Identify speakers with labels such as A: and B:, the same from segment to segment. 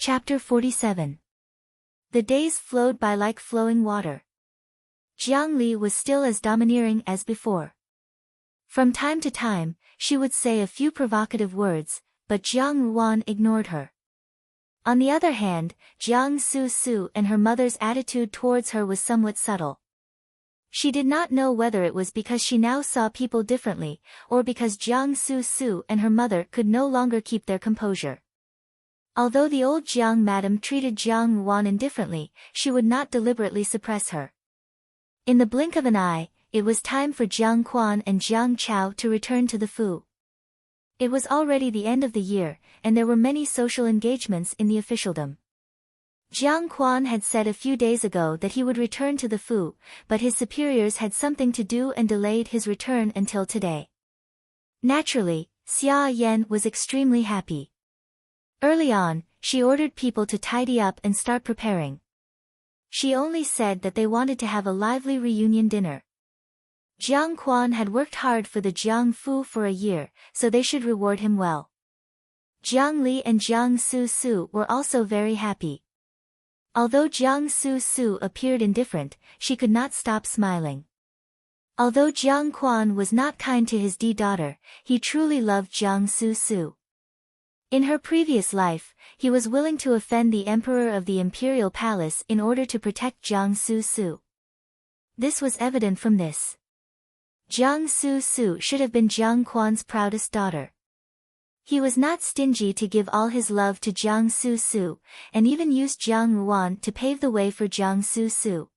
A: Chapter 47. The days flowed by like flowing water. Jiang Li was still as domineering as before. From time to time, she would say a few provocative words, but Jiang Ruan ignored her. On the other hand, Jiang Su and her mother's attitude towards her was somewhat subtle. She did not know whether it was because she now saw people differently, or because Jiang Su and her mother could no longer keep their composure. Although the old Jiang madam treated Jiang Ruan indifferently, she would not deliberately suppress her. In the blink of an eye, it was time for Jiang Quan and Jiang Chao to return to the Fu. It was already the end of the year, and there were many social engagements in the officialdom. Jiang Quan had said a few days ago that he would return to the Fu, but his superiors had something to do and delayed his return until today. Naturally, Xia Yan was extremely happy. Early on, she ordered people to tidy up and start preparing. She only said that they wanted to have a lively reunion dinner. Jiang Quan had worked hard for the Jiang Fu for a year, so they should reward him well. Jiang Li and Jiang Su were also very happy. Although Jiang Su appeared indifferent, she could not stop smiling. Although Jiang Quan was not kind to his daughter, he truly loved Jiang Su. In her previous life, he was willing to offend the emperor of the imperial palace in order to protect Jiang Su. This was evident from this. Jiang Su should have been Jiang Quan's proudest daughter. He was not stingy to give all his love to Jiang Su, and even used Jiang Ruan to pave the way for Jiang Su.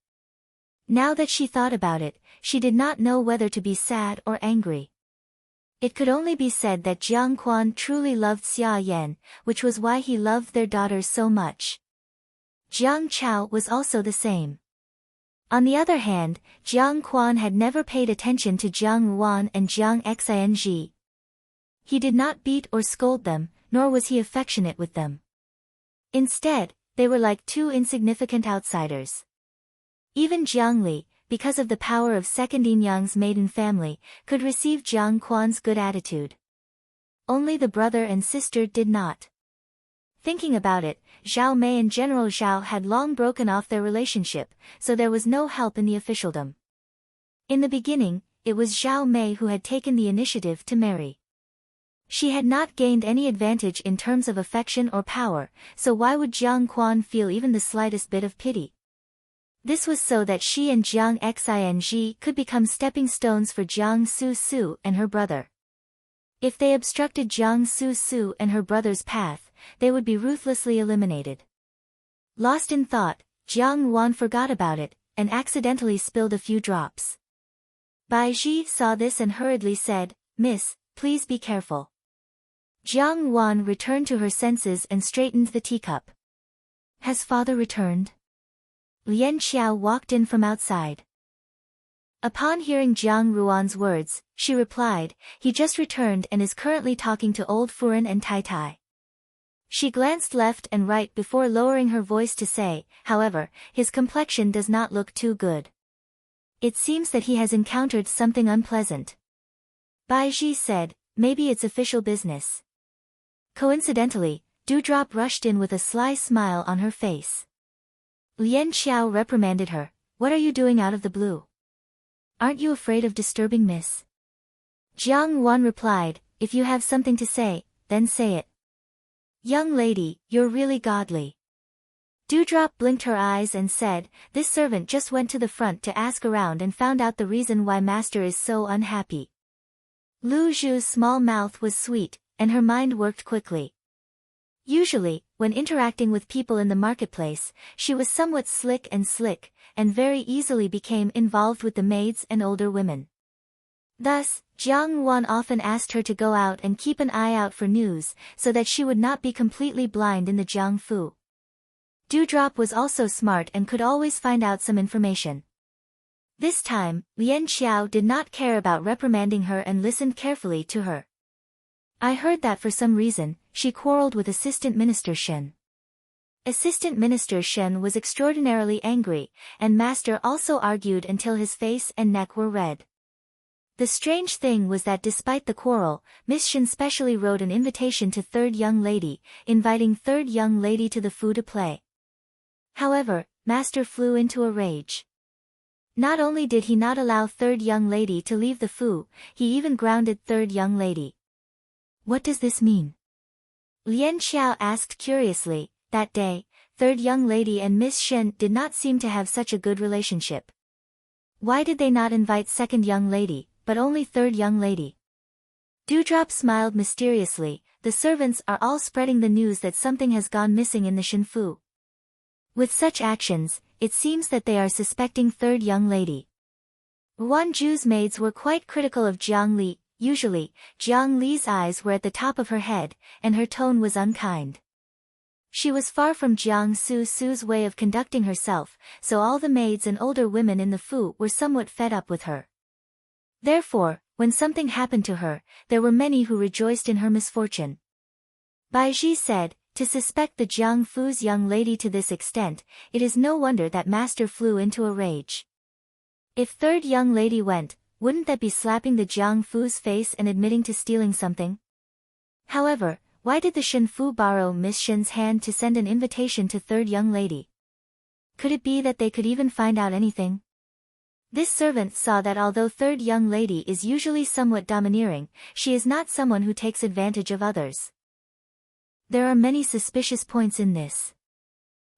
A: Now that she thought about it, she did not know whether to be sad or angry. It could only be said that Jiang Quan truly loved Xia Yan, which was why he loved their daughters so much. Jiang Chao was also the same. On the other hand, Jiang Quan had never paid attention to Jiang Ruan and Jiang Xing. He did not beat or scold them, nor was he affectionate with them. Instead, they were like two insignificant outsiders. Even Jiang Li, because of the power of second Yingyang's maiden family, could receive Jiang Quan's good attitude. Only the brother and sister did not. Thinking about it, Zhao Mei and General Zhao had long broken off their relationship, so there was no help in the officialdom. In the beginning, it was Zhao Mei who had taken the initiative to marry. She had not gained any advantage in terms of affection or power, so why would Jiang Quan feel even the slightest bit of pity? This was so that she and Jiang Xing could become stepping stones for Jiang Su and her brother. If they obstructed Jiang Su and her brother's path, they would be ruthlessly eliminated. Lost in thought, Jiang Ruan forgot about it, and accidentally spilled a few drops. Bai Ji saw this and hurriedly said, "Miss, please be careful." Jiang Ruan returned to her senses and straightened the teacup. "Has father returned?" Lian Xiao walked in from outside. Upon hearing Jiang Ruan's words, she replied, "He just returned and is currently talking to old Furen and Tai Tai." She glanced left and right before lowering her voice to say, "However, his complexion does not look too good. It seems that he has encountered something unpleasant." Bai Ji said, "Maybe it's official business." Coincidentally, Dewdrop rushed in with a sly smile on her face. Lian Xiao reprimanded her, "What are you doing out of the blue? Aren't you afraid of disturbing Miss?" Jiang Ruan replied, "If you have something to say, then say it." "Young lady, you're really godly." Dewdrop blinked her eyes and said, "This servant just went to the front to ask around and found out the reason why master is so unhappy." Lu Zhu's small mouth was sweet, and her mind worked quickly. Usually, when interacting with people in the marketplace, she was somewhat slick, and very easily became involved with the maids and older women. Thus, Jiang Ruan often asked her to go out and keep an eye out for news, so that she would not be completely blind in the Jiang Fu. Dewdrop was also smart and could always find out some information. This time, Lian Xiao did not care about reprimanding her and listened carefully to her. "I heard that for some reason, she quarreled with Assistant Minister Shen." Assistant Minister Shen was extraordinarily angry, and Master also argued until his face and neck were red. The strange thing was that despite the quarrel, Miss Shen specially wrote an invitation to third young lady, inviting third young lady to the Fu to play. However, Master flew into a rage. Not only did he not allow third young lady to leave the Fu, he even grounded third young lady. What does this mean? Lian Xiao asked curiously. That day, third young lady and Miss Shen did not seem to have such a good relationship. Why did they not invite second young lady, but only third young lady? Dewdrop smiled mysteriously. The servants are all spreading the news that something has gone missing in the Shenfu. With such actions, it seems that they are suspecting third young lady. Wan Ju's maids were quite critical of Jiang Li. Usually, Jiang Li's eyes were at the top of her head, and her tone was unkind. She was far from Jiang Su's way of conducting herself, so all the maids and older women in the Fu were somewhat fed up with her. Therefore, when something happened to her, there were many who rejoiced in her misfortune. Bai Ji said, to suspect the Jiang Fu's young lady to this extent, it is no wonder that Master flew into a rage. If third young lady went, wouldn't that be slapping the Jiang Fu's face and admitting to stealing something? However, why did the Shenfu borrow Miss Shen's hand to send an invitation to third young lady? Could it be that they could even find out anything? This servant saw that although third young lady is usually somewhat domineering, she is not someone who takes advantage of others. There are many suspicious points in this.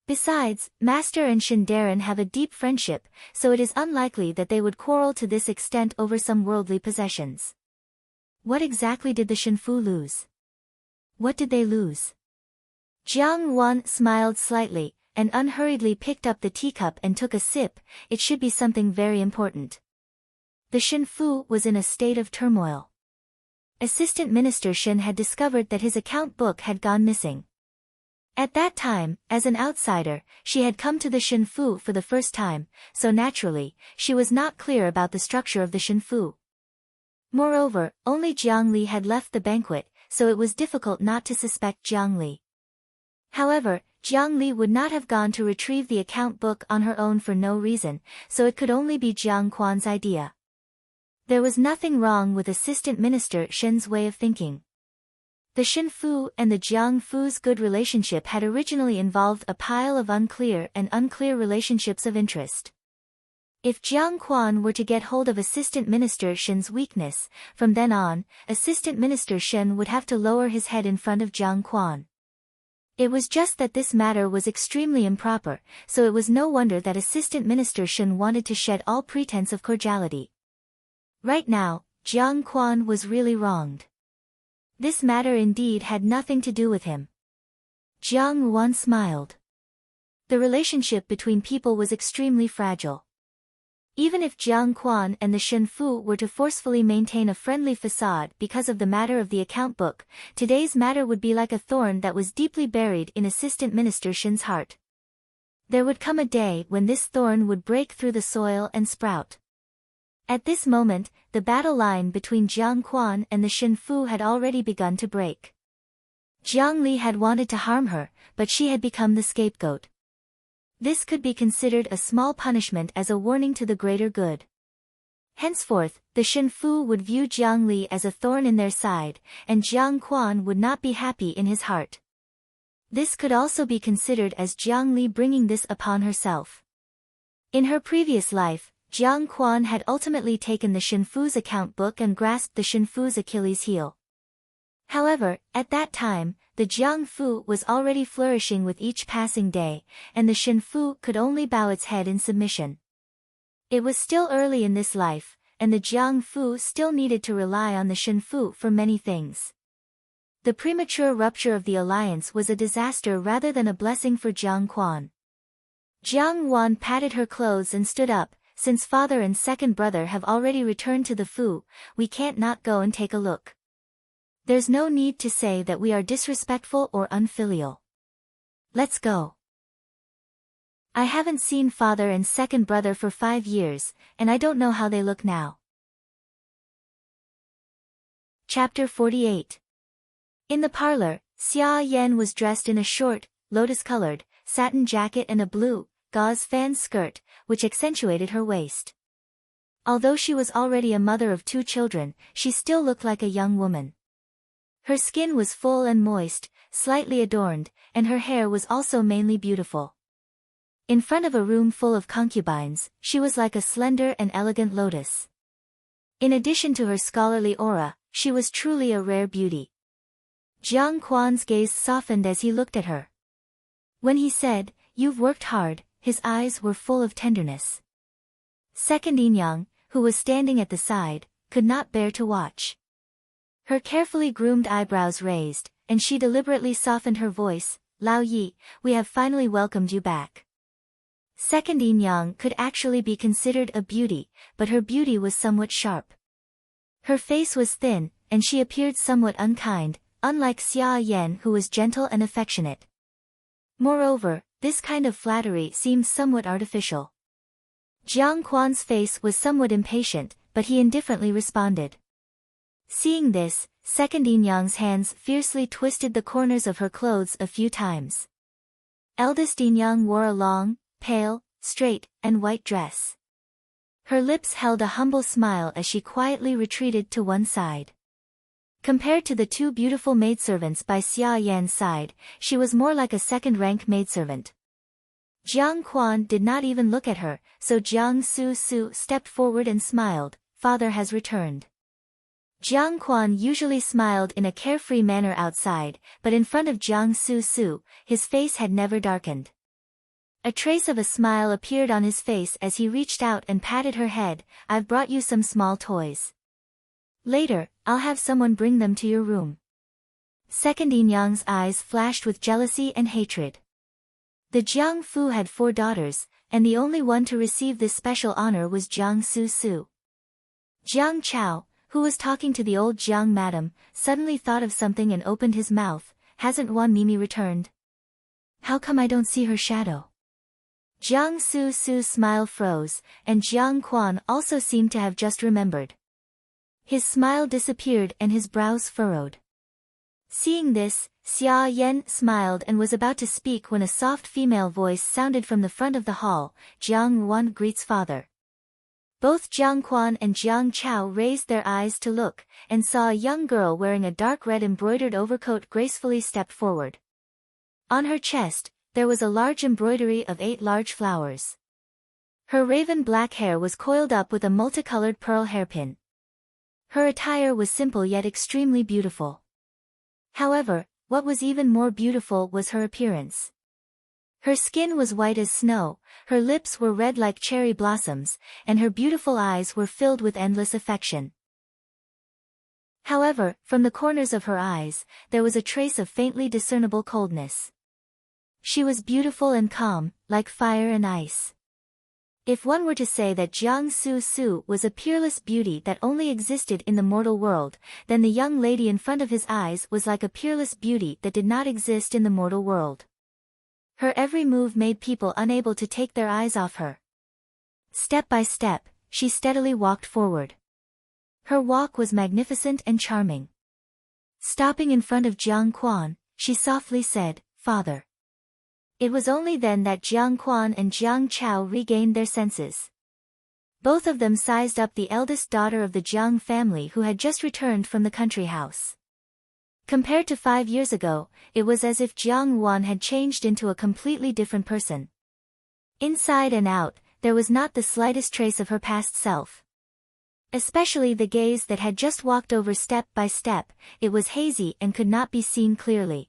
A: Besides, Master and Shindarin have a deep friendship, so it is unlikely that they would quarrel to this extent over some worldly possessions. What exactly did the Shenfu lose? What did they lose? Jiang Wan smiled slightly, and unhurriedly picked up the teacup and took a sip. It should be something very important. The Shenfu was in a state of turmoil. Assistant Minister Shen had discovered that his account book had gone missing. At that time, as an outsider, she had come to the Shenfu for the first time, so naturally, she was not clear about the structure of the Shenfu. Moreover, only Jiang Li had left the banquet, so it was difficult not to suspect Jiang Li. However, Jiang Li would not have gone to retrieve the account book on her own for no reason, so it could only be Jiang Quan's idea. There was nothing wrong with Assistant Minister Shen's way of thinking. The Shenfu and the Jiang Fu's good relationship had originally involved a pile of unclear relationships of interest. If Jiang Quan were to get hold of Assistant Minister Shen's weakness, from then on, Assistant Minister Shen would have to lower his head in front of Jiang Quan. It was just that this matter was extremely improper, so it was no wonder that Assistant Minister Shen wanted to shed all pretense of cordiality. Right now, Jiang Quan was really wronged. This matter indeed had nothing to do with him. Jiang Wan smiled. The relationship between people was extremely fragile. Even if Jiang Quan and the Shenfu were to forcefully maintain a friendly facade because of the matter of the account book, today's matter would be like a thorn that was deeply buried in Assistant Minister Shen's heart. There would come a day when this thorn would break through the soil and sprout. At this moment, the battle line between Jiang Quan and the Shenfu had already begun to break. Jiang Li had wanted to harm her, but she had become the scapegoat. This could be considered a small punishment as a warning to the greater good. Henceforth, the Shenfu would view Jiang Li as a thorn in their side, and Jiang Quan would not be happy in his heart. This could also be considered as Jiang Li bringing this upon herself. In her previous life, Jiang Quan had ultimately taken the Shenfu's account book and grasped the Shenfu's Achilles heel. However, at that time, the Jiang Fu was already flourishing with each passing day, and the Shenfu could only bow its head in submission. It was still early in this life, and the Jiang Fu still needed to rely on the Shenfu for many things. The premature rupture of the alliance was a disaster rather than a blessing for Jiang Quan. Jiang Wan patted her clothes and stood up. Since father and second brother have already returned to the Fu, we can't not go and take a look. There's no need to say that we are disrespectful or unfilial. Let's go. I haven't seen father and second brother for 5 years, and I don't know how they look now. Chapter 48. In the parlor, Xia Yan was dressed in a short, lotus-colored, satin jacket and a blue, gauze fan skirt, which accentuated her waist. Although she was already a mother of 2 children, she still looked like a young woman. Her skin was full and moist, slightly adorned, and her hair was also mainly beautiful. In front of a room full of concubines, she was like a slender and elegant lotus. In addition to her scholarly aura, she was truly a rare beauty. Jiang Quan's gaze softened as he looked at her. When he said, "You've worked hard," his eyes were full of tenderness. Second Yinyang, who was standing at the side, could not bear to watch. Her carefully groomed eyebrows raised, and she deliberately softened her voice, "Lao Yi, we have finally welcomed you back." Second Yinyang could actually be considered a beauty, but her beauty was somewhat sharp. Her face was thin, and she appeared somewhat unkind, unlike Xia Yan, who was gentle and affectionate. Moreover, this kind of flattery seemed somewhat artificial. Jiang Quan's face was somewhat impatient, but he indifferently responded. Seeing this, Second Yinyang's hands fiercely twisted the corners of her clothes a few times. Eldest Yinyang wore a long, pale, straight, and white dress. Her lips held a humble smile as she quietly retreated to one side. Compared to the 2 beautiful maidservants by Xia Yan's side, she was more like a second-rank maidservant. Jiang Quan did not even look at her, so Jiang Su stepped forward and smiled, "Father has returned." Jiang Quan usually smiled in a carefree manner outside, but in front of Jiang Su, his face had never darkened. A trace of a smile appeared on his face as he reached out and patted her head, "I've brought you some small toys. Later, I'll have someone bring them to your room." Second Yinyang's eyes flashed with jealousy and hatred. The Jiang Fu had 4 daughters, and the only one to receive this special honor was Jiang Su. Jiang Chao, who was talking to the old Jiang madam, suddenly thought of something and opened his mouth. "Hasn't Wan Mimi returned? How come I don't see her shadow?" Jiang Su's smile froze, and Jiang Quan also seemed to have just remembered. His smile disappeared and his brows furrowed. Seeing this, Xia Yan smiled and was about to speak when a soft female voice sounded from the front of the hall, "Jiang Wan greets father." Both Jiang Quan and Jiang Chao raised their eyes to look, and saw a young girl wearing a dark red embroidered overcoat gracefully step forward. On her chest, there was a large embroidery of 8 large flowers. Her raven black hair was coiled up with a multicolored pearl hairpin. Her attire was simple yet extremely beautiful. However, what was even more beautiful was her appearance. Her skin was white as snow, her lips were red like cherry blossoms, and her beautiful eyes were filled with endless affection. However, from the corners of her eyes, there was a trace of faintly discernible coldness. She was beautiful and calm, like fire and ice. If one were to say that Jiang Su was a peerless beauty that only existed in the mortal world, then the young lady in front of his eyes was like a peerless beauty that did not exist in the mortal world. Her every move made people unable to take their eyes off her. Step by step, she steadily walked forward. Her walk was magnificent and charming. Stopping in front of Jiang Quan, she softly said, "Father." It was only then that Jiang Quan and Jiang Chao regained their senses. Both of them sized up the eldest daughter of the Jiang family who had just returned from the country house. Compared to 5 years ago, it was as if Jiang Wan had changed into a completely different person. Inside and out, there was not the slightest trace of her past self. Especially the gaze that had just walked over step by step, it was hazy and could not be seen clearly.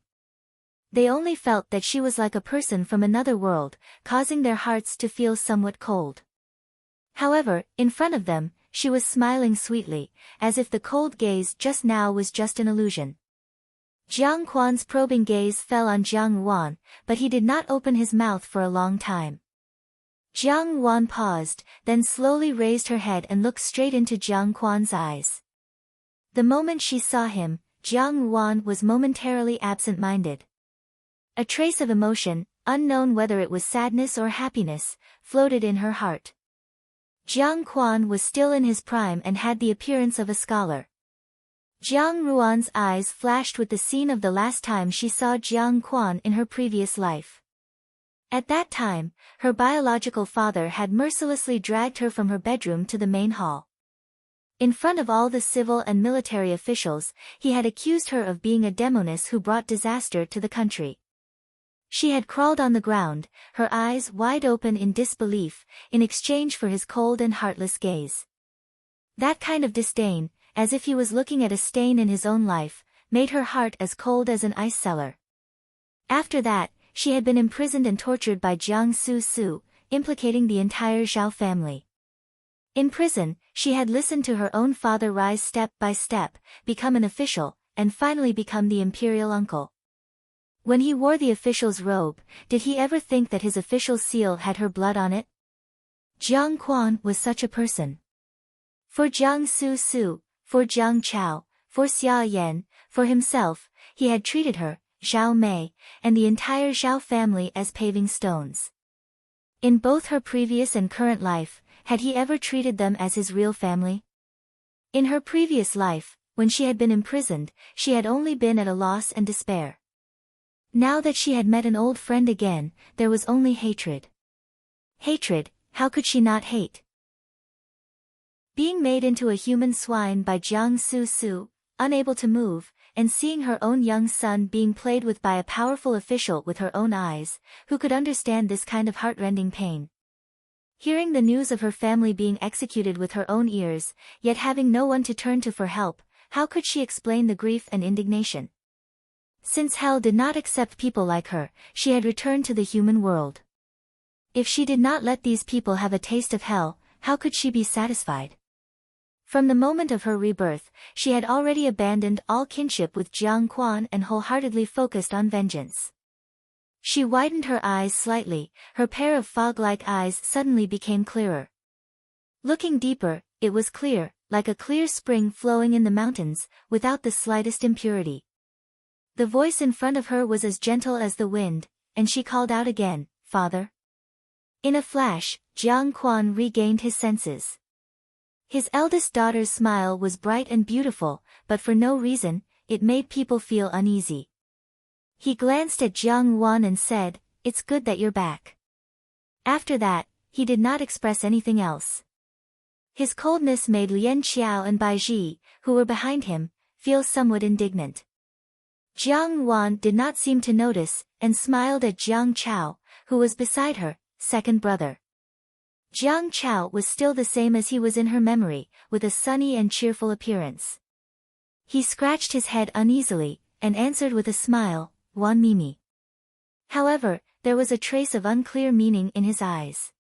A: They only felt that she was like a person from another world, causing their hearts to feel somewhat cold. However, in front of them, she was smiling sweetly, as if the cold gaze just now was just an illusion. Jiang Quan's probing gaze fell on Jiang Wan, but he did not open his mouth for a long time. Jiang Wan paused, then slowly raised her head and looked straight into Jiang Quan's eyes. The moment she saw him, Jiang Wan was momentarily absent-minded. A trace of emotion, unknown whether it was sadness or happiness, floated in her heart. Jiang Quan was still in his prime and had the appearance of a scholar. Jiang Ruan's eyes flashed with the scene of the last time she saw Jiang Quan in her previous life. At that time, her biological father had mercilessly dragged her from her bedroom to the main hall. In front of all the civil and military officials, he had accused her of being a demoness who brought disaster to the country. She had crawled on the ground, her eyes wide open in disbelief, in exchange for his cold and heartless gaze. That kind of disdain, as if he was looking at a stain in his own life, made her heart as cold as an ice cellar. After that, she had been imprisoned and tortured by Jiang Su, implicating the entire Zhao family. In prison, she had listened to her own father rise step by step, become an official, and finally become the imperial uncle. When he wore the official's robe, did he ever think that his official seal had her blood on it? Jiang Quan was such a person. For Jiang Su, for Jiang Chao, for Xia Yan, for himself, he had treated her, Zhao Mei, and the entire Zhao family as paving stones. In both her previous and current life, had he ever treated them as his real family? In her previous life, when she had been imprisoned, she had only been at a loss and despair. Now that she had met an old friend again, there was only hatred. Hatred, how could she not hate? Being made into a human swine by Jiang Su, unable to move, and seeing her own young son being played with by a powerful official with her own eyes, who could understand this kind of heartrending pain? Hearing the news of her family being executed with her own ears, yet having no one to turn to for help, how could she explain the grief and indignation? Since hell did not accept people like her, she had returned to the human world. If she did not let these people have a taste of hell, how could she be satisfied? From the moment of her rebirth, she had already abandoned all kinship with Jiang Quan and wholeheartedly focused on vengeance. She widened her eyes slightly, her pair of fog-like eyes suddenly became clearer. Looking deeper, it was clear, like a clear spring flowing in the mountains, without the slightest impurity. The voice in front of her was as gentle as the wind, and she called out again, "Father." In a flash, Jiang Quan regained his senses. His eldest daughter's smile was bright and beautiful, but for no reason, it made people feel uneasy. He glanced at Jiang Wan and said, "It's good that you're back." After that, he did not express anything else. His coldness made Lian Qiao and Bai Ji, who were behind him, feel somewhat indignant. Jiang Wan did not seem to notice, and smiled at Jiang Chao, who was beside her, second brother. Jiang Chao was still the same as he was in her memory, with a sunny and cheerful appearance. He scratched his head uneasily, and answered with a smile, "Wan Mimi." However, there was a trace of unclear meaning in his eyes.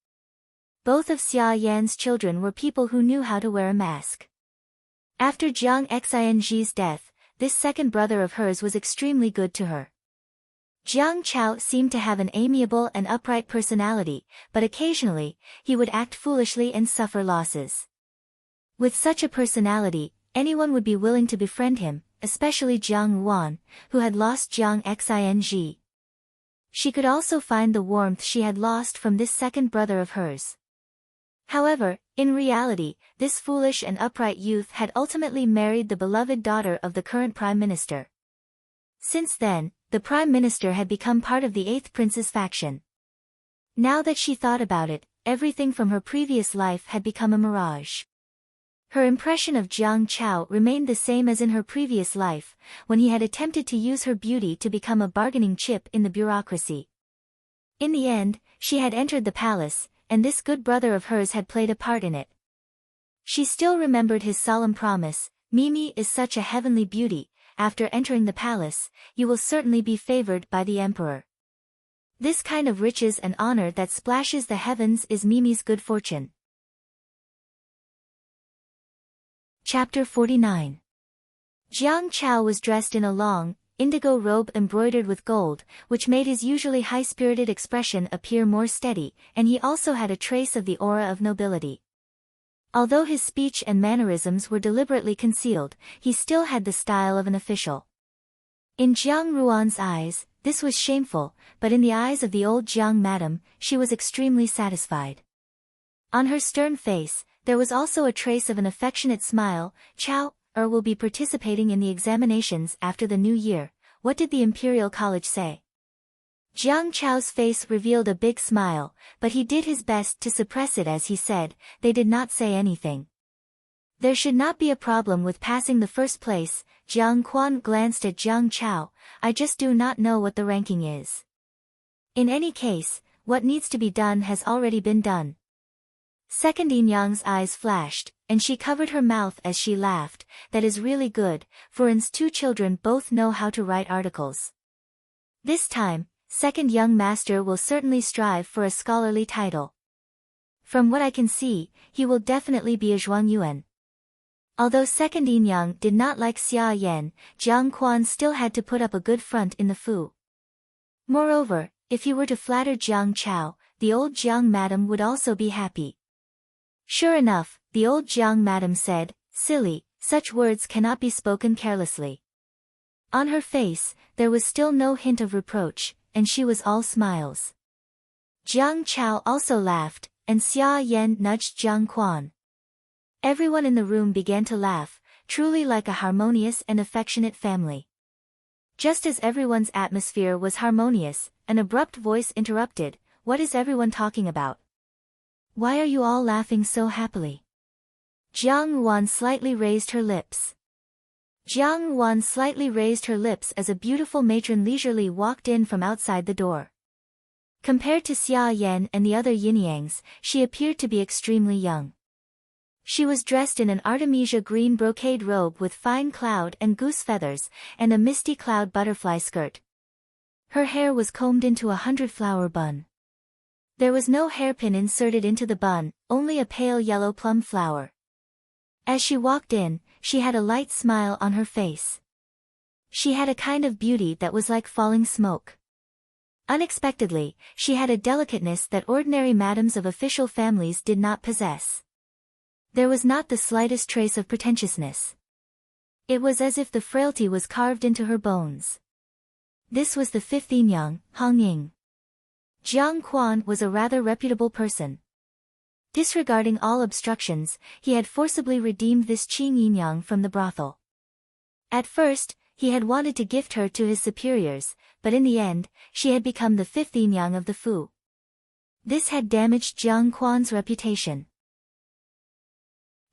A: Both of Xia Yan's children were people who knew how to wear a mask. After Jiang Xing's death, this second brother of hers was extremely good to her. Jiang Chao seemed to have an amiable and upright personality, but occasionally, he would act foolishly and suffer losses. With such a personality, anyone would be willing to befriend him, especially Jiang Wan, who had lost Jiang Xing. She could also find the warmth she had lost from this second brother of hers. However, in reality, this foolish and upright youth had ultimately married the beloved daughter of the current prime minister. Since then, the prime minister had become part of the 8th prince's faction. Now that she thought about it, everything from her previous life had become a mirage. Her impression of Jiang Chao remained the same as in her previous life, when he had attempted to use her beauty to become a bargaining chip in the bureaucracy. In the end, she had entered the palace, and this good brother of hers had played a part in it. She still remembered his solemn promise, "Mimi is such a heavenly beauty, after entering the palace, you will certainly be favored by the emperor." This kind of riches and honor that splashes the heavens is Mimi's good fortune. Chapter 49. Jiang Chao was dressed in a long, indigo robe embroidered with gold, which made his usually high-spirited expression appear more steady, and he also had a trace of the aura of nobility. Although his speech and mannerisms were deliberately concealed, he still had the style of an official. In Jiang Ruan's eyes, this was shameful, but in the eyes of the old Jiang madam, she was extremely satisfied. On her stern face, there was also a trace of an affectionate smile. "Chao, will be participating in the examinations after the new year. What did the Imperial College say?" Jiang Chao's face revealed a big smile, but he did his best to suppress it as he said, they did not say anything. There should not be a problem with passing the first place. Jiang Quan glanced at Jiang Chao, I just do not know what the ranking is. In any case, what needs to be done has already been done. Second Yin Yang's eyes flashed, and she covered her mouth as she laughed, that is really good, for its two children both know how to write articles. This time, second young master will certainly strive for a scholarly title. From what I can see, he will definitely be a Zhuangyuan. Although second Yin Yang did not like Xia Yan, Jiang Quan still had to put up a good front in the Fu. Moreover, if he were to flatter Jiang Chao, the old Jiang madam would also be happy. Sure enough, the old Jiang madam said, silly, such words cannot be spoken carelessly. On her face, there was still no hint of reproach, and she was all smiles. Jiang Chao also laughed, and Xia Yan nudged Jiang Quan. Everyone in the room began to laugh, truly like a harmonious and affectionate family. Just as everyone's atmosphere was harmonious, an abrupt voice interrupted, what is everyone talking about? Why are you all laughing so happily? Jiang Wan slightly raised her lips. Jiang Wan slightly raised her lips as a beautiful matron leisurely walked in from outside the door. Compared to Xia Yan and the other Yin-Yangs, she appeared to be extremely young. She was dressed in an artemisia green brocade robe with fine cloud and goose feathers, and a misty cloud butterfly skirt. Her hair was combed into a 100-flower bun. There was no hairpin inserted into the bun, only a pale yellow plum flower. As she walked in, she had a light smile on her face. She had a kind of beauty that was like falling smoke. Unexpectedly, she had a delicateness that ordinary madams of official families did not possess. There was not the slightest trace of pretentiousness. It was as if the frailty was carved into her bones. This was the fifth Yin Yang, Hong Ying. Jiang Quan was a rather reputable person. Disregarding all obstructions, he had forcibly redeemed this Qing Yin Yang from the brothel. At first, he had wanted to gift her to his superiors, but in the end, she had become the fifth Yin Yang of the Fu. This had damaged Jiang Quan's reputation.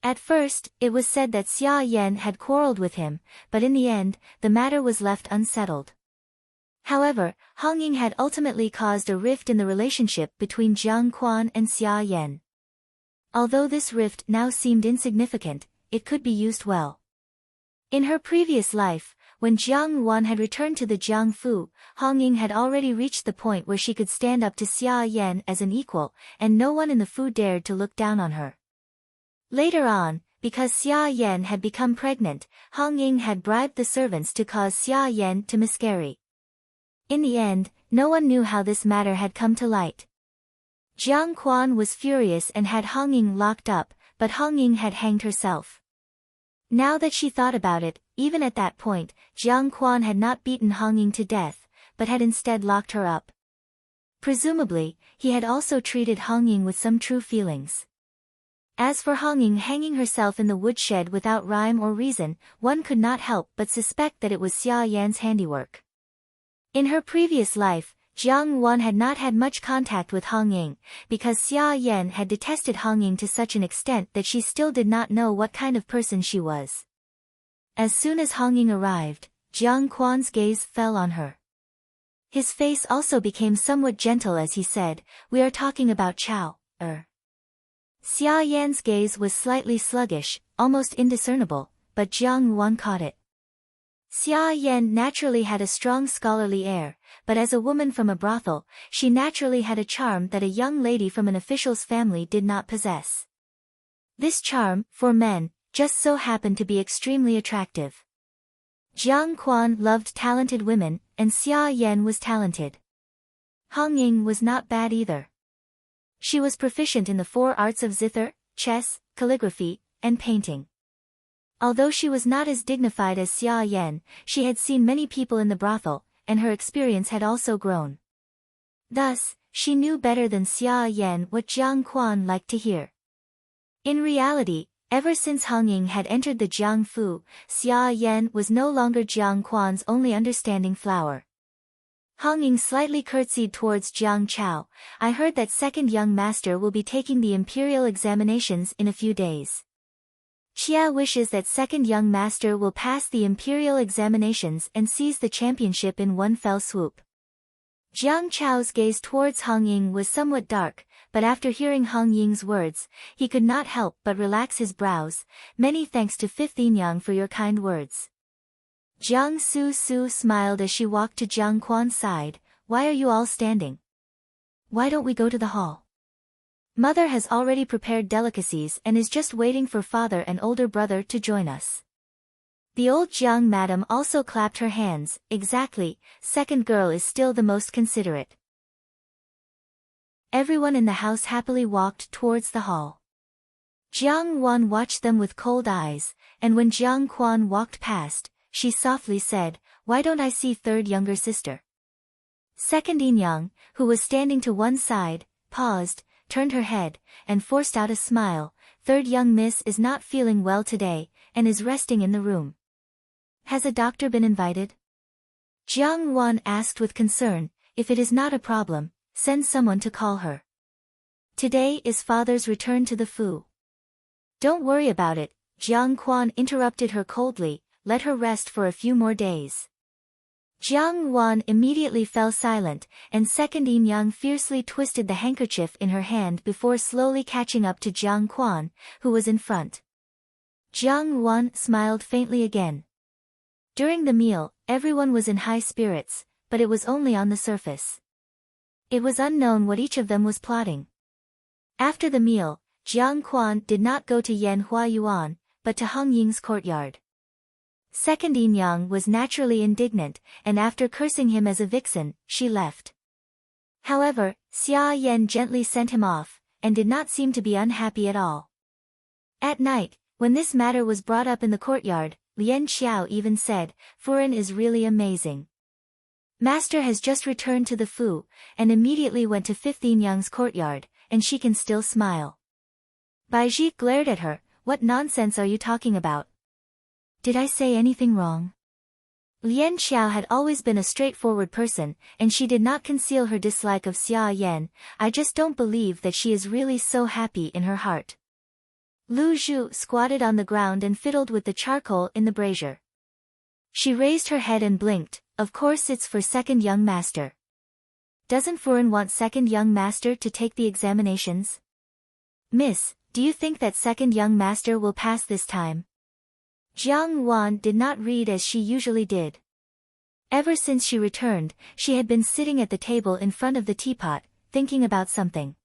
A: At first, it was said that Xia Yan had quarreled with him, but in the end, the matter was left unsettled. However, Hong Ying had ultimately caused a rift in the relationship between Jiang Quan and Xia Yan. Although this rift now seemed insignificant, it could be used well. In her previous life, when Jiang Wan had returned to the Jiangfu, Hong Ying had already reached the point where she could stand up to Xia Yan as an equal, and no one in the Fu dared to look down on her. Later on, because Xia Yan had become pregnant, Hong Ying had bribed the servants to cause Xia Yan to miscarry. In the end, no one knew how this matter had come to light. Jiang Quan was furious and had Hong Ying locked up, but Hong Ying had hanged herself. Now that she thought about it, even at that point, Jiang Quan had not beaten Hong Ying to death, but had instead locked her up. Presumably, he had also treated Hong Ying with some true feelings. As for Hong Ying hanging herself in the woodshed without rhyme or reason, one could not help but suspect that it was Xia Yan's handiwork. In her previous life, Jiang Wan had not had much contact with Hong Ying, because Xia Yan had detested Hong Ying to such an extent that she still did not know what kind of person she was. As soon as Hong Ying arrived, Jiang Quan's gaze fell on her. His face also became somewhat gentle as he said, "We are talking about Chao, Xia Yan's gaze was slightly sluggish, almost indiscernible, but Jiang Wan caught it. Xia Yan naturally had a strong scholarly air, but as a woman from a brothel, she naturally had a charm that a young lady from an official's family did not possess. This charm, for men, just so happened to be extremely attractive. Jiang Quan loved talented women, and Xia Yan was talented. Hong Ying was not bad either. She was proficient in the 4 arts of zither, chess, calligraphy, and painting. Although she was not as dignified as Xia Yan, she had seen many people in the brothel, and her experience had also grown. Thus, she knew better than Xia Yan what Jiang Quan liked to hear. In reality, ever since Hong Ying had entered the Jiangfu, Xia Yan was no longer Jiang Quan's only understanding flower. Hong Ying slightly curtsied towards Jiang Chao. I heard that second young master will be taking the imperial examinations in a few days. Xia wishes that second young master will pass the imperial examinations and seize the championship in one fell swoop. Jiang Chao's gaze towards Hong Ying was somewhat dark, but after hearing Hong Ying's words, he could not help but relax his brows. Many thanks to Fifth Yin Yang for your kind words. Jiang Su smiled as she walked to Jiang Quan's side. Why are you all standing? Why don't we go to the hall? Mother has already prepared delicacies and is just waiting for father and older brother to join us. The old Jiang madam also clapped her hands. Exactly, second girl is still the most considerate. Everyone in the house happily walked towards the hall. Jiang Wan watched them with cold eyes, and when Jiang Quan walked past, she softly said, why don't I see third younger sister? Second Yin Yang, who was standing to one side, paused, turned her head, and forced out a smile. Third young miss is not feeling well today, and is resting in the room. Has a doctor been invited? Jiang Wan asked with concern. If it is not a problem, send someone to call her. Today is father's return to the Fu. Don't worry about it, Jiang Quan interrupted her coldly. Let her rest for a few more days. Jiang Wan immediately fell silent, and second Yin Yang fiercely twisted the handkerchief in her hand before slowly catching up to Jiang Quan, who was in front. Jiang Wan smiled faintly again. During the meal, everyone was in high spirits, but it was only on the surface. It was unknown what each of them was plotting. After the meal, Jiang Quan did not go to Yan Hua Yuan, but to Hong Ying's courtyard. Second Yin Yang was naturally indignant, and after cursing him as a vixen, she left. However, Xia Yan gently sent him off, and did not seem to be unhappy at all. At night, when this matter was brought up in the courtyard, Lian Xiao even said, Furen is really amazing. Master has just returned to the Fu, and immediately went to Fifth Yin Yang's courtyard, and she can still smile. Baiji glared at her. What nonsense are you talking about? Did I say anything wrong? Lian Xiao had always been a straightforward person, and she did not conceal her dislike of Xia Yan. I just don't believe that she is really so happy in her heart. Lu Zhu squatted on the ground and fiddled with the charcoal in the brazier. She raised her head and blinked. Of course it's for second young master. Doesn't Furen want second young master to take the examinations? Miss, do you think that second young master will pass this time? Jiang Wan did not read as she usually did. Ever since she returned, she had been sitting at the table in front of the teapot, thinking about something.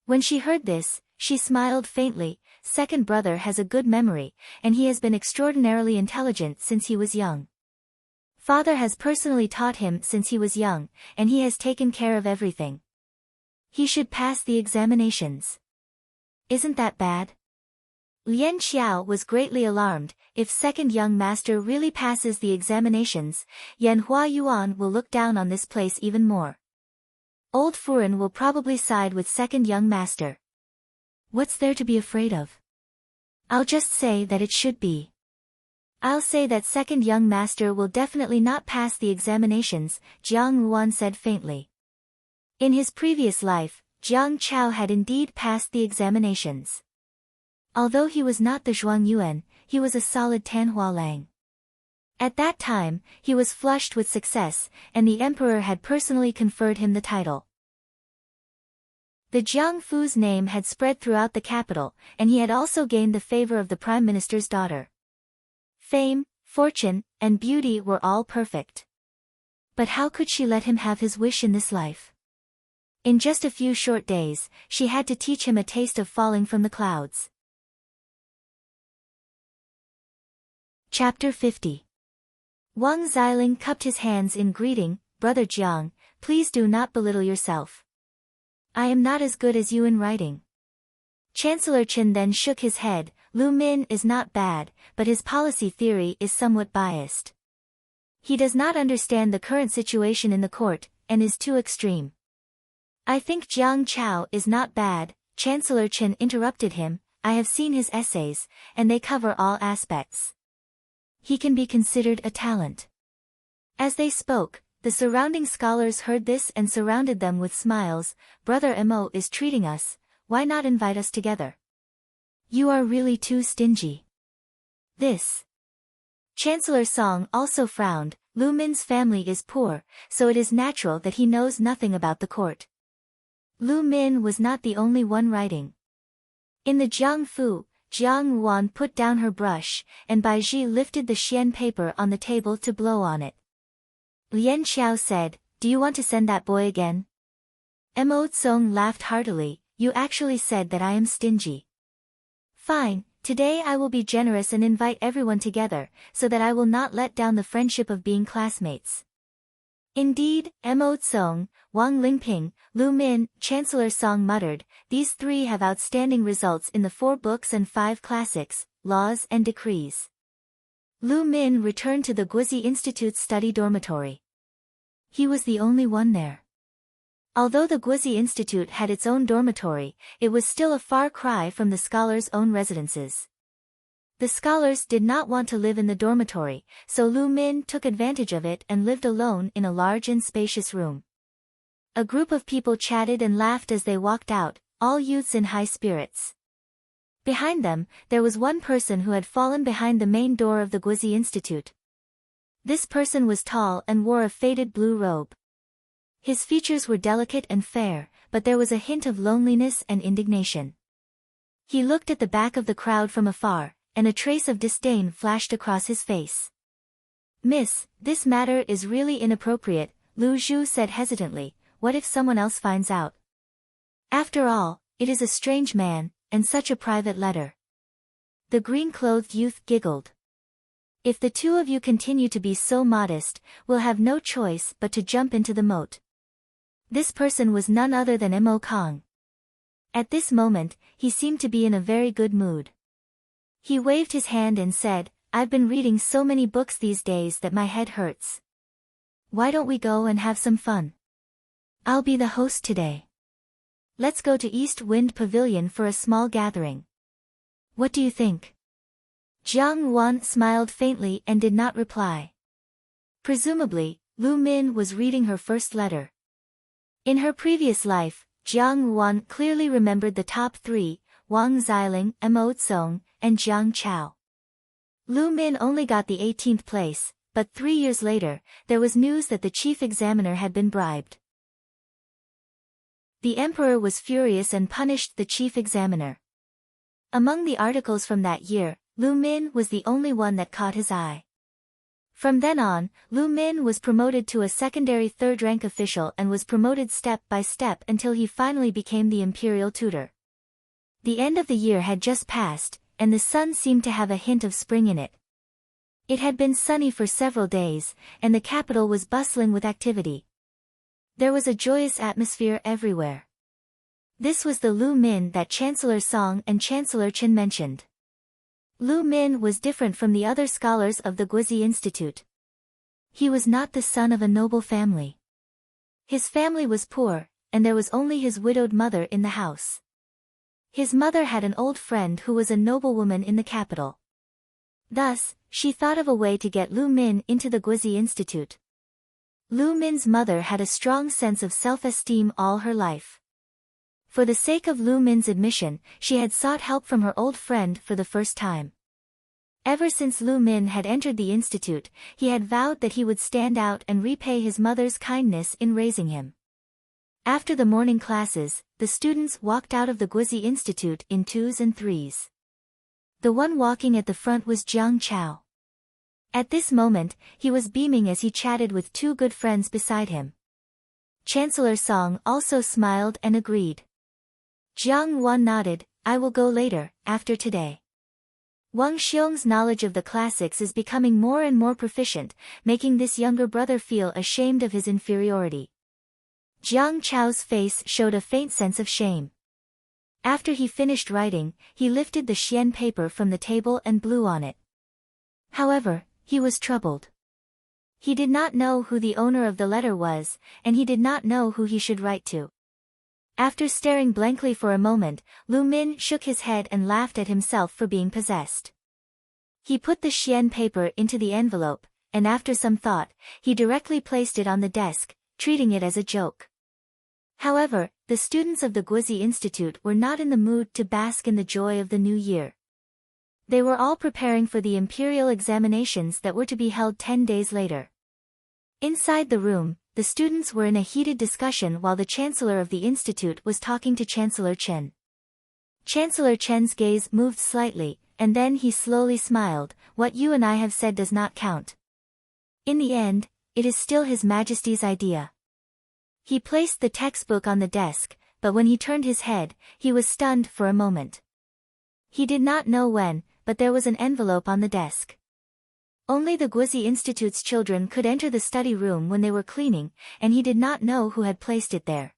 A: When she heard this, she smiled faintly. Second brother has a good memory, and he has been extraordinarily intelligent since he was young. Father has personally taught him since he was young, and he has taken care of everything. He should pass the examinations. Isn't that bad? Lian Xiao was greatly alarmed. If second young master really passes the examinations, Yan Hua Yuan will look down on this place even more. Old Furen will probably side with second young master. What's there to be afraid of? I'll just say that it should be. I'll say that second young master will definitely not pass the examinations, Jiang Yuan said faintly. In his previous life, Jiang Chao had indeed passed the examinations. Although he was not the Zhuang Yuan, he was a solid Tanhua Lang. At that time, he was flushed with success, and the emperor had personally conferred him the title. The Jiang Fu's name had spread throughout the capital, and he had also gained the favor of the prime minister's daughter. Fame, fortune, and beauty were all perfect. But how could she let him have his wish in this life? In just a few short days, she had to teach him a taste of falling from the clouds. Chapter 50. Wang Xiling cupped his hands in greeting. Brother Jiang, please do not belittle yourself. I am not as good as you in writing. Chancellor Qin then shook his head. Lu Min is not bad, but his policy theory is somewhat biased. He does not understand the current situation in the court, and is too extreme. I think Jiang Chao is not bad, Chancellor Qin interrupted him. I have seen his essays, and they cover all aspects. He can be considered a talent. As they spoke, The surrounding scholars heard this and surrounded them with smiles. Brother Mo is treating us, why not invite us together? You are really too stingy. This. Chancellor Song also frowned. Lu Min's family is poor, so it is natural that he knows nothing about the court. Lu Min was not the only one writing. In the Jiang Fu, Jiang Wan put down her brush, and Bai Ji lifted the xian paper on the table to blow on it. Lian Xiao said, "Do you want to send that boy again?" Mo Tsong laughed heartily, "You actually said that I am stingy. Fine, today I will be generous and invite everyone together, so that I will not let down the friendship of being classmates." Indeed, Mo Tsong, Wang Lingping, Lu Min, Chancellor Song muttered, these three have outstanding results in the 4 books and 5 classics, laws and decrees. Lu Min returned to the Guozi Institute's study dormitory. He was the only one there. Although the Guozi Institute had its own dormitory, it was still a far cry from the scholars' own residences. The scholars did not want to live in the dormitory, so Lu Min took advantage of it and lived alone in a large and spacious room. A group of people chatted and laughed as they walked out, all youths in high spirits. Behind them, there was one person who had fallen behind the main door of the Guozi Institute. This person was tall and wore a faded blue robe. His features were delicate and fair, but there was a hint of loneliness and indignation. He looked at the back of the crowd from afar, and a trace of disdain flashed across his face. "Miss, this matter is really inappropriate," Lu Zhu said hesitantly. "What if someone else finds out? After all, it is a strange man, and such a private letter." The green-clothed youth giggled. "If the two of you continue to be so modest, we'll have no choice but to jump into the moat." This person was none other than Mo Kong. At this moment, he seemed to be in a very good mood. He waved his hand and said, "I've been reading so many books these days that my head hurts. Why don't we go and have some fun? I'll be the host today. Let's go to East Wind Pavilion for a small gathering. What do you think?" Jiang Wan smiled faintly and did not reply. Presumably, Lu Min was reading her first letter. In her previous life, Jiang Wan clearly remembered the top 3, Wang Xiling, Mo Tsong, and Jiang Chao. Lu Min only got the 18th place, but 3 years later, there was news that the chief examiner had been bribed. The emperor was furious and punished the chief examiner. Among the articles from that year, Lu Min was the only one that caught his eye. From then on, Lu Min was promoted to a secondary 3rd-rank official and was promoted step by step until he finally became the imperial tutor. The end of the year had just passed, and the sun seemed to have a hint of spring in it. It had been sunny for several days, and the capital was bustling with activity. There was a joyous atmosphere everywhere. This was the Lu Min that Chancellor Song and Chancellor Chen mentioned. Lu Min was different from the other scholars of the Guozi Institute. He was not the son of a noble family. His family was poor, and there was only his widowed mother in the house. His mother had an old friend who was a noblewoman in the capital. Thus, she thought of a way to get Lu Min into the Guozi Institute. Lu Min's mother had a strong sense of self-esteem all her life. For the sake of Lu Min's admission, she had sought help from her old friend for the first time. Ever since Lu Min had entered the institute, he had vowed that he would stand out and repay his mother's kindness in raising him. After the morning classes, the students walked out of the Guozi Institute in 2s and 3s. The one walking at the front was Jiang Chao. At this moment, he was beaming as he chatted with 2 good friends beside him. Chancellor Song also smiled and agreed. Jiang Wan nodded, "I will go later, after today." Wang Xiong's knowledge of the classics is becoming more and more proficient, making this younger brother feel ashamed of his inferiority. Jiang Chao's face showed a faint sense of shame. After he finished writing, he lifted the xian paper from the table and blew on it. However, he was troubled. He did not know who the owner of the letter was, and he did not know who he should write to. After staring blankly for a moment, Lu Min shook his head and laughed at himself for being possessed. He put the xian paper into the envelope, and after some thought, he directly placed it on the desk, treating it as a joke. However, the students of the Guizi Institute were not in the mood to bask in the joy of the new year. They were all preparing for the imperial examinations that were to be held 10 days later. Inside the room, the students were in a heated discussion while the Chancellor of the Institute was talking to Chancellor Chen. Chancellor Chen's gaze moved slightly, and then he slowly smiled. What you and I have said does not count. In the end, it is still His Majesty's idea. He placed the textbook on the desk, but when he turned his head, he was stunned for a moment. He did not know when, but there was an envelope on the desk. Only the Guizi Institute's children could enter the study room when they were cleaning, and he did not know who had placed it there.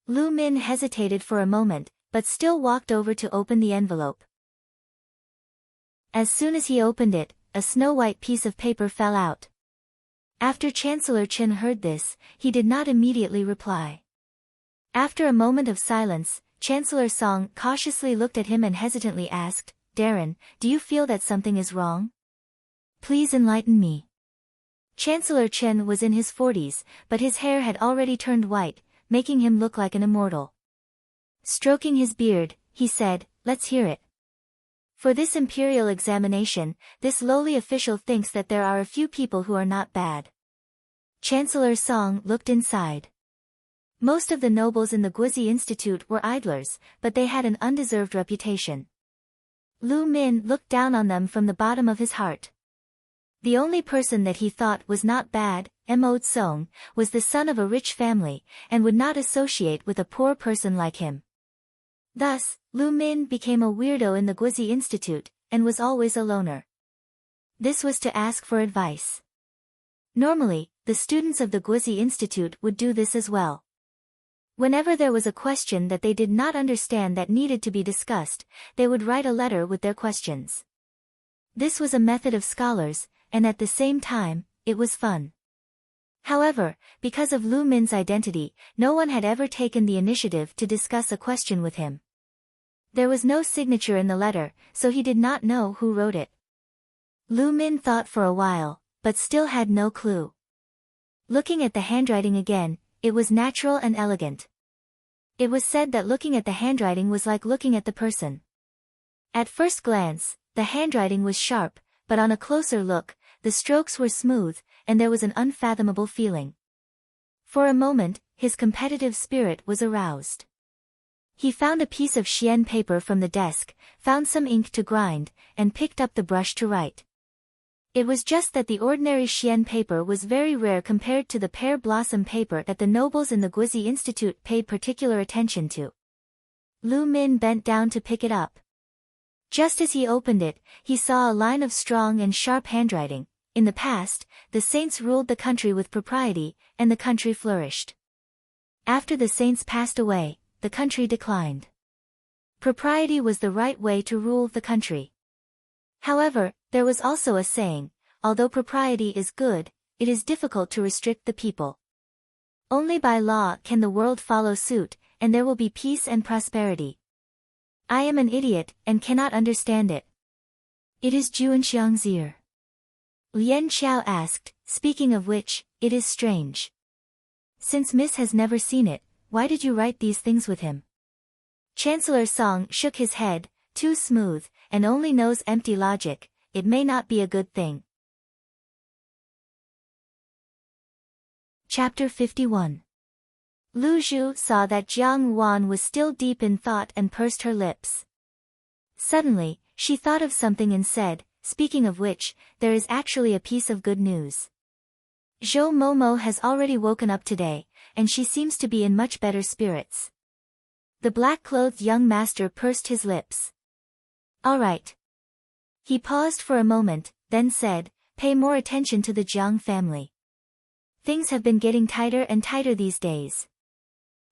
A: Lu Min hesitated for a moment, but still walked over to open the envelope. As soon as he opened it, a snow-white piece of paper fell out. After Chancellor Chen heard this, he did not immediately reply. After a moment of silence, Chancellor Song cautiously looked at him and hesitantly asked, "Darren, do you feel that something is wrong? Please enlighten me." Chancellor Chen was in his 40s, but his hair had already turned white, making him look like an immortal. Stroking his beard, he said, "Let's hear it." For this imperial examination, this lowly official thinks that there are a few people who are not bad. Chancellor Song looked inside. Most of the nobles in the Guizi Institute were idlers, but they had an undeserved reputation. Lu Min looked down on them from the bottom of his heart. The only person that he thought was not bad, Mo Song, was the son of a rich family, and would not associate with a poor person like him. Thus, Lu Min became a weirdo in the Guizi Institute, and was always a loner. This was to ask for advice. Normally, the students of the Guizi Institute would do this as well. Whenever there was a question that they did not understand that needed to be discussed, they would write a letter with their questions. This was a method of scholars, and at the same time, it was fun. However, because of Lu Min's identity, no one had ever taken the initiative to discuss a question with him. There was no signature in the letter, so he did not know who wrote it. Lu Min thought for a while, but still had no clue. Looking at the handwriting again, it was natural and elegant. It was said that looking at the handwriting was like looking at the person. At first glance, the handwriting was sharp, but on a closer look, the strokes were smooth, and there was an unfathomable feeling. For a moment, his competitive spirit was aroused. He found a piece of Xian paper from the desk, found some ink to grind, and picked up the brush to write. It was just that the ordinary Xian paper was very rare compared to the pear blossom paper that the nobles in the Guizi Institute paid particular attention to. Lu Min bent down to pick it up. Just as he opened it, he saw a line of strong and sharp handwriting. In the past, the saints ruled the country with propriety, and the country flourished. After the saints passed away, the country declined. Propriety was the right way to rule the country. However, there was also a saying, although propriety is good, it is difficult to restrict the people. Only by law can the world follow suit, and there will be peace and prosperity. I am an idiot, and cannot understand it. It is Juanxiang's ear. Lian Xiao asked, speaking of which, it is strange. Since Miss has never seen it, why did you write these things with him? Chancellor Song shook his head, too smooth, and only knows empty logic, it may not be a good thing. Chapter 51. Lu Zhu saw that Jiang Wan was still deep in thought and pursed her lips. Suddenly, she thought of something and said, speaking of which, there is actually a piece of good news. Zhou Momo has already woken up today, and she seems to be in much better spirits. The black-clothed young master pursed his lips. All right. He paused for a moment, then said, pay more attention to the Jiang family. Things have been getting tighter and tighter these days.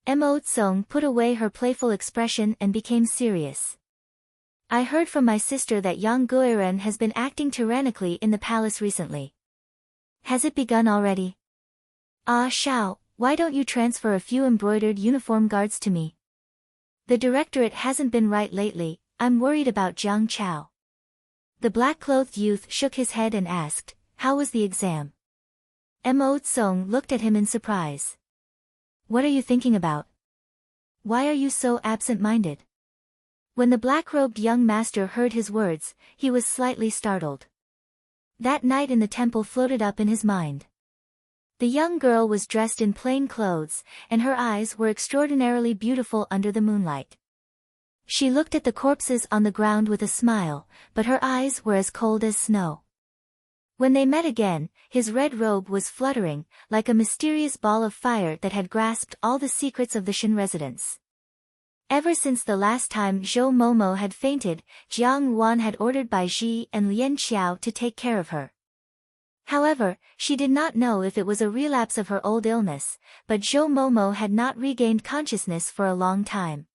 A: Mo Tsong put away her playful expression and became serious. I heard from my sister that Yang Guiren has been acting tyrannically in the palace recently. Has it begun already? Ah Shao, why don't you transfer a few embroidered uniform guards to me? The directorate hasn't been right lately, I'm worried about Jiang Chao. The black-clothed youth shook his head and asked, how was the exam? Mo Tsung looked at him in surprise. What are you thinking about? Why are you so absent-minded? When the black-robed young master heard his words, he was slightly startled. That night in the temple floated up in his mind. The young girl was dressed in plain clothes, and her eyes were extraordinarily beautiful under the moonlight. She looked at the corpses on the ground with a smile, but her eyes were as cold as snow. When they met again, his red robe was fluttering, like a mysterious ball of fire that had grasped all the secrets of the Shin residence. Ever since the last time Zhou Momo had fainted, Jiang Wan had ordered Bai Ji and Lien Xiao to take care of her. However, she did not know if it was a relapse of her old illness, but Zhou Momo had not regained consciousness for a long time.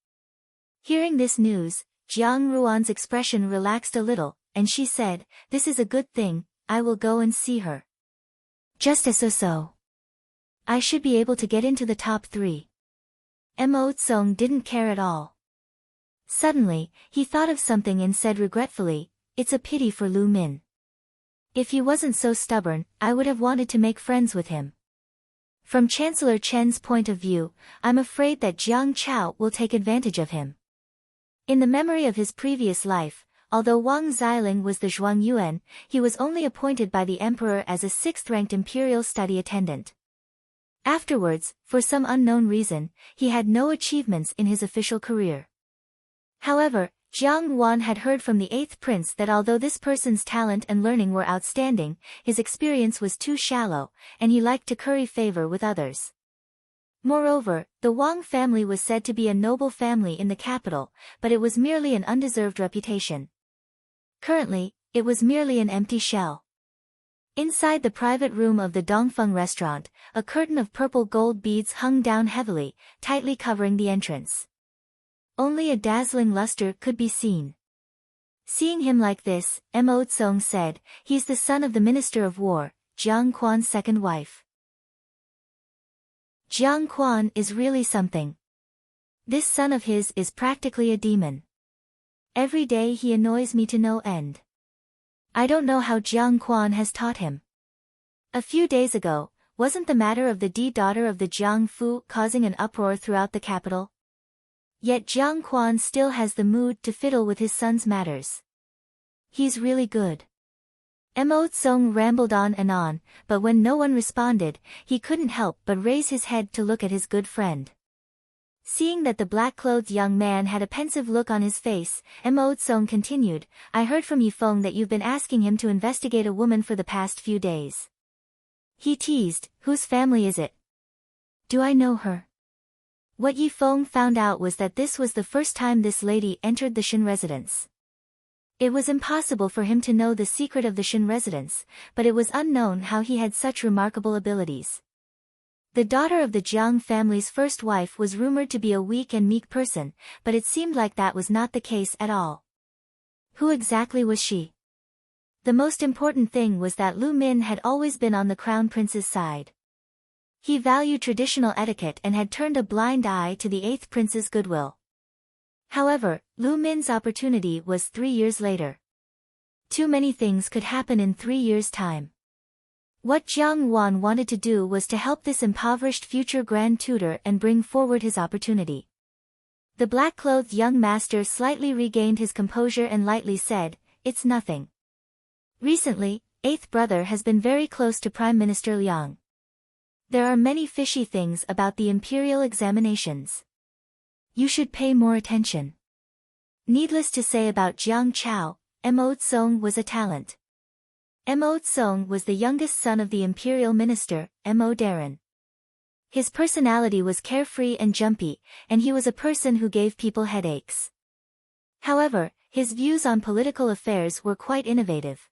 A: Hearing this news, Jiang Ruan's expression relaxed a little, and she said, "This is a good thing, I will go and see her." Just as so. I should be able to get into the top 3. Mo Tsung didn't care at all. Suddenly, he thought of something and said regretfully, "It's a pity for Lu Min. If he wasn't so stubborn, I would have wanted to make friends with him." From Chancellor Chen's point of view, I'm afraid that Jiang Chao will take advantage of him. In the memory of his previous life, although Wang Xiling was the Zhuangyuan, he was only appointed by the emperor as a 6th-ranked imperial study attendant. Afterwards, for some unknown reason, he had no achievements in his official career. However, Jiang Wan had heard from the 8th prince that although this person's talent and learning were outstanding, his experience was too shallow, and he liked to curry favor with others. Moreover, the Wang family was said to be a noble family in the capital, but it was merely an undeserved reputation. Currently, it was merely an empty shell. Inside the private room of the Dongfeng restaurant, a curtain of purple gold beads hung down heavily, tightly covering the entrance. Only a dazzling luster could be seen. Seeing him like this, Mo Tsung said, "He's the son of the Minister of War, Jiang Quan's second wife." Jiang Quan is really something. This son of his is practically a demon. Every day he annoys me to no end. I don't know how Jiang Quan has taught him. A few days ago, wasn't the matter of the daughter of the Jiang Fu causing an uproar throughout the capital? Yet Jiang Quan still has the mood to fiddle with his son's matters. He's really good. Mo Tsung rambled on and on, but when no one responded, he couldn't help but raise his head to look at his good friend. Seeing that the black-clothed young man had a pensive look on his face, Mo Tsung continued, "I heard from Yifeng that you've been asking him to investigate a woman for the past few days." He teased, "Whose family is it? Do I know her?" What Yifeng found out was that this was the first time this lady entered the Shin residence. It was impossible for him to know the secret of the Shin residence, but it was unknown how he had such remarkable abilities. The daughter of the Jiang family's first wife was rumored to be a weak and meek person, but it seemed like that was not the case at all. Who exactly was she? The most important thing was that Lu Min had always been on the crown prince's side. He valued traditional etiquette and had turned a blind eye to the 8th prince's goodwill. However, Lu Min's opportunity was 3 years later. Too many things could happen in 3 years' time. What Jiang Wan wanted to do was to help this impoverished future grand tutor and bring forward his opportunity. The black-clothed young master slightly regained his composure and lightly said, "It's nothing. Recently, 8th brother has been very close to Prime Minister Liang. There are many fishy things about the imperial examinations. You should pay more attention." Needless to say about Jiang Chao, Mo Tsung was a talent. Mo Tsung was the youngest son of the imperial minister, Mo Darren. His personality was carefree and jumpy, and he was a person who gave people headaches. However, his views on political affairs were quite innovative.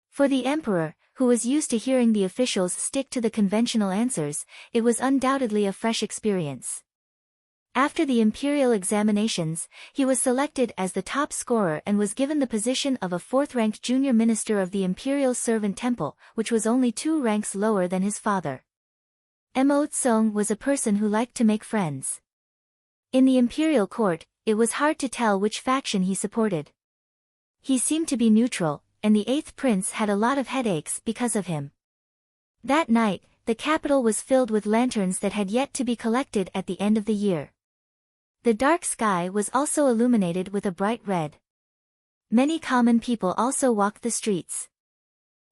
A: For the emperor, who was used to hearing the officials stick to the conventional answers, it was undoubtedly a fresh experience. After the imperial examinations, he was selected as the top scorer and was given the position of a 4th-ranked junior minister of the imperial servant temple, which was only 2 ranks lower than his father. Mo Tsung was a person who liked to make friends. In the imperial court, it was hard to tell which faction he supported. He seemed to be neutral, and the 8th prince had a lot of headaches because of him. That night, the capital was filled with lanterns that had yet to be collected at the end of the year. The dark sky was also illuminated with a bright red. Many common people also walked the streets.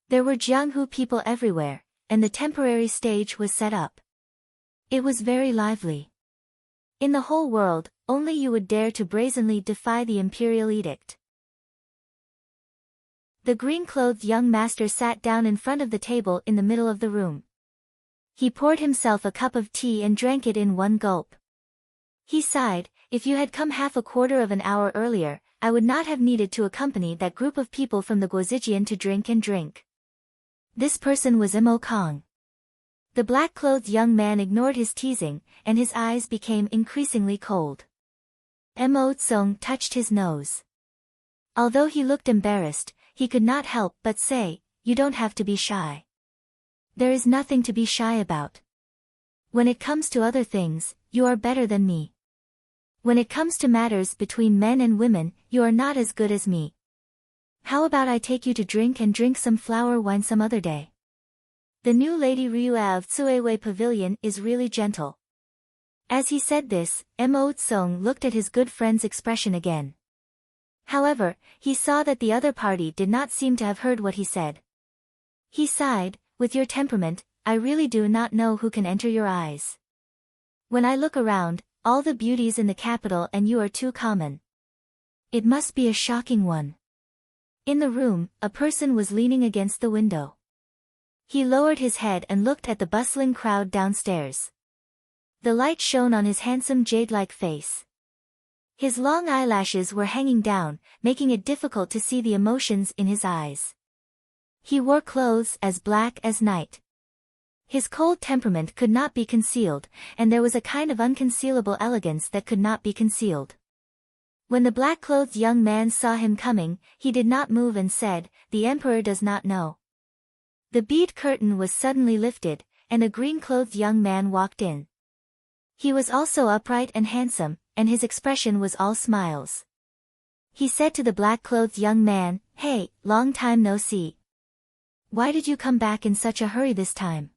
A: There were Jianghu people everywhere, and the temporary stage was set up. It was very lively. In the whole world, only you would dare to brazenly defy the imperial edict. The green-clothed young master sat down in front of the table in the middle of the room. He poured himself a cup of tea and drank it in one gulp. He sighed, "If you had come half a quarter of an hour earlier, I would not have needed to accompany that group of people from the Guozijian to drink and drink." This person was Mo Kong. The black-clothed young man ignored his teasing, and his eyes became increasingly cold. Mo Tsong touched his nose. Although he looked embarrassed, he could not help but say, "You don't have to be shy. There is nothing to be shy about. When it comes to other things, you are better than me. When it comes to matters between men and women, you are not as good as me. How about I take you to drink and drink some flower wine some other day? The new Lady Ryua of Tsuewei Pavilion is really gentle." As he said this, Mo Tsong looked at his good friend's expression again. However, he saw that the other party did not seem to have heard what he said. He sighed, "With your temperament, I really do not know who can enter your eyes. When I look around, all the beauties in the capital and you are too common. It must be a shocking one." In the room, a person was leaning against the window. He lowered his head and looked at the bustling crowd downstairs. The light shone on his handsome jade-like face. His long eyelashes were hanging down, making it difficult to see the emotions in his eyes. He wore clothes as black as night. His cold temperament could not be concealed, and there was a kind of unconcealable elegance that could not be concealed. When the black-clothed young man saw him coming, he did not move and said, "The emperor does not know." The bead curtain was suddenly lifted, and a green-clothed young man walked in. He was also upright and handsome, and his expression was all smiles. He said to the black-clothed young man, "Hey, long time no see. Why did you come back in such a hurry this time?"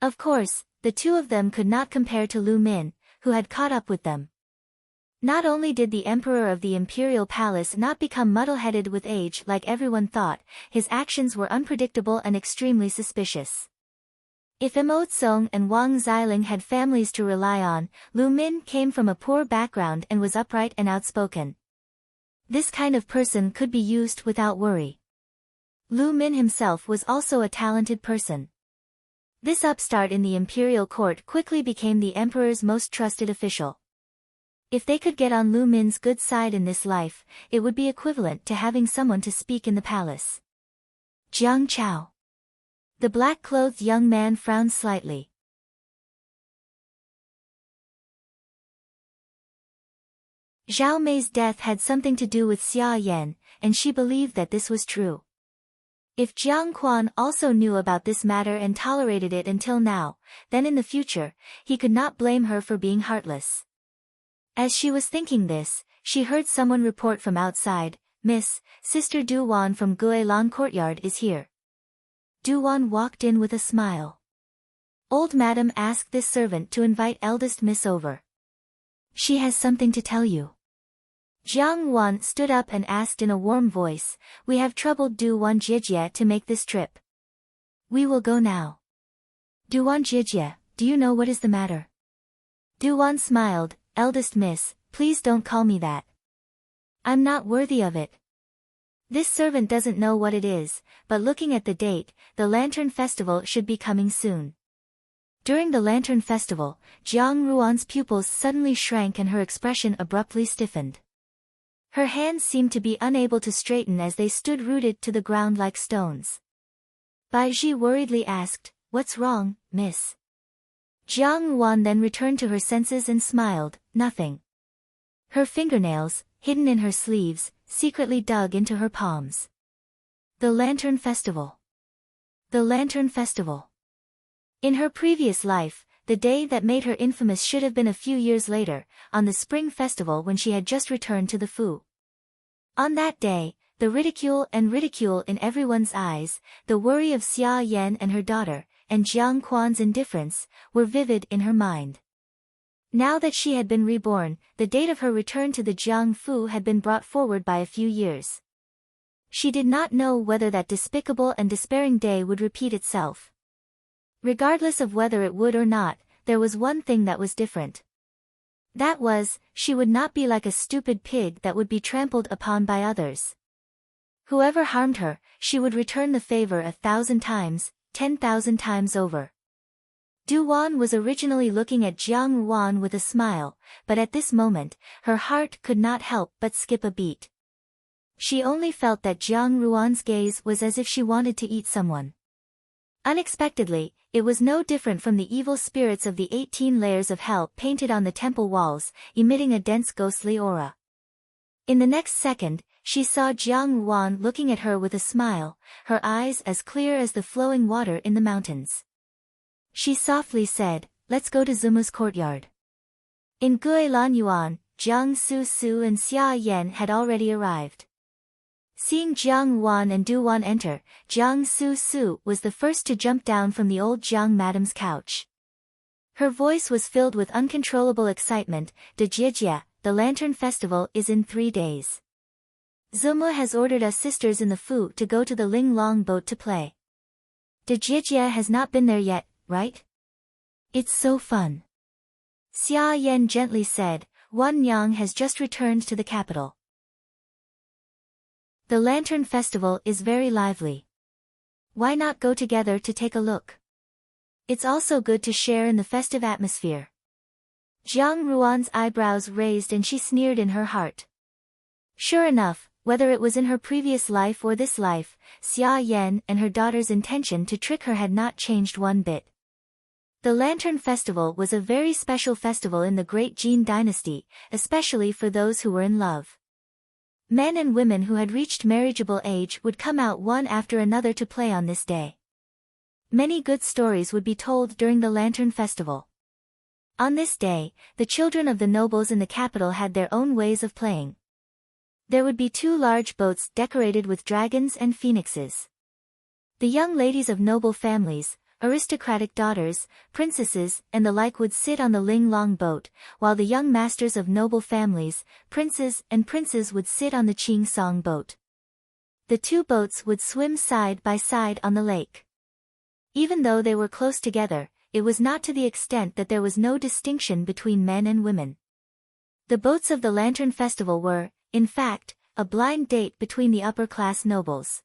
A: Of course, the two of them could not compare to Lu Min, who had caught up with them. Not only did the emperor of the imperial palace not become muddle-headed with age like everyone thought, his actions were unpredictable and extremely suspicious. If Mo Tsong and Wang Xiling had families to rely on, Lu Min came from a poor background and was upright and outspoken. This kind of person could be used without worry. Lu Min himself was also a talented person. This upstart in the imperial court quickly became the emperor's most trusted official. If they could get on Lu Min's good side in this life, it would be equivalent to having someone to speak in the palace. Jiang Chao. The black-clothed young man frowned slightly. Zhao Mei's death had something to do with Xia Yan, and she believed that this was true. If Jiang Quan also knew about this matter and tolerated it until now, then in the future, he could not blame her for being heartless. As she was thinking this, she heard someone report from outside, "Miss, Sister Du Wan from Guilin Courtyard is here." Du Wan walked in with a smile. Old Madam asked this servant to invite eldest Miss over. "She has something to tell you." Jiang Wan stood up and asked in a warm voice, "We have troubled Du Wan Jijie to make this trip. We will go now." "Du Wan Jijie, do you know what is the matter?" Du Wan smiled, "Eldest Miss, please don't call me that. I'm not worthy of it." This servant doesn't know what it is, but looking at the date, the Lantern Festival should be coming soon. During the Lantern Festival, Jiang Ruan's pupils suddenly shrank and her expression abruptly stiffened. Her hands seemed to be unable to straighten as they stood rooted to the ground like stones. Bai Ji worriedly asked, "What's wrong, miss?" Jiang Ruan then returned to her senses and smiled, "Nothing." Her fingernails, hidden in her sleeves, secretly dug into her palms. The Lantern Festival. The Lantern Festival. In her previous life, the day that made her infamous should have been a few years later, on the Spring Festival when she had just returned to the Fu. On that day, The ridicule in everyone's eyes, the worry of Xia Yan and her daughter, and Jiang Quan's indifference, were vivid in her mind. Now that she had been reborn, the date of her return to the Jiang Fu had been brought forward by a few years. She did not know whether that despicable and despairing day would repeat itself. Regardless of whether it would or not, there was one thing that was different. That was, she would not be like a stupid pig that would be trampled upon by others. Whoever harmed her, she would return the favor 1,000 times, 10,000 times over. Du Wan was originally looking at Jiang Ruan with a smile, but at this moment, her heart could not help but skip a beat. She only felt that Jiang Ruan's gaze was as if she wanted to eat someone. Unexpectedly, it was no different from the evil spirits of the 18 layers of hell painted on the temple walls, emitting a dense ghostly aura. In the next second, she saw Jiang Ruan looking at her with a smile, her eyes as clear as the flowing water in the mountains. She softly said, "Let's go to Zumu's courtyard." In Guilan Yuan, Jiang Su and Xia Yan had already arrived. Seeing Jiang Wan and Du Wan enter, Jiang Su was the first to jump down from the old Jiang madam's couch. Her voice was filled with uncontrollable excitement. "De Jie, the Lantern Festival is in 3 days. Zumu has ordered us sisters in the Fu to go to the Ling Long boat to play. De Jie has not been there yet, right? It's so fun." Xia Yan gently said, "Wan Yang has just returned to the capital. The Lantern Festival is very lively. Why not go together to take a look? It's also good to share in the festive atmosphere." Jiang Ruan's eyebrows raised and she sneered in her heart. Sure enough, whether it was in her previous life or this life, Xia Yan and her daughter's intention to trick her had not changed one bit. The Lantern Festival was a very special festival in the Great Jin dynasty, especially for those who were in love. Men and women who had reached marriageable age would come out one after another to play on this day. Many good stories would be told during the Lantern Festival. On this day, the children of the nobles in the capital had their own ways of playing. There would be 2 large boats decorated with dragons and phoenixes. The young ladies of noble families, aristocratic daughters, princesses, and the like would sit on the Ling Long boat, while the young masters of noble families, princes and princes would sit on the Qing Song boat. The 2 boats would swim side by side on the lake. Even though they were close together, it was not to the extent that there was no distinction between men and women. The boats of the Lantern Festival were, in fact, a blind date between the upper-class nobles.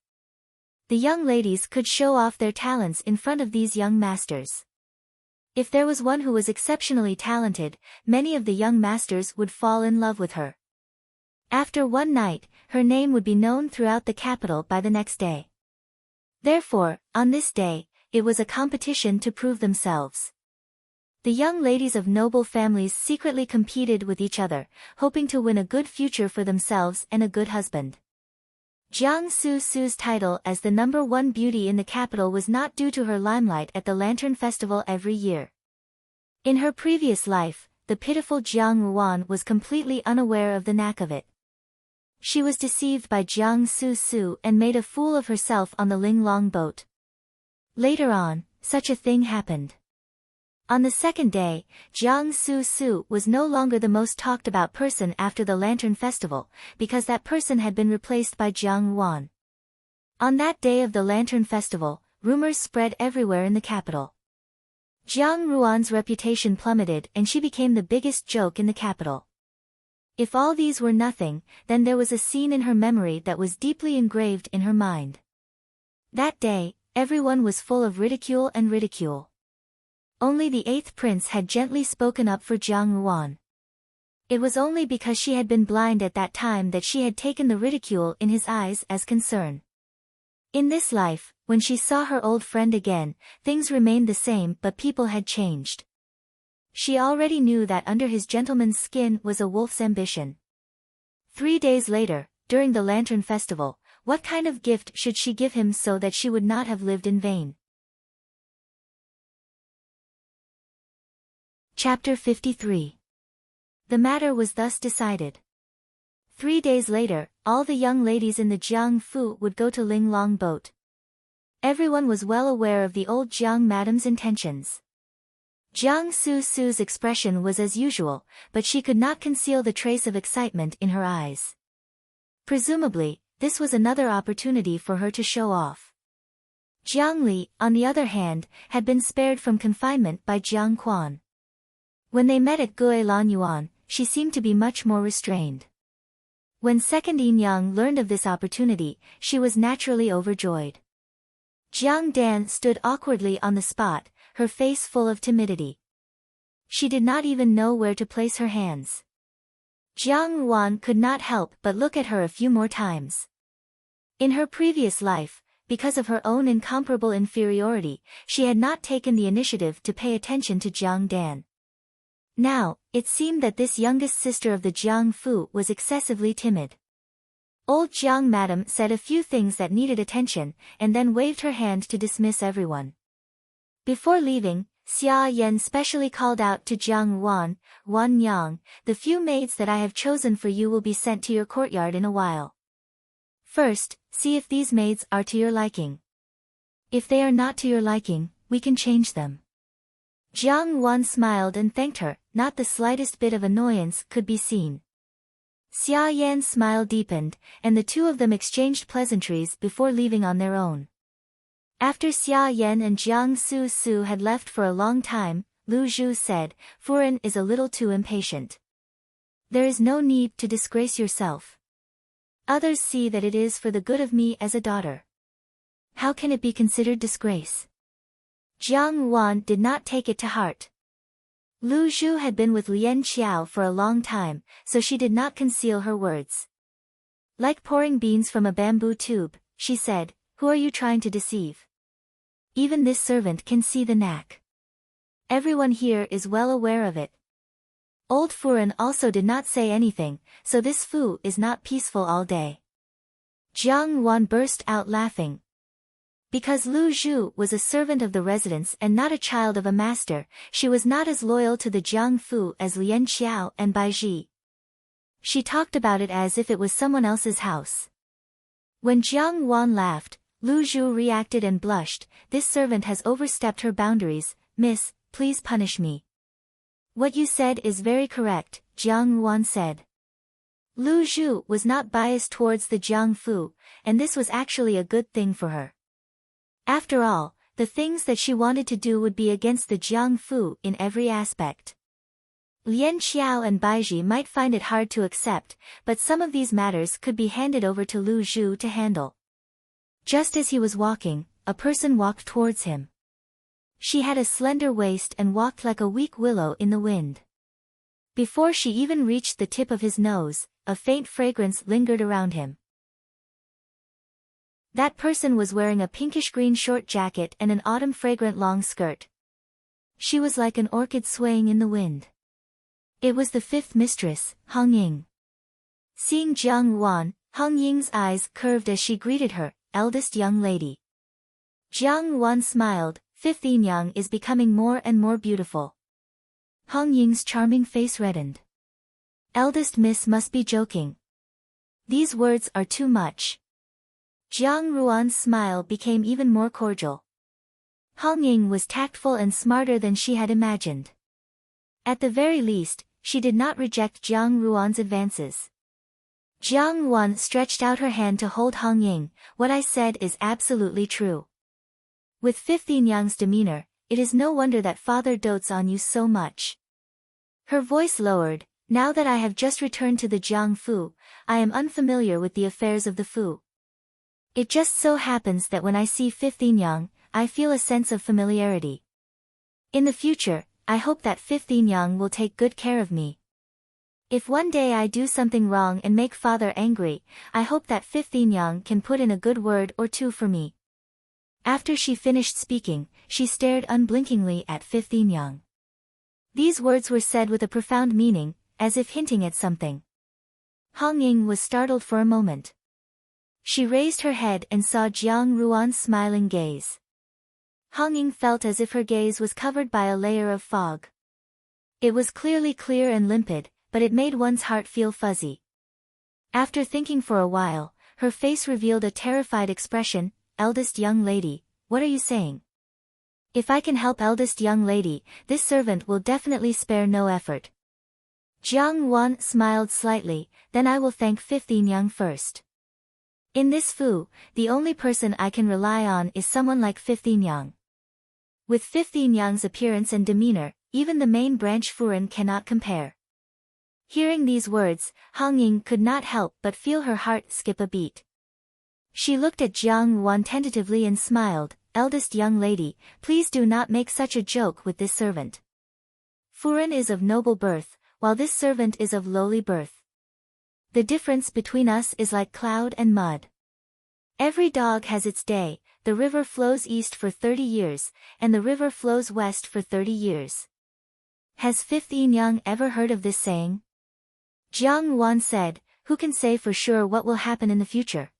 A: The young ladies could show off their talents in front of these young masters. If there was one who was exceptionally talented, many of the young masters would fall in love with her. After one night, her name would be known throughout the capital by the next day. Therefore, on this day, it was a competition to prove themselves. The young ladies of noble families secretly competed with each other, hoping to win a good future for themselves and a good husband. Jiang Su's title as the #1 beauty in the capital was not due to her limelight at the Lantern Festival every year. In her previous life, the pitiful Jiang Ruan was completely unaware of the knack of it. She was deceived by Jiang Su and made a fool of herself on the Ling Long boat. Later on, such a thing happened. On the second day, Jiang Su was no longer the most talked about person after the Lantern Festival, because that person had been replaced by Jiang Ruan. On that day of the Lantern Festival, rumors spread everywhere in the capital. Jiang Ruan's reputation plummeted and she became the biggest joke in the capital. If all these were nothing, then there was a scene in her memory that was deeply engraved in her mind. That day, everyone was full of ridicule and ridicule. Only the 8th prince had gently spoken up for Jiang Ruan. It was only because she had been blind at that time that she had taken the ridicule in his eyes as concern. In this life, when she saw her old friend again, things remained the same but people had changed. She already knew that under his gentleman's skin was a wolf's ambition. 3 days later, during the Lantern Festival, what kind of gift should she give him so that she would not have lived in vain? Chapter 53. The matter was thus decided. 3 days later, all the young ladies in the Jiang Fu would go to Linglong boat. Everyone was well aware of the old Jiang madam's intentions. Jiang Su's expression was as usual, but she could not conceal the trace of excitement in her eyes. Presumably, this was another opportunity for her to show off. Jiang Li, on the other hand, had been spared from confinement by Jiang Quan. When they met at Gui Lan Yuan, she seemed to be much more restrained. When Second Yin Yang learned of this opportunity, she was naturally overjoyed. Jiang Dan stood awkwardly on the spot, her face full of timidity. She did not even know where to place her hands. Jiang Yuan could not help but look at her a few more times. In her previous life, because of her own incomparable inferiority, she had not taken the initiative to pay attention to Jiang Dan. Now, it seemed that this youngest sister of the Jiang Fu was excessively timid. Old Jiang Madam said a few things that needed attention, and then waved her hand to dismiss everyone. Before leaving, Xia Yan specially called out to Jiang Wan Yang, "The few maids that I have chosen for you will be sent to your courtyard in a while. First, see if these maids are to your liking. If they are not to your liking, we can change them." Jiang Wan smiled and thanked her, not the slightest bit of annoyance could be seen. Xia Yan's smile deepened, and the two of them exchanged pleasantries before leaving on their own. After Xia Yan and Jiang Su had left for a long time, Lu Zhu said, "Furen is a little too impatient. There is no need to disgrace yourself. Others see that it is for the good of me as a daughter. How can it be considered disgrace?" Jiang Wan did not take it to heart. Lu Zhu had been with Lian Qiao for a long time, so she did not conceal her words. Like pouring beans from a bamboo tube, she said, "Who are you trying to deceive? Even this servant can see the knack. Everyone here is well aware of it." Old Furen also did not say anything, so this Fu is not peaceful all day. Jiang Wan burst out laughing. Because Lu Zhu was a servant of the residence and not a child of a master, she was not as loyal to the Jiang Fu as Lian Qiao and Bai Ji. She talked about it as if it was someone else's house. When Jiang Wan laughed, Lu Zhu reacted and blushed. "This servant has overstepped her boundaries, miss, please punish me." "What you said is very correct," Jiang Wan said. Lu Zhu was not biased towards the Jiang Fu, and this was actually a good thing for her. After all, the things that she wanted to do would be against the Jiang Fu in every aspect. Lian Qiao and Baiji might find it hard to accept, but some of these matters could be handed over to Lu Zhu to handle. Just as he was walking, a person walked towards him. She had a slender waist and walked like a weak willow in the wind. Before she even reached the tip of his nose, a faint fragrance lingered around him. That person was wearing a pinkish-green short jacket and an autumn-fragrant long skirt. She was like an orchid swaying in the wind. It was the fifth mistress, Hong Ying. Seeing Jiang Wan, Hong Ying's eyes curved as she greeted her, "Eldest young lady." Jiang Wan smiled. "Fifth Yin Yang is becoming more and more beautiful." Hong Ying's charming face reddened. "Eldest miss must be joking. These words are too much." Jiang Ruan's smile became even more cordial. Hong Ying was tactful and smarter than she had imagined. At the very least, she did not reject Jiang Ruan's advances. Jiang Wan stretched out her hand to hold Hong Ying. "What I said is absolutely true. With Fifth Yin Yang's demeanor, it is no wonder that father dotes on you so much." Her voice lowered. "Now that I have just returned to the Jiang Fu, I am unfamiliar with the affairs of the Fu. It just so happens that when I see Fifth Yin Yang, I feel a sense of familiarity. In the future, I hope that Fifth Yin Yang will take good care of me. If one day I do something wrong and make father angry, I hope that Fifth Yin Yang can put in a good word or two for me." After she finished speaking, she stared unblinkingly at Fifth Yin Yang. These words were said with a profound meaning, as if hinting at something. Hong Ying was startled for a moment. She raised her head and saw Jiang Ruan's smiling gaze. Hong Ying felt as if her gaze was covered by a layer of fog. It was clearly clear and limpid, but it made one's heart feel fuzzy. After thinking for a while, her face revealed a terrified expression. Eldest young lady, what are you saying? If I can help eldest young lady, this servant will definitely spare no effort. Jiang Wan smiled slightly, then I will thank 15 Young first. In this Fu, the only person I can rely on is someone like 15 Young. With 15 Young's appearance and demeanor, even the main branch Furen cannot compare. Hearing these words, Hang Ying could not help but feel her heart skip a beat. She looked at Jiang Wan tentatively and smiled. Eldest young lady, please do not make such a joke with this servant. Furen is of noble birth, while this servant is of lowly birth. The difference between us is like cloud and mud. Every dog has its day, the river flows east for 30 years, and the river flows west for 30 years. Has 15 Young ever heard of this saying? Jiang Wan said, who can say for sure what will happen in the future?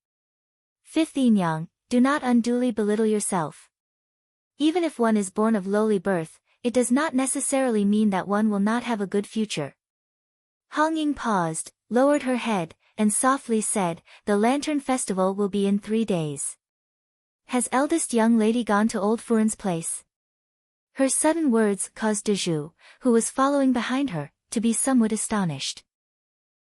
A: 15 Young, do not unduly belittle yourself. Even if one is born of lowly birth, it does not necessarily mean that one will not have a good future. Hang Ying paused, lowered her head, and softly said, the Lantern Festival will be in 3 days. Has eldest young lady gone to old Furen's place? Her sudden words caused Dezhu, who was following behind her, to be somewhat astonished.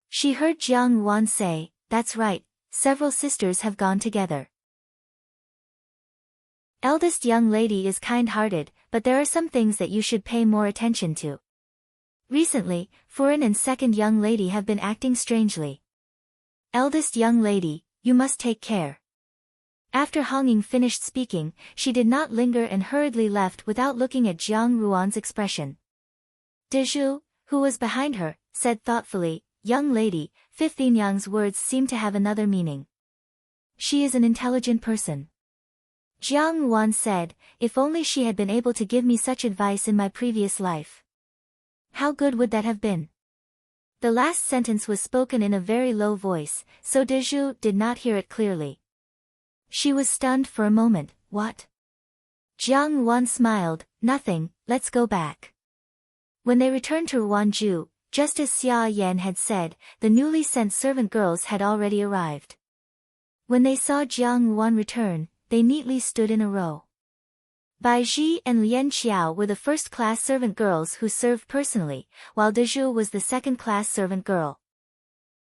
A: She heard Jiang Wan say, that's right, several sisters have gone together. Eldest young lady is kind-hearted, but there are some things that you should pay more attention to. Recently, Furen and second young lady have been acting strangely. Eldest young lady, you must take care. After Hang Ying finished speaking, she did not linger and hurriedly left without looking at Jiang Ruan's expression. Dezhu, who was behind her, said thoughtfully, young lady, 15 Young's words seem to have another meaning. She is an intelligent person. Jiang Wan said, if only she had been able to give me such advice in my previous life. How good would that have been? The last sentence was spoken in a very low voice, so Dezhu did not hear it clearly. She was stunned for a moment. What? Jiang Wan smiled, nothing, let's go back. When they returned to Ruanju, just as Xia Yan had said, the newly sent servant girls had already arrived. When they saw Jiang Wan return, they neatly stood in a row. Bai Ji and Lian Qiao were the first-class servant girls who served personally, while Dezhu was the second-class servant girl.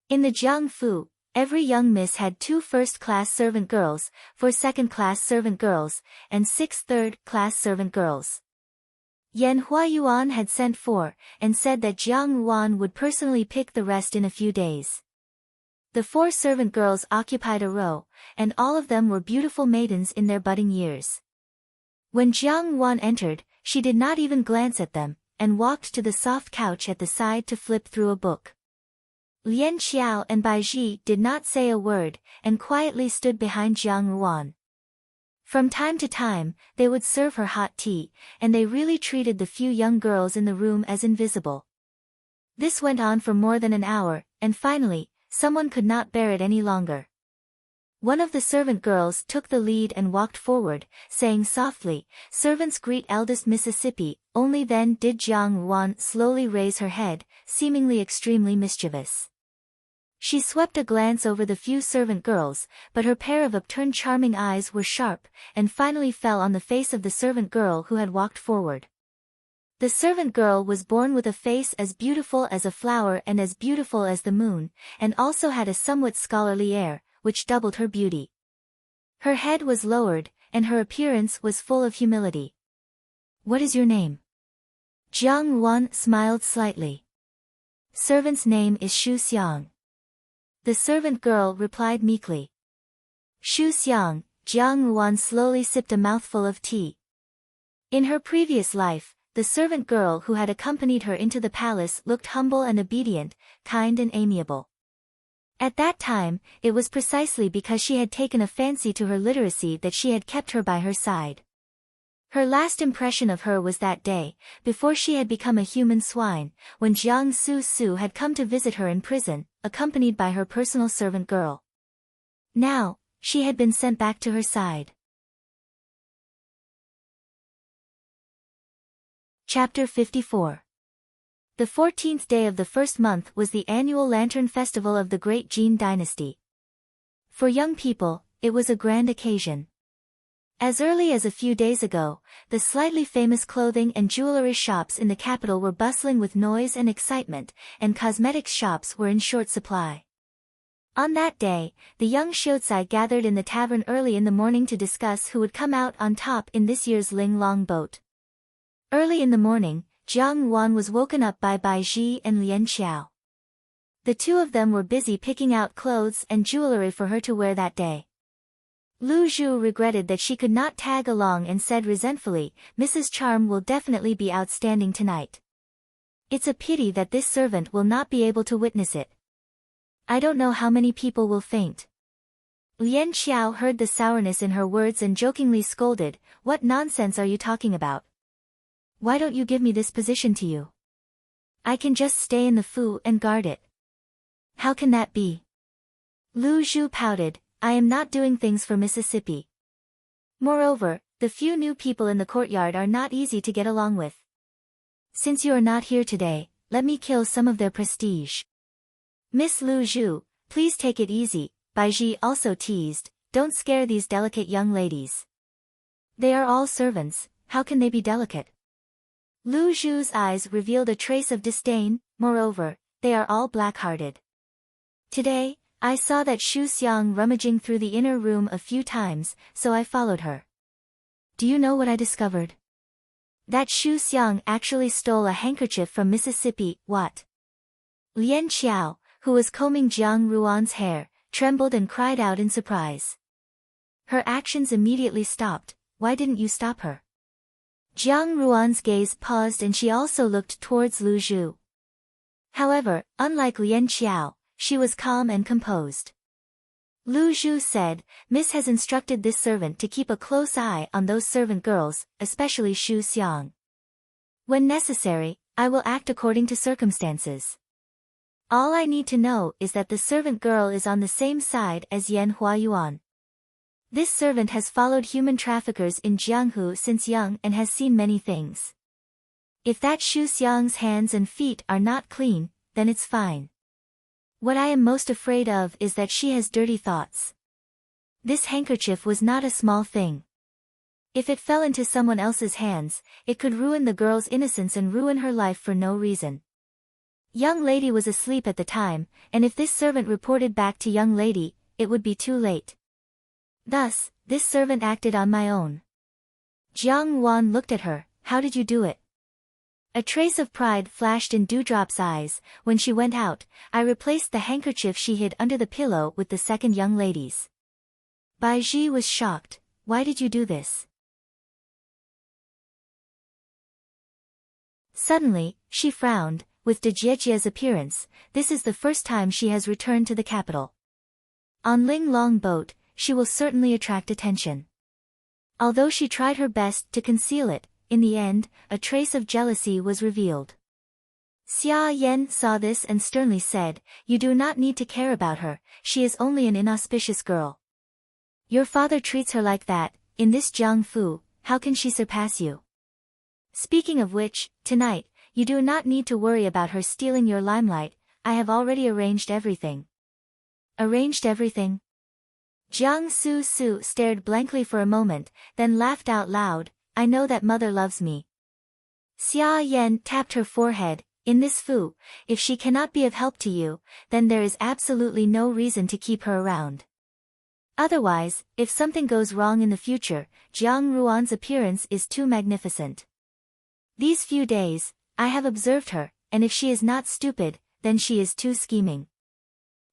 A: In the Jiang Fu, every young miss had 2 first-class servant girls, 4 second-class servant girls, and 6 third-class servant girls. Yan Huayuan had sent 4, and said that Jiang Wan would personally pick the rest in a few days. The 4 servant girls occupied a row, and all of them were beautiful maidens in their budding years. When Jiang Wan entered, she did not even glance at them, and walked to the soft couch at the side to flip through a book. Lian Qiao and Bai Ji did not say a word, and quietly stood behind Jiang Wan. From time to time, they would serve her hot tea, and they really treated the few young girls in the room as invisible. This went on for more than an hour, and finally, someone could not bear it any longer. One of the servant girls took the lead and walked forward, saying softly, servants greet eldest Mississippi. Only then did Jiang Wan slowly raise her head, seemingly extremely mischievous. She swept a glance over the few servant girls, but her pair of upturned charming eyes were sharp, and finally fell on the face of the servant girl who had walked forward. The servant girl was born with a face as beautiful as a flower and as beautiful as the moon, and also had a somewhat scholarly air, which doubled her beauty. Her head was lowered, and her appearance was full of humility. What is your name? Jiang Wan smiled slightly. Servant's name is Shu Xiang. The servant girl replied meekly. Shu Xiang. Jiang Wan slowly sipped a mouthful of tea. In her previous life, the servant girl who had accompanied her into the palace looked humble and obedient, kind and amiable. At that time, it was precisely because she had taken a fancy to her literacy that she had kept her by her side. Her last impression of her was that day, before she had become a human swine, when Jiang Su had come to visit her in prison, accompanied by her personal servant girl. Now, she had been sent back to her side. Chapter 54. The 14th day of the first month was the annual Lantern Festival of the Great Jin Dynasty. For young people, it was a grand occasion. As early as a few days ago, the slightly famous clothing and jewelry shops in the capital were bustling with noise and excitement, and cosmetics shops were in short supply. On that day, the young Shiozai gathered in the tavern early in the morning to discuss who would come out on top in this year's Ling Long boat. Early in the morning, Jiang Yuan was woken up by Bai Ji and Lian Xiao. The two of them were busy picking out clothes and jewelry for her to wear that day. Lu Zhu regretted that she could not tag along and said resentfully, "Mrs. Charm will definitely be outstanding tonight. It's a pity that this servant will not be able to witness it. I don't know how many people will faint." Lian Xiao heard the sourness in her words and jokingly scolded, "What nonsense are you talking about? Why don't you give me this position to you? I can just stay in the fu and guard it." "How can that be?" Lu Zhu pouted, "I am not doing things for Mississippi. Moreover, the few new people in the courtyard are not easy to get along with. Since you are not here today, let me kill some of their prestige." "Miss Lu Zhu, please take it easy," Bai Ji also teased, "don't scare these delicate young ladies. They are all servants, how can they be delicate?" Lu Zhu's eyes revealed a trace of disdain, "Moreover, they are all black-hearted. Today, I saw that Xu Xiang rummaging through the inner room a few times, so I followed her. Do you know what I discovered? That Xu Xiang actually stole a handkerchief from Mississippi." "What?" Lian Xiao, who was combing Jiang Ruan's hair, trembled and cried out in surprise. Her actions immediately stopped. "Why didn't you stop her?" Jiang Ruan's gaze paused and she also looked towards Lu Zhu. However, unlike Lian Xiao, she was calm and composed. Lu Zhu said, "Miss has instructed this servant to keep a close eye on those servant girls, especially Xu Xiang. When necessary, I will act according to circumstances. All I need to know is that the servant girl is on the same side as Yan Huayuan. This servant has followed human traffickers in Jianghu since young and has seen many things. If that Xu Xiang's hands and feet are not clean, then it's fine. What I am most afraid of is that she has dirty thoughts. This handkerchief was not a small thing. If it fell into someone else's hands, it could ruin the girl's innocence and ruin her life for no reason. Young lady was asleep at the time, and if this servant reported back to young lady, it would be too late. Thus, this servant acted on my own." Jiang Yuan looked at her, "How did you do it?" A trace of pride flashed in Dewdrop's eyes. "When she went out, I replaced the handkerchief she hid under the pillow with the second young lady's." Bai Ji was shocked. "Why did you do this?" Suddenly, she frowned. With De Jiejia's appearance, this is the first time she has returned to the capital. On Ling Long boat, she will certainly attract attention. Although she tried her best to conceal it, in the end, a trace of jealousy was revealed. Xia Yan saw this and sternly said, "You do not need to care about her, she is only an inauspicious girl. Your father treats her like that, in this Jiangfu, how can she surpass you? Speaking of which, tonight, you do not need to worry about her stealing your limelight, I have already arranged everything." "Arranged everything?" Jiang Su Su stared blankly for a moment, then laughed out loud, "I know that mother loves me." Xia Yan tapped her forehead, "In this fu, if she cannot be of help to you, then there is absolutely no reason to keep her around. Otherwise, if something goes wrong in the future, Jiang Ruan's appearance is too magnificent. These few days, I have observed her, and if she is not stupid, then she is too scheming.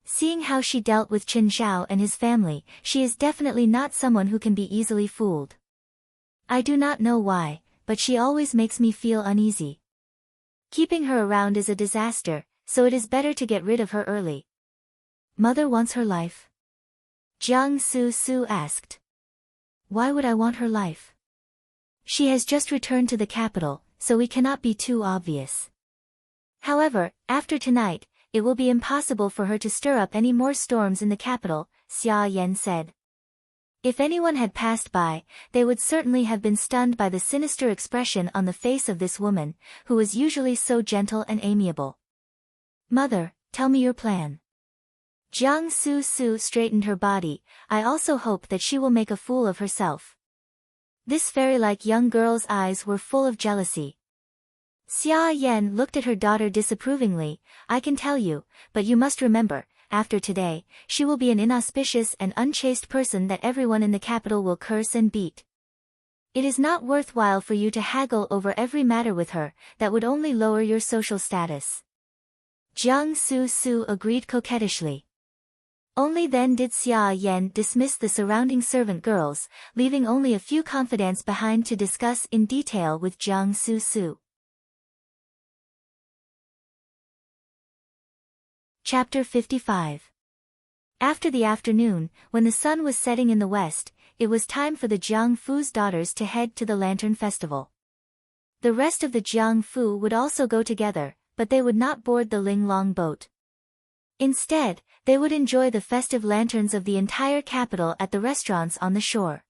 A: Seeing how she dealt with Qin Zhao and his family, she is definitely not someone who can be easily fooled. I do not know why, but she always makes me feel uneasy. Keeping her around is a disaster, so it is better to get rid of her early." "Mother wants her life?" Jiang Su Su asked. "Why would I want her life? She has just returned to the capital, so we cannot be too obvious. However, after tonight, it will be impossible for her to stir up any more storms in the capital," Xia Yan said. If anyone had passed by, they would certainly have been stunned by the sinister expression on the face of this woman, who was usually so gentle and amiable. "Mother, tell me your plan." Jiang Su straightened her body. "I also hope that she will make a fool of herself." This fairy-like young girl's eyes were full of jealousy. Xia Yan looked at her daughter disapprovingly. "I can tell you, but you must remember, after today, she will be an inauspicious and unchaste person that everyone in the capital will curse and beat. It is not worthwhile for you to haggle over every matter with her, that would only lower your social status." Jiang Su agreed coquettishly. Only then did Xia Yan dismiss the surrounding servant girls, leaving only a few confidants behind to discuss in detail with Jiang Su. Chapter 55. After the afternoon, when the sun was setting in the west, it was time for the Jiang Fu's daughters to head to the Lantern Festival. The rest of the Jiang Fu would also go together, but they would not board the Linglong boat. Instead, they would enjoy the festive lanterns of the entire capital at the restaurants on the shore.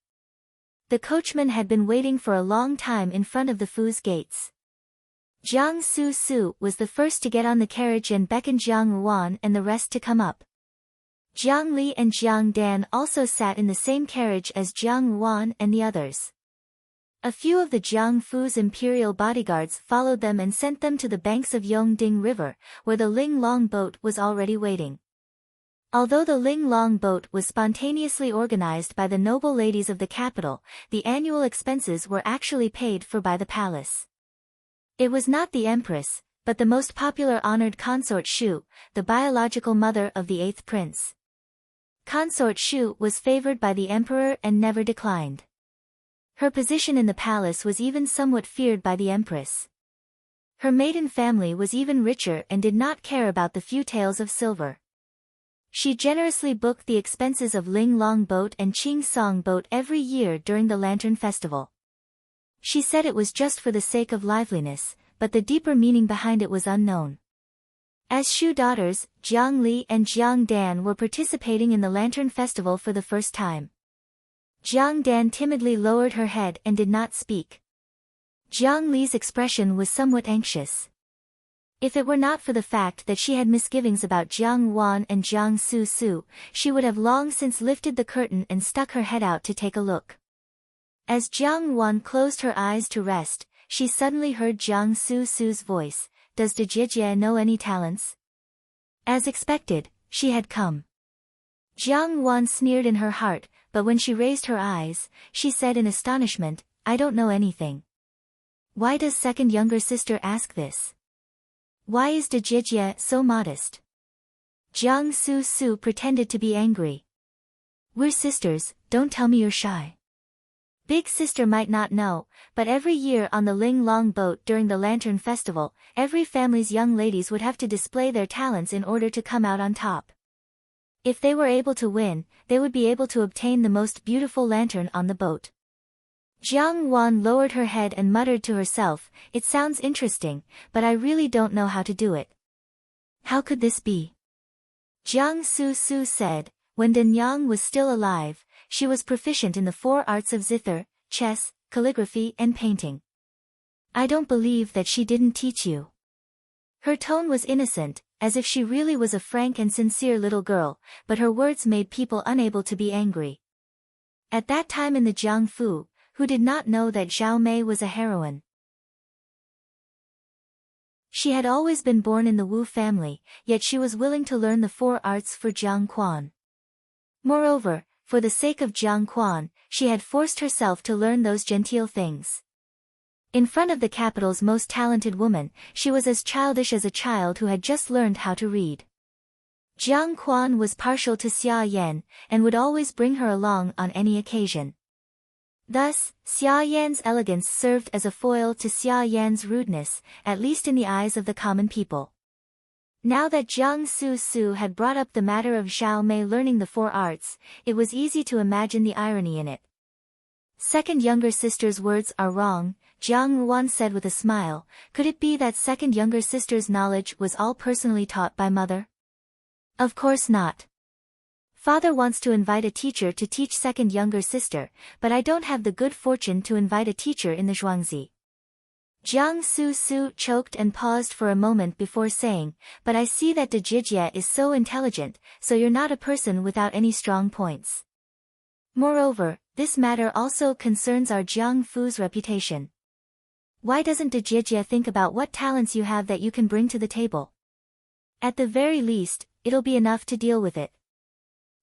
A: The coachman had been waiting for a long time in front of the Fu's gates. Jiang Su was the first to get on the carriage and beckoned Jiang Ruan and the rest to come up. Jiang Li and Jiang Dan also sat in the same carriage as Jiang Ruan and the others. A few of the Jiang Fu's imperial bodyguards followed them and sent them to the banks of Yongding River, where the Linglong boat was already waiting. Although the Linglong boat was spontaneously organized by the noble ladies of the capital, the annual expenses were actually paid for by the palace. It was not the empress, but the most popular honored Consort Shu, the biological mother of the 8th prince. Consort Shu was favored by the emperor and never declined. Her position in the palace was even somewhat feared by the empress. Her maiden family was even richer and did not care about the few taels of silver. She generously booked the expenses of Linglong boat and Qing Song boat every year during the Lantern Festival. She said it was just for the sake of liveliness, but the deeper meaning behind it was unknown. As Shu daughters, Jiang Li and Jiang Dan were participating in the Lantern Festival for the first time. Jiang Dan timidly lowered her head and did not speak. Jiang Li's expression was somewhat anxious. If it were not for the fact that she had misgivings about Jiang Wan and Jiang Su, she would have long since lifted the curtain and stuck her head out to take a look. As Jiang Wan closed her eyes to rest, she suddenly heard Jiang Su's voice. "Does de Jie know any talents?" As expected, she had come. Jiang Wan sneered in her heart, but when she raised her eyes, she said in astonishment, "I don't know anything." Why does second younger sister ask this? Why is de Jie so modest? Jiang Su pretended to be angry. "We're sisters, don't tell me you're shy." Big sister might not know, but every year on the Linglong boat during the Lantern Festival, every family's young ladies would have to display their talents in order to come out on top. If they were able to win, they would be able to obtain the most beautiful lantern on the boat. Jiang Wan lowered her head and muttered to herself, "It sounds interesting, but I really don't know how to do it." How could this be? Jiang Su said, when Danyang was still alive, she was proficient in the 4 arts of zither, chess, calligraphy and painting. "I don't believe that she didn't teach you." Her tone was innocent, as if she really was a frank and sincere little girl, but her words made people unable to be angry. At that time in the Jiang Fu, who did not know that Zhao Mei was a heroine? She had always been born in the Wu family, yet she was willing to learn the 4 arts for Jiang Quan. Moreover, for the sake of Jiang Quan, she had forced herself to learn those genteel things. In front of the capital's most talented woman, she was as childish as a child who had just learned how to read. Jiang Quan was partial to Xia Yan, and would always bring her along on any occasion. Thus, Xia Yan's elegance served as a foil to Xia Yan's rudeness, at least in the eyes of the common people. Now that Jiang Su had brought up the matter of Zhao Mei learning the 4 arts, it was easy to imagine the irony in it. "Second younger sister's words are wrong," Jiang Ruan said with a smile. "Could it be that second younger sister's knowledge was all personally taught by mother?" "Of course not. Father wants to invite a teacher to teach second younger sister, but I don't have the good fortune to invite a teacher in the Zhuangzi. Jiang Su choked and paused for a moment before saying, but I see that De Jijie is so intelligent, so you're not a person without any strong points. Moreover, this matter also concerns our Jiang Fu's reputation. Why doesn't De Jijie think about what talents you have that you can bring to the table? At the very least, it'll be enough to deal with it.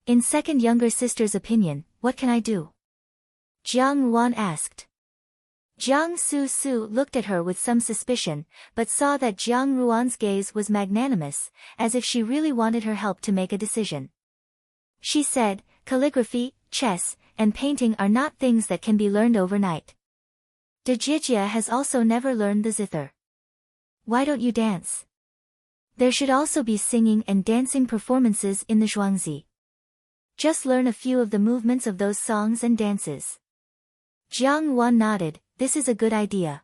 A: In second younger sister's opinion, what can I do? Jiang Ruan asked. Jiang Su looked at her with some suspicion, but saw that Jiang Ruan's gaze was magnanimous, as if she really wanted her help to make a decision. She said, calligraphy, chess, and painting are not things that can be learned overnight. De Jijie has also never learned the zither. Why don't you dance? There should also be singing and dancing performances in the Zhuangzi. Just learn a few of the movements of those songs and dances. Jiang Ruan nodded, this is a good idea.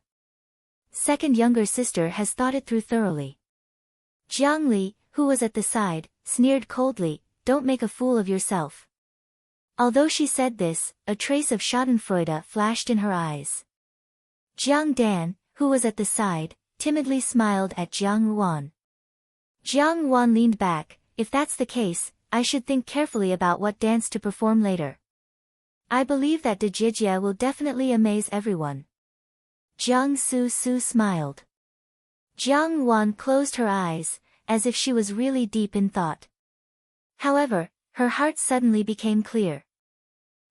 A: Second younger sister has thought it through thoroughly. Jiang Li, who was at the side, sneered coldly, don't make a fool of yourself. Although she said this, a trace of schadenfreude flashed in her eyes. Jiang Dan, who was at the side, timidly smiled at Jiang Ruan. Jiang Ruan leaned back, if that's the case, I should think carefully about what dance to perform later. I believe that De Jijie will definitely amaze everyone. Jiang Su smiled. Jiang Ruan closed her eyes, as if she was really deep in thought. However, her heart suddenly became clear.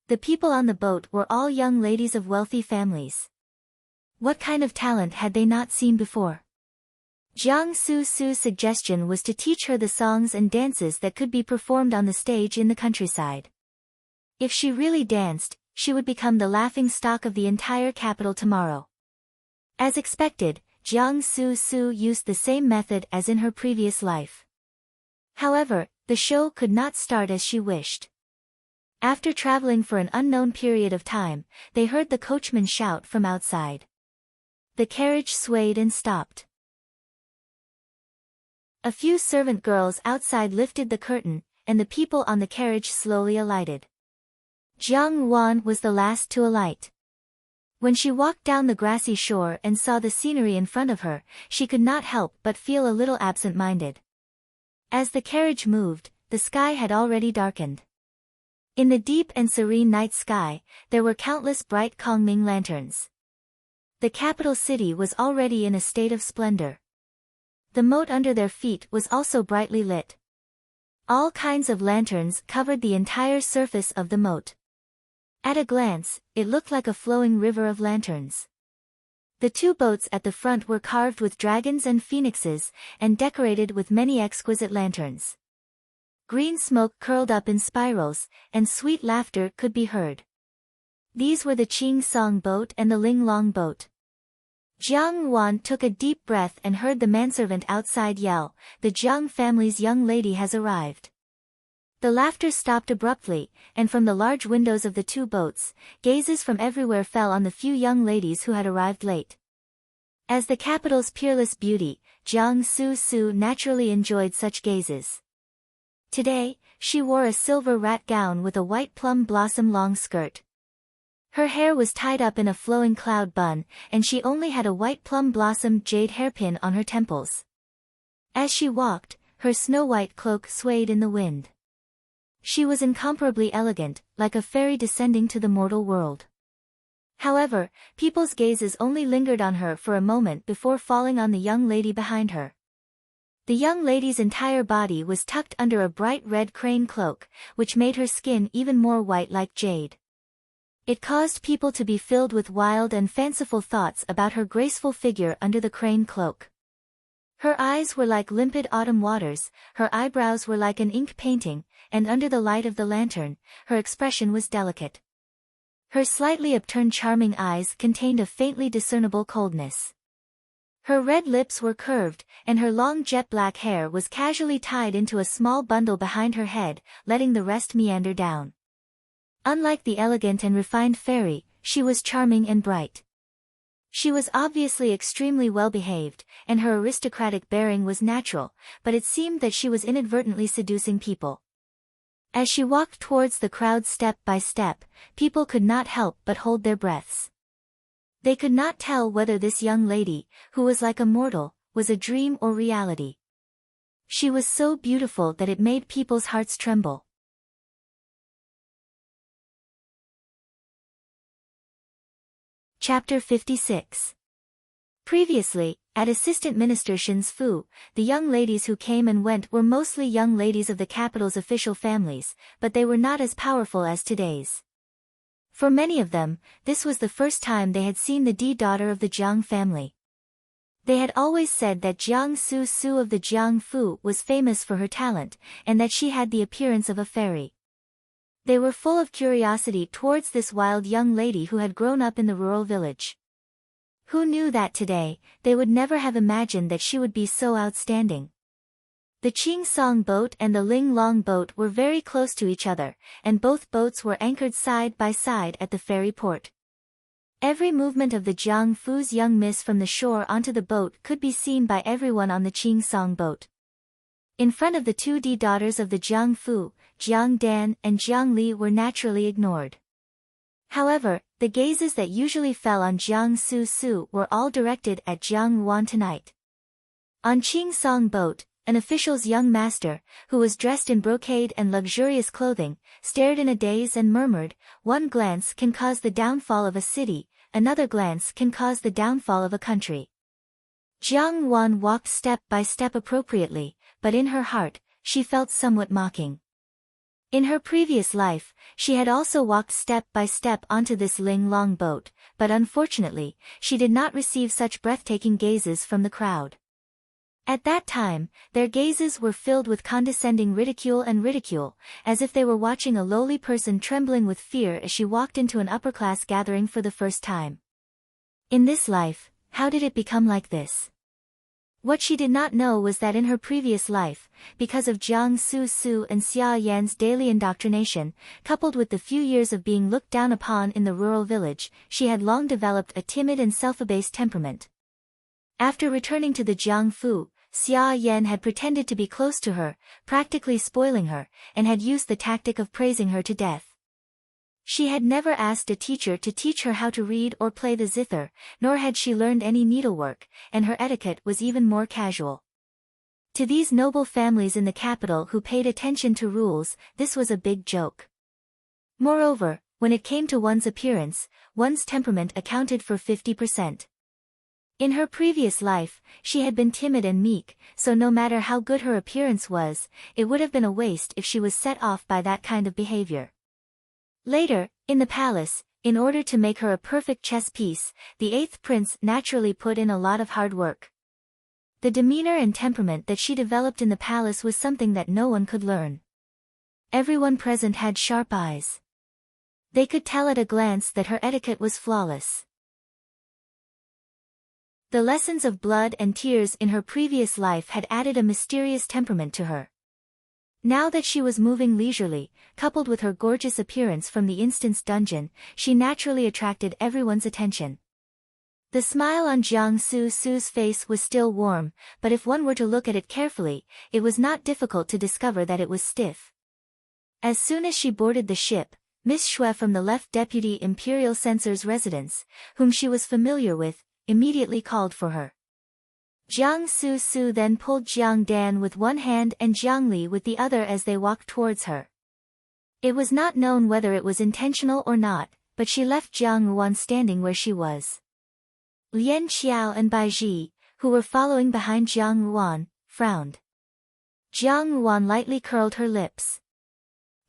A: The people on the boat were all young ladies of wealthy families. What kind of talent had they not seen before? Jiang Su's suggestion was to teach her the songs and dances that could be performed on the stage in the countryside. If she really danced, she would become the laughing stock of the entire capital tomorrow. As expected, Jiang Su used the same method as in her previous life. However, the show could not start as she wished. After traveling for an unknown period of time, they heard the coachman shout from outside. The carriage swayed and stopped. A few servant girls outside lifted the curtain, and the people on the carriage slowly alighted. Jiang Ruan was the last to alight. When she walked down the grassy shore and saw the scenery in front of her, she could not help but feel a little absent-minded. As the carriage moved, the sky had already darkened. In the deep and serene night sky, there were countless bright Kongming lanterns. The capital city was already in a state of splendor. The moat under their feet was also brightly lit. All kinds of lanterns covered the entire surface of the moat. At a glance, it looked like a flowing river of lanterns. The two boats at the front were carved with dragons and phoenixes, and decorated with many exquisite lanterns. Green smoke curled up in spirals, and sweet laughter could be heard. These were the Qing Song boat and the Ling Long boat. Jiang Ruan took a deep breath and heard the manservant outside yell, the Jiang family's young lady has arrived. The laughter stopped abruptly, and from the large windows of the two boats, gazes from everywhere fell on the few young ladies who had arrived late. As the capital's peerless beauty, Jiang Su naturally enjoyed such gazes. Today, she wore a silver rat gown with a white plum blossom long skirt. Her hair was tied up in a flowing cloud bun, and she only had a white plum blossom jade hairpin on her temples. As she walked, her snow-white cloak swayed in the wind. She was incomparably elegant, like a fairy descending to the mortal world. However, people's gazes only lingered on her for a moment before falling on the young lady behind her. The young lady's entire body was tucked under a bright red crane cloak, which made her skin even more white like jade. It caused people to be filled with wild and fanciful thoughts about her graceful figure under the crane cloak. Her eyes were like limpid autumn waters, her eyebrows were like an ink painting, and under the light of the lantern, her expression was delicate. Her slightly upturned charming eyes contained a faintly discernible coldness. Her red lips were curved, and her long jet-black hair was casually tied into a small bundle behind her head, letting the rest meander down. Unlike the elegant and refined fairy, she was charming and bright. She was obviously extremely well-behaved, and her aristocratic bearing was natural, but it seemed that she was inadvertently seducing people. As she walked towards the crowd step by step, people could not help but hold their breaths. They could not tell whether this young lady, who was like a mortal, was a dream or reality. She was so beautiful that it made people's hearts tremble. Chapter 56. Previously, at Assistant Minister Shin's Fu, the young ladies who came and went were mostly young ladies of the capital's official families, but they were not as powerful as today's. For many of them, this was the first time they had seen the daughter of the Jiang family. They had always said that Jiang Su Su of the Jiang Fu was famous for her talent, and that she had the appearance of a fairy. They were full of curiosity towards this wild young lady who had grown up in the rural village. Who knew that today, they would never have imagined that she would be so outstanding. The Qing Song boat and the Ling Long boat were very close to each other, and both boats were anchored side by side at the ferry port. Every movement of the Jiang Fu's young miss from the shore onto the boat could be seen by everyone on the Qing Song boat. In front of the two daughters of the Jiang Fu, Jiang Dan and Jiang Li were naturally ignored. However, the gazes that usually fell on Jiang Su Su were all directed at Jiang Yuan tonight. On Qing Song boat, an official's young master, who was dressed in brocade and luxurious clothing, stared in a daze and murmured, "One glance can cause the downfall of a city, another glance can cause the downfall of a country." Jiang Yuan walked step by step appropriately, but in her heart, she felt somewhat mocking. In her previous life, she had also walked step by step onto this Ling Long boat, but unfortunately, she did not receive such breathtaking gazes from the crowd. At that time, their gazes were filled with condescending ridicule, as if they were watching a lowly person trembling with fear as she walked into an upper-class gathering for the first time. In this life, how did it become like this? What she did not know was that in her previous life, because of Jiang Su Su and Xia Yan's daily indoctrination, coupled with the few years of being looked down upon in the rural village, she had long developed a timid and self-abased temperament. After returning to the Jiang Fu, Xia Yan had pretended to be close to her, practically spoiling her, and had used the tactic of praising her to death. She had never asked a teacher to teach her how to read or play the zither, nor had she learned any needlework, and her etiquette was even more casual. To these noble families in the capital who paid attention to rules, this was a big joke. Moreover, when it came to one's appearance, one's temperament accounted for 50%. In her previous life, she had been timid and meek, so no matter how good her appearance was, it would have been a waste if she was set off by that kind of behavior. Later, in the palace, in order to make her a perfect chess piece, the 8th prince naturally put in a lot of hard work. The demeanor and temperament that she developed in the palace was something that no one could learn. Everyone present had sharp eyes. They could tell at a glance that her etiquette was flawless. The lessons of blood and tears in her previous life had added a mysterious temperament to her. Now that she was moving leisurely, coupled with her gorgeous appearance from the instant's dungeon, she naturally attracted everyone's attention. The smile on Jiang Su Su's face was still warm, but if one were to look at it carefully, it was not difficult to discover that it was stiff. As soon as she boarded the ship, Miss Xue from the left deputy imperial censor's residence, whom she was familiar with, immediately called for her. Jiang Su Su then pulled Jiang Dan with one hand and Jiang Li with the other as they walked towards her. It was not known whether it was intentional or not, but she left Jiang Yuan standing where she was. Lian Xiao and Bai Ji, who were following behind Jiang Yuan, frowned. Jiang Yuan lightly curled her lips.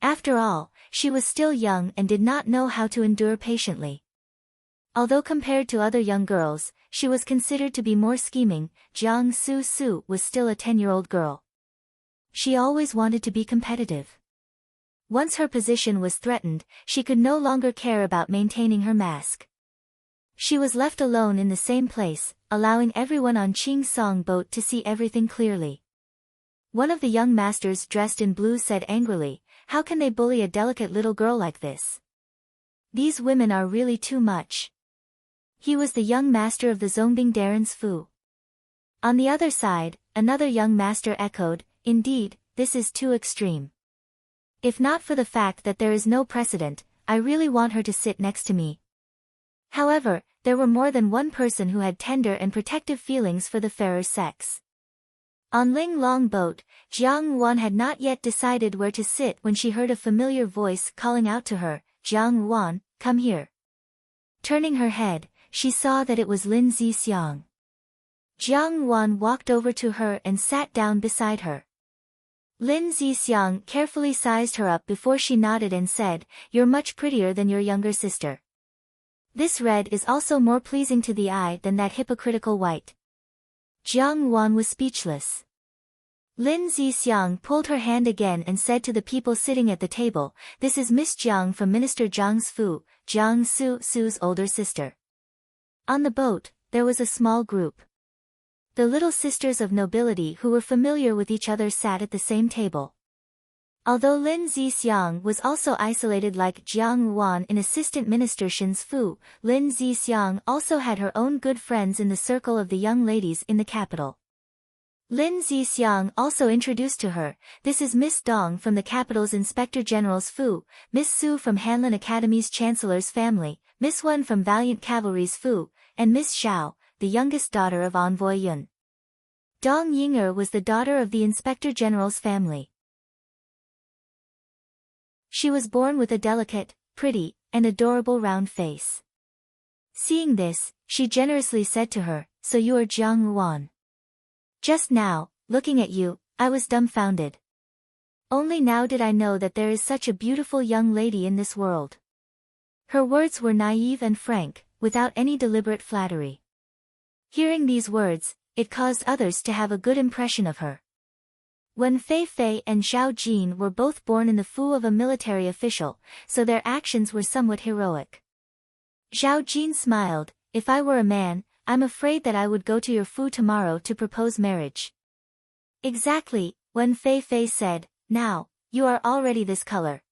A: After all, she was still young and did not know how to endure patiently. Although compared to other young girls, she was considered to be more scheming. Jiang Su Su was still a 10-year-old girl. She always wanted to be competitive. Once her position was threatened, she could no longer care about maintaining her mask. She was left alone in the same place, allowing everyone on Qing Song boat to see everything clearly. One of the young masters dressed in blue said angrily, "How can they bully a delicate little girl like this? These women are really too much." He was the young master of the Zongbing Darren's Fu. On the other side, another young master echoed, "Indeed, this is too extreme." If not for the fact that there is no precedent, I really want her to sit next to me. However, there were more than one person who had tender and protective feelings for the fairer sex. On Ling Long boat, Jiang Wan had not yet decided where to sit when she heard a familiar voice calling out to her, "Jiang Wan, come here." Turning her head, she saw that it was Lin Zixiang. Jiang Wan walked over to her and sat down beside her. Lin Zixiang carefully sized her up before she nodded and said, "You're much prettier than your younger sister. This red is also more pleasing to the eye than that hypocritical white." Jiang Wan was speechless. Lin Zixiang pulled her hand again and said to the people sitting at the table, "This is Miss Jiang from Minister Zhang's Fu, Jiang Su's older sister." On the boat, there was a small group. The little sisters of nobility who were familiar with each other sat at the same table. Although Lin Zixiang was also isolated like Jiang Wan in Assistant Minister Shin's Fu, Lin Zixiang also had her own good friends in the circle of the young ladies in the capital. Lin Zixiang also introduced to her, "This is Miss Dong from the capital's Inspector General's Fu, Miss Su from Hanlin Academy's Chancellor's family, Miss Wen from Valiant Cavalry's Fu, and Miss Xiao, the youngest daughter of Envoy Yun." Dong Yinger was the daughter of the Inspector General's family. She was born with a delicate, pretty, and adorable round face. Seeing this, she generously said to her, "So you are Jiang Wan." "Just now, looking at you, I was dumbfounded. Only now did I know that there is such a beautiful young lady in this world." Her words were naive and frank, without any deliberate flattery. Hearing these words, it caused others to have a good impression of her. When Fei Fei and Zhao Jin were both born in the Fu of a military official, so their actions were somewhat heroic. Zhao Jin smiled, "If I were a man, I'm afraid that I would go to your Fu tomorrow to propose marriage." "Exactly," Wen Fei Fei said, "now, you are already this color.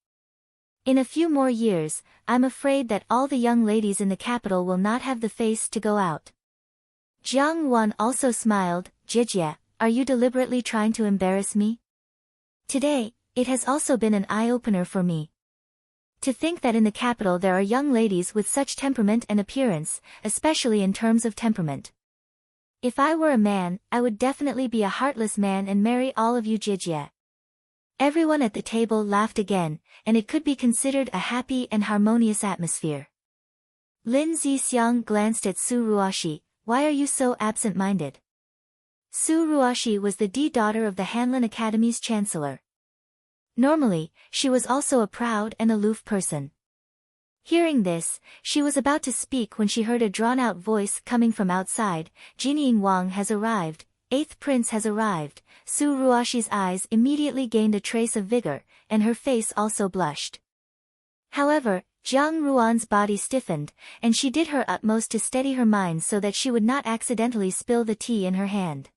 A: In a few more years, I'm afraid that all the young ladies in the capital will not have the face to go out." Jiang Wan also smiled, "Jijie, are you deliberately trying to embarrass me? Today, it has also been an eye-opener for me. To think that in the capital there are young ladies with such temperament and appearance, especially in terms of temperament. If I were a man, I would definitely be a heartless man and marry all of you, Jijie." Everyone at the table laughed again, and it could be considered a happy and harmonious atmosphere. Lin Zixiang glanced at Su Ruoshi, "Why are you so absent-minded?" Su Ruoshi was the daughter of the Hanlin Academy's chancellor. Normally, she was also a proud and aloof person. Hearing this, she was about to speak when she heard a drawn-out voice coming from outside, "Jinying Wang has arrived, 8th Prince has arrived." Su Ruoshi's eyes immediately gained a trace of vigor, and her face also blushed. However, Jiang Ruan's body stiffened, and she did her utmost to steady her mind so that she would not accidentally spill the tea in her hand.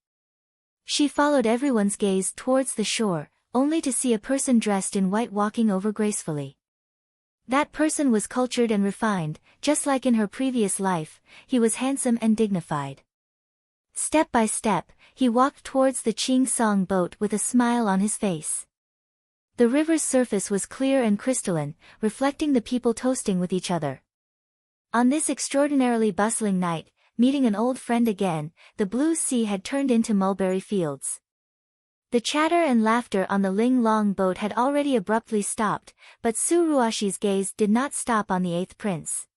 A: She followed everyone's gaze towards the shore, only to see a person dressed in white walking over gracefully. That person was cultured and refined, just like in her previous life. He was handsome and dignified. Step by step, he walked towards the Qing Song boat with a smile on his face. The river's surface was clear and crystalline, reflecting the people toasting with each other. On this extraordinarily bustling night, meeting an old friend again, the blue sea had turned into mulberry fields. The chatter and laughter on the Ling Long boat had already abruptly stopped, but Su Ruoshi's gaze did not stop on the 8th prince.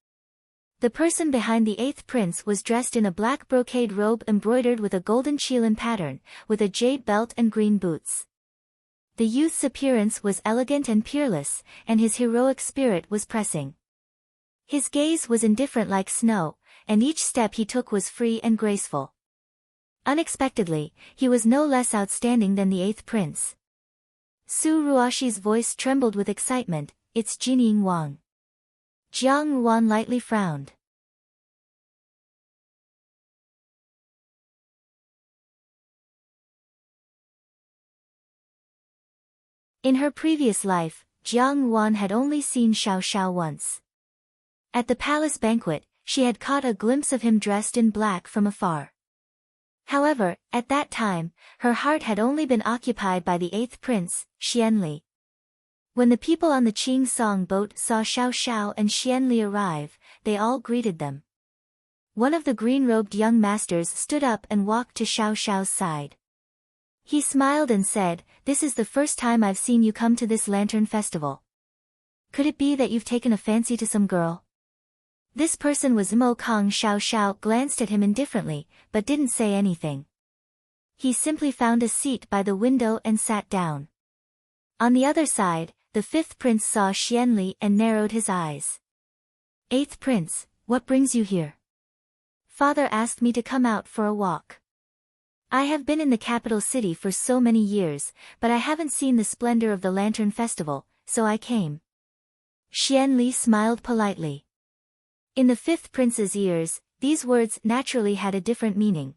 A: The person behind the 8th prince was dressed in a black brocade robe embroidered with a golden qilin pattern, with a jade belt and green boots. The youth's appearance was elegant and peerless, and his heroic spirit was pressing. His gaze was indifferent like snow, and each step he took was free and graceful. Unexpectedly, he was no less outstanding than the 8th prince. Su Ruoshi's voice trembled with excitement, "It's Jinying Wang." Jiang Wan lightly frowned. In her previous life, Jiang Wan had only seen Xiao Xiao once. At the palace banquet, she had caught a glimpse of him dressed in black from afar. However, at that time, her heart had only been occupied by the 8th prince, Xianli. When the people on the Qing Song boat saw Xiao Xiao and Xian Li arrive, they all greeted them. One of the green-robed young masters stood up and walked to Xiao Xiao's side. He smiled and said, "This is the first time I've seen you come to this lantern festival. Could it be that you've taken a fancy to some girl?" This person was Mo Kong. Xiao Xiao glanced at him indifferently, but didn't say anything. He simply found a seat by the window and sat down. On the other side, the fifth prince saw Xian Li and narrowed his eyes. "Eighth prince, what brings you here?" "Father asked me to come out for a walk. I have been in the capital city for so many years, but I haven't seen the splendor of the Lantern Festival, so I came." Xian Li smiled politely. In the fifth prince's ears, these words naturally had a different meaning.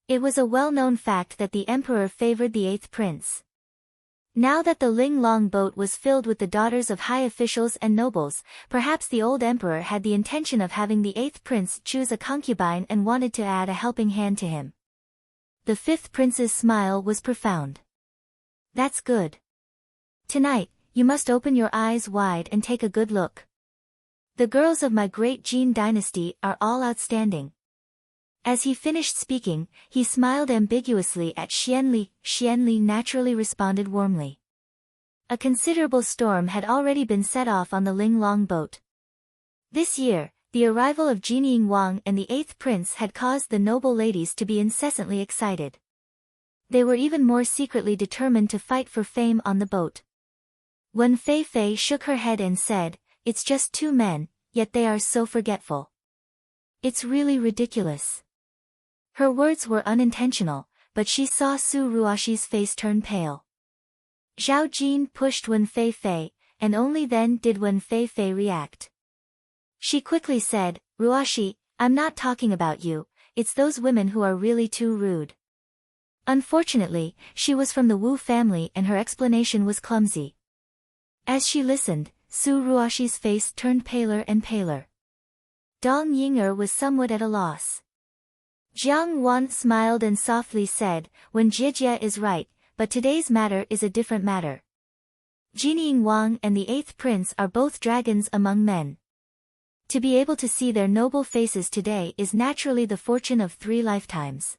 A: It was a well-known fact that the emperor favored the eighth prince. Now that the Ling Long boat was filled with the daughters of high officials and nobles, perhaps the old emperor had the intention of having the eighth prince choose a concubine and wanted to add a helping hand to him. The fifth prince's smile was profound. "That's good. Tonight, you must open your eyes wide and take a good look. The girls of my great Jin dynasty are all outstanding." As he finished speaking, he smiled ambiguously at Xian Li. Xian Li naturally responded warmly. A considerable storm had already been set off on the Ling Long boat. This year, the arrival of Jinying Wang and the eighth prince had caused the noble ladies to be incessantly excited. They were even more secretly determined to fight for fame on the boat. Wen Fei Fei shook her head and said, "It's just two men, yet they are so forgetful. It's really ridiculous." Her words were unintentional, but she saw Su Ruashi's face turn pale. Zhao Jin pushed Wen Fei Fei, and only then did Wen Fei Fei react. She quickly said, "Ruashi, I'm not talking about you, it's those women who are really too rude." Unfortunately, she was from the Wu family and her explanation was clumsy. As she listened, Su Ruashi's face turned paler and paler. Dong Ying'er was somewhat at a loss. Jiang Wan smiled and softly said, "When Jie is right, but today's matter is a different matter. Jinying Wang and the eighth prince are both dragons among men. To be able to see their noble faces today is naturally the fortune of 3 lifetimes.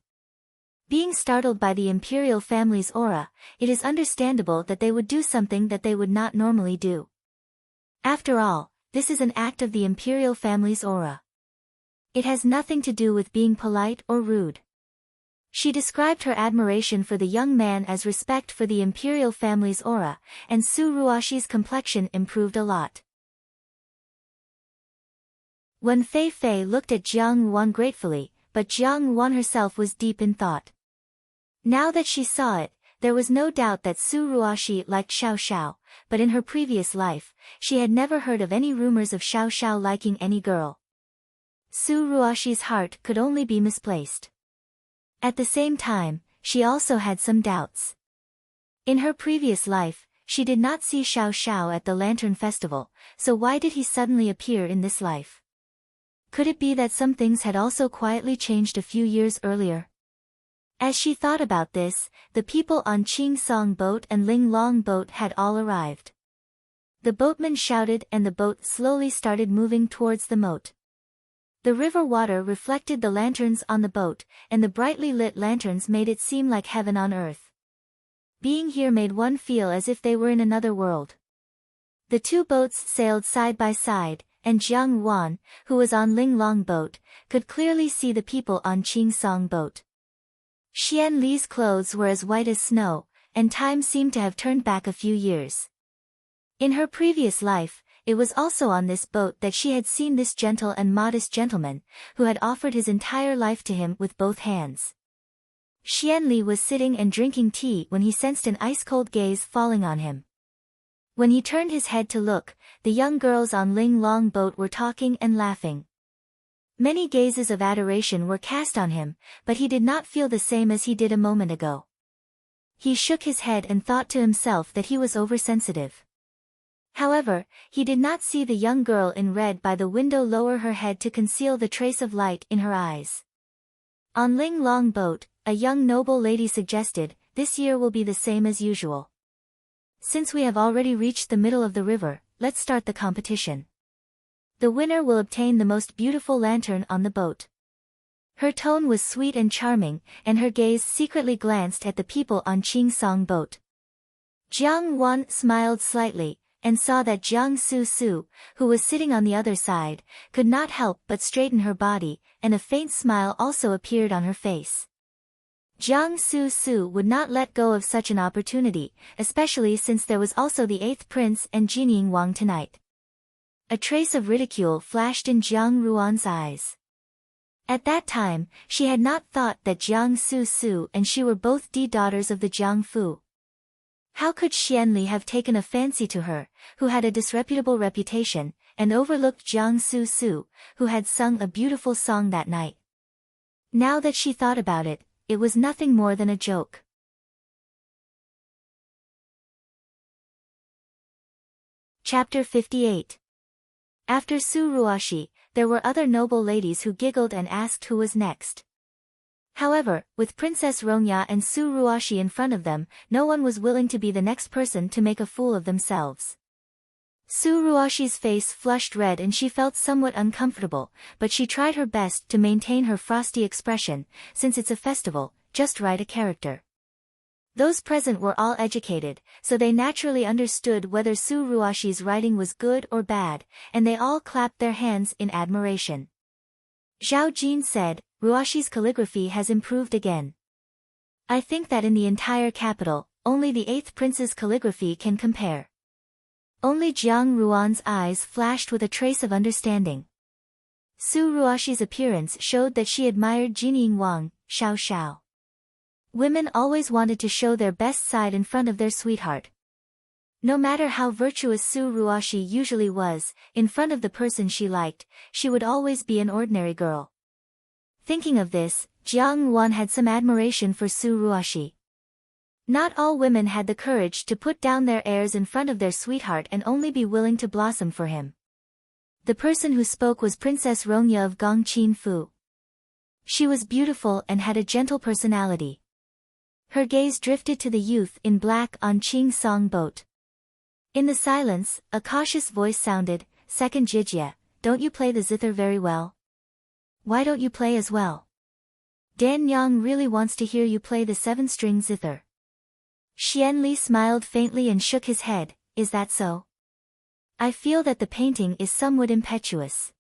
A: Being startled by the imperial family's aura, it is understandable that they would do something that they would not normally do. After all, this is an act of the imperial family's aura. It has nothing to do with being polite or rude." She described her admiration for the young man as respect for the imperial family's aura, and Su Ruashi's complexion improved a lot. Wen Fei Fei looked at Jiang Wan gratefully, but Jiang Wan herself was deep in thought. Now that she saw it, there was no doubt that Su Ruashi liked Xiao Xiao, but in her previous life, she had never heard of any rumors of Xiao Xiao liking any girl. Su Ruashi's heart could only be misplaced. At the same time, she also had some doubts. In her previous life, she did not see Xiao Xiao at the Lantern Festival, so why did he suddenly appear in this life? Could it be that some things had also quietly changed a few years earlier? As she thought about this, the people on Qing Song boat and Ling Long boat had all arrived. The boatman shouted and the boat slowly started moving towards the moat. The river water reflected the lanterns on the boat, and the brightly lit lanterns made it seem like heaven on earth. Being here made one feel as if they were in another world. The two boats sailed side by side, and Jiang Wan, who was on Ling Long boat, could clearly see the people on Qing Song boat. Xian Li's clothes were as white as snow, and time seemed to have turned back a few years. In her previous life, it was also on this boat that she had seen this gentle and modest gentleman, who had offered his entire life to him with both hands. Xian Li was sitting and drinking tea when he sensed an ice-cold gaze falling on him. When he turned his head to look, the young girls on Ling Long boat were talking and laughing. Many gazes of adoration were cast on him, but he did not feel the same as he did a moment ago. He shook his head and thought to himself that he was oversensitive. However, he did not see the young girl in red by the window lower her head to conceal the trace of light in her eyes. On Ling Long boat, a young noble lady suggested, "This year will be the same as usual." Since we have already reached the middle of the river, let's start the competition. The winner will obtain the most beautiful lantern on the boat. Her tone was sweet and charming, and her gaze secretly glanced at the people on Qing boat. Jiang Wan smiled slightly, and saw that Jiang Su, who was sitting on the other side, could not help but straighten her body, and a faint smile also appeared on her face. Jiang Su would not let go of such an opportunity, especially since there was also the 8th prince and Jinying Wang tonight. A trace of ridicule flashed in Jiang Ruan's eyes. At that time, she had not thought that Jiang Su and she were both daughters of the Jiang Fu. How could Xianli have taken a fancy to her, who had a disreputable reputation, and overlooked Jiang Su, who had sung a beautiful song that night? Now that she thought about it, it was nothing more than a joke. Chapter 58. After Su Ruoshi, there were other noble ladies who giggled and asked who was next. However, with Princess Rongya and Su Ruoshi in front of them, no one was willing to be the next person to make a fool of themselves. Su Ruoshi's face flushed red and she felt somewhat uncomfortable, but she tried her best to maintain her frosty expression. Since it's a festival, just write a character. Those present were all educated, so they naturally understood whether Su Ruoshi's writing was good or bad, and they all clapped their hands in admiration. Zhao Jin said, "Ruoshi's calligraphy has improved again. I think that in the entire capital, only the 8th prince's calligraphy can compare." Only Jiang Ruan's eyes flashed with a trace of understanding. Su Ruoshi's appearance showed that she admired Jinying Wang, Xiao. Women always wanted to show their best side in front of their sweetheart. No matter how virtuous Su Ruoshi usually was, in front of the person she liked, she would always be an ordinary girl. Thinking of this, Jiang Wan had some admiration for Su Ruoshi. Not all women had the courage to put down their airs in front of their sweetheart and only be willing to blossom for him. The person who spoke was Princess Rongya of Gongqin Fu. She was beautiful and had a gentle personality. Her gaze drifted to the youth in black on Qing boat. In the silence, a cautious voice sounded, "Second Jijie, don't you play the zither very well? Why don't you play as well? Dan Yang really wants to hear you play the 7-string zither." Xianli smiled faintly and shook his head, "Is that so? I feel that the painting is somewhat impetuous."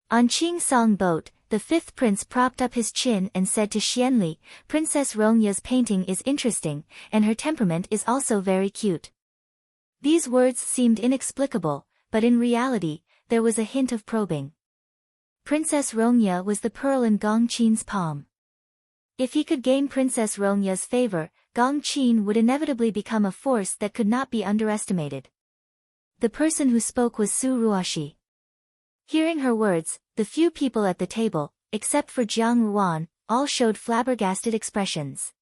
A: On Qing boat, the 5th prince propped up his chin and said to Xianli, "Princess Rongya's painting is interesting, and her temperament is also very cute." These words seemed inexplicable, but in reality, there was a hint of probing. Princess Rongya was the pearl in Gongqin's palm. If he could gain Princess Rongya's favor, Gongqin would inevitably become a force that could not be underestimated. The person who spoke was Su Ruoshi. Hearing her words, the few people at the table, except for Jiang Ruan, all showed flabbergasted expressions.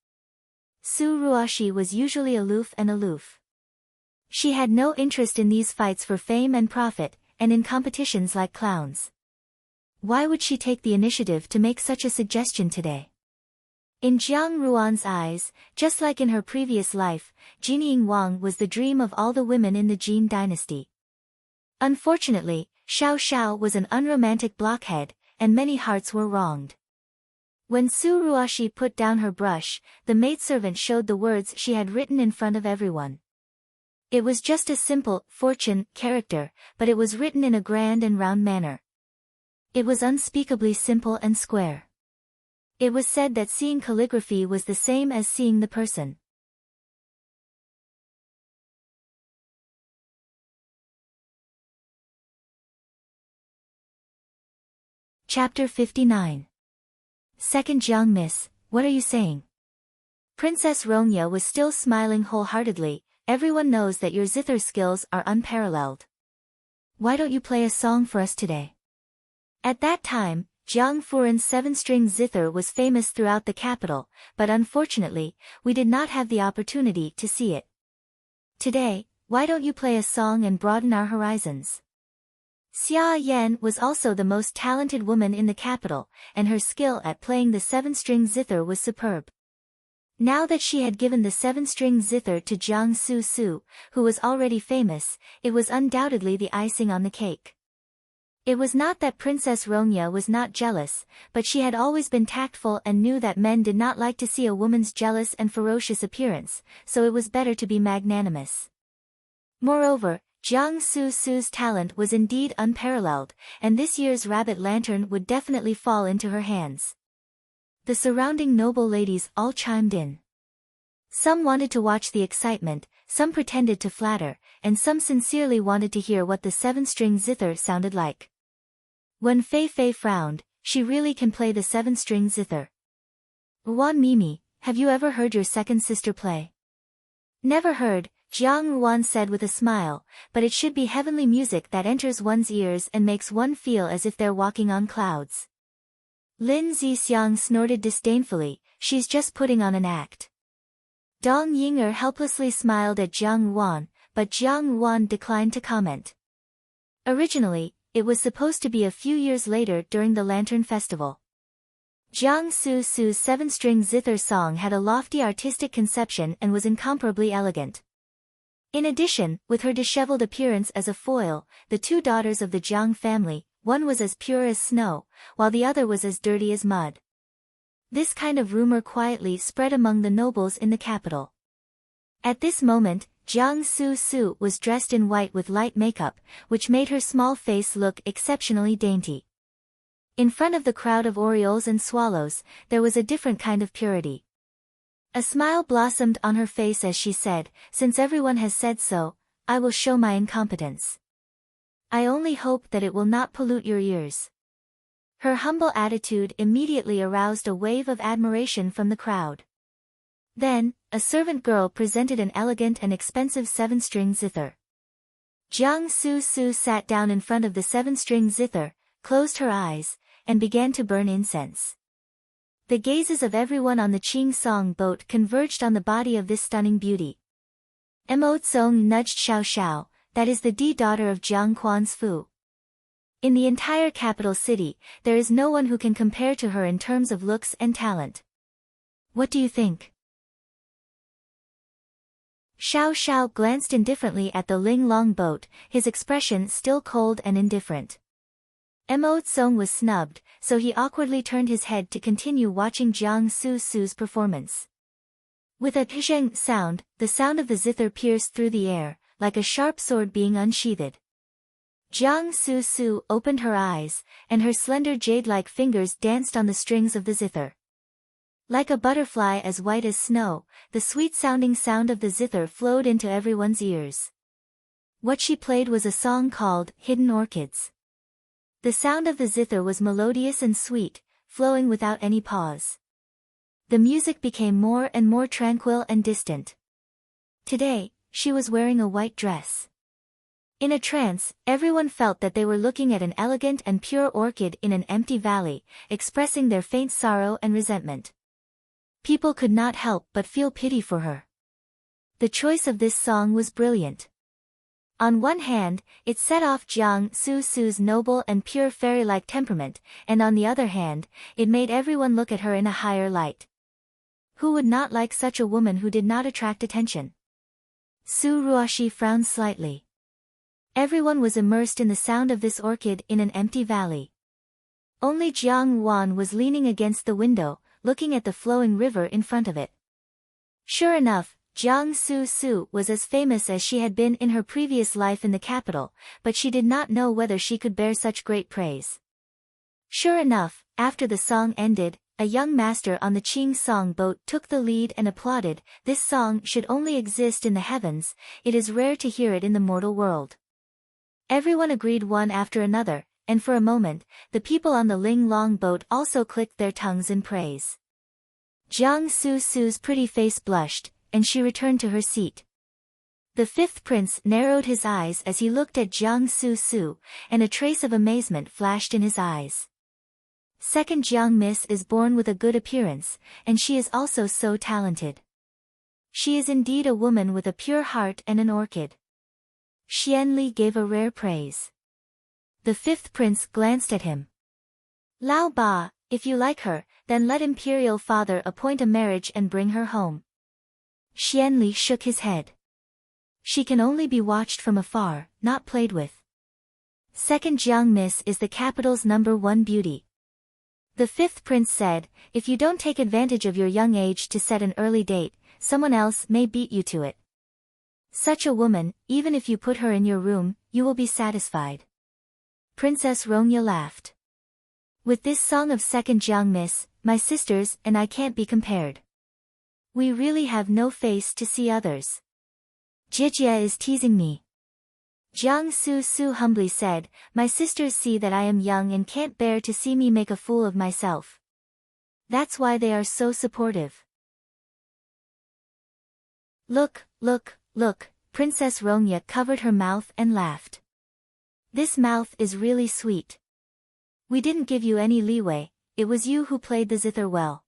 A: Su Ruoshi was usually aloof. She had no interest in these fights for fame and profit, and in competitions like clowns. Why would she take the initiative to make such a suggestion today? In Jiang Ruan's eyes, just like in her previous life, Jinying Wang was the dream of all the women in the Jin dynasty. Unfortunately, Xiao was an unromantic blockhead, and many hearts were wronged. When Su Ruoshi put down her brush, the maidservant showed the words she had written in front of everyone. It was just a simple, fortune, character, but it was written in a grand and round manner. It was unspeakably simple and square. It was said that seeing calligraphy was the same as seeing the person. Chapter 59. Second Jiang Miss, what are you saying? Princess Rongya was still smiling wholeheartedly. Everyone knows that your zither skills are unparalleled. Why don't you play a song for us today? At that time, Jiang Furen's 7-string zither was famous throughout the capital, but unfortunately, we did not have the opportunity to see it. Today, why don't you play a song and broaden our horizons? Xia Yan was also the most talented woman in the capital, and her skill at playing the 7-string zither was superb. Now that she had given the 7-string zither to Jiang Su, who was already famous, it was undoubtedly the icing on the cake. It was not that Princess Ronya was not jealous, but she had always been tactful and knew that men did not like to see a woman's jealous and ferocious appearance, so it was better to be magnanimous. Moreover, Jiang Su's talent was indeed unparalleled, and this year's rabbit lantern would definitely fall into her hands. The surrounding noble ladies all chimed in. Some wanted to watch the excitement, some pretended to flatter, and some sincerely wanted to hear what the 7-string zither sounded like. When Fei Fei frowned, she really can play the 7-string zither. Ruan Mimi, have you ever heard your second sister play? Never heard, Jiang Ruan said with a smile, but it should be heavenly music that enters one's ears and makes one feel as if they're walking on clouds. Lin Zixiang snorted disdainfully, she's just putting on an act. Dong Yinger helplessly smiled at Jiang Ruan, but Jiang Ruan declined to comment. Originally, it was supposed to be a few years later during the Lantern Festival. Jiang Su's 7-string zither song had a lofty artistic conception and was incomparably elegant. In addition, with her disheveled appearance as a foil, the two daughters of the Jiang family, one was as pure as snow, while the other was as dirty as mud. This kind of rumor quietly spread among the nobles in the capital. At this moment, Jiang Su was dressed in white with light makeup, which made her small face look exceptionally dainty. In front of the crowd of orioles and swallows, there was a different kind of purity. A smile blossomed on her face as she said, "Since everyone has said so, I will show my incompetence. I only hope that it will not pollute your ears." Her humble attitude immediately aroused a wave of admiration from the crowd. Then, a servant girl presented an elegant and expensive 7-string zither. Jiang Su sat down in front of the 7-string zither, closed her eyes, and began to burn incense. The gazes of everyone on the Qing Song boat converged on the body of this stunning beauty. Mo Tsong nudged Xiao Xiao, that is the daughter of Jiang Quan's Fu. In the entire capital city, there is no one who can compare to her in terms of looks and talent. What do you think? Xiao Xiao glanced indifferently at the Ling Long boat, his expression still cold and indifferent. Mo Tsong was snubbed, so he awkwardly turned his head to continue watching Jiang Su's performance. With a zheng sound, the sound of the zither pierced through the air, like a sharp sword being unsheathed. Jiang Su opened her eyes, and her slender jade-like fingers danced on the strings of the zither. Like a butterfly as white as snow, the sweet-sounding sound of the zither flowed into everyone's ears. What she played was a song called Hidden Orchids. The sound of the zither was melodious and sweet, flowing without any pause. The music became more and more tranquil and distant. Today, she was wearing a white dress. In a trance, everyone felt that they were looking at an elegant and pure orchid in an empty valley, expressing their faint sorrow and resentment. People could not help but feel pity for her. The choice of this song was brilliant. On one hand, it set off Jiang Su's noble and pure fairy-like temperament, and on the other hand, it made everyone look at her in a higher light. Who would not like such a woman who did not attract attention? Su Ruoxi frowned slightly. Everyone was immersed in the sound of this orchid in an empty valley. Only Jiang Wan was leaning against the window, looking at the flowing river in front of it. Sure enough, Jiang Su was as famous as she had been in her previous life in the capital, but she did not know whether she could bear such great praise. Sure enough, after the song ended, a young master on the Qing Song boat took the lead and applauded, "This song should only exist in the heavens, it is rare to hear it in the mortal world." Everyone agreed one after another, and for a moment, the people on the Ling Long boat also clicked their tongues in praise. Jiang Su's pretty face blushed, and she returned to her seat. The fifth prince narrowed his eyes as he looked at Jiang Su, and a trace of amazement flashed in his eyes. Second Jiang Miss is born with a good appearance, and she is also so talented. She is indeed a woman with a pure heart and an orchid. Xian Li gave a rare praise. The fifth prince glanced at him. Lao Ba, if you like her, then let imperial father appoint a marriage and bring her home. Xianli shook his head. She can only be watched from afar, not played with. Second Jiang Miss is the capital's #1 beauty. The fifth prince said, if you don't take advantage of your young age to set an early date, someone else may beat you to it. Such a woman, even if you put her in your room, you will be satisfied. Princess Rongya laughed. With this song of second Jiang Miss, my sisters and I can't be compared. We really have no face to see others. Jijie is teasing me. Jiang Su humbly said, my sisters see that I am young and can't bear to see me make a fool of myself. That's why they are so supportive. Look, Princess Rongya covered her mouth and laughed. This mouth is really sweet. We didn't give you any leeway, it was you who played the zither well.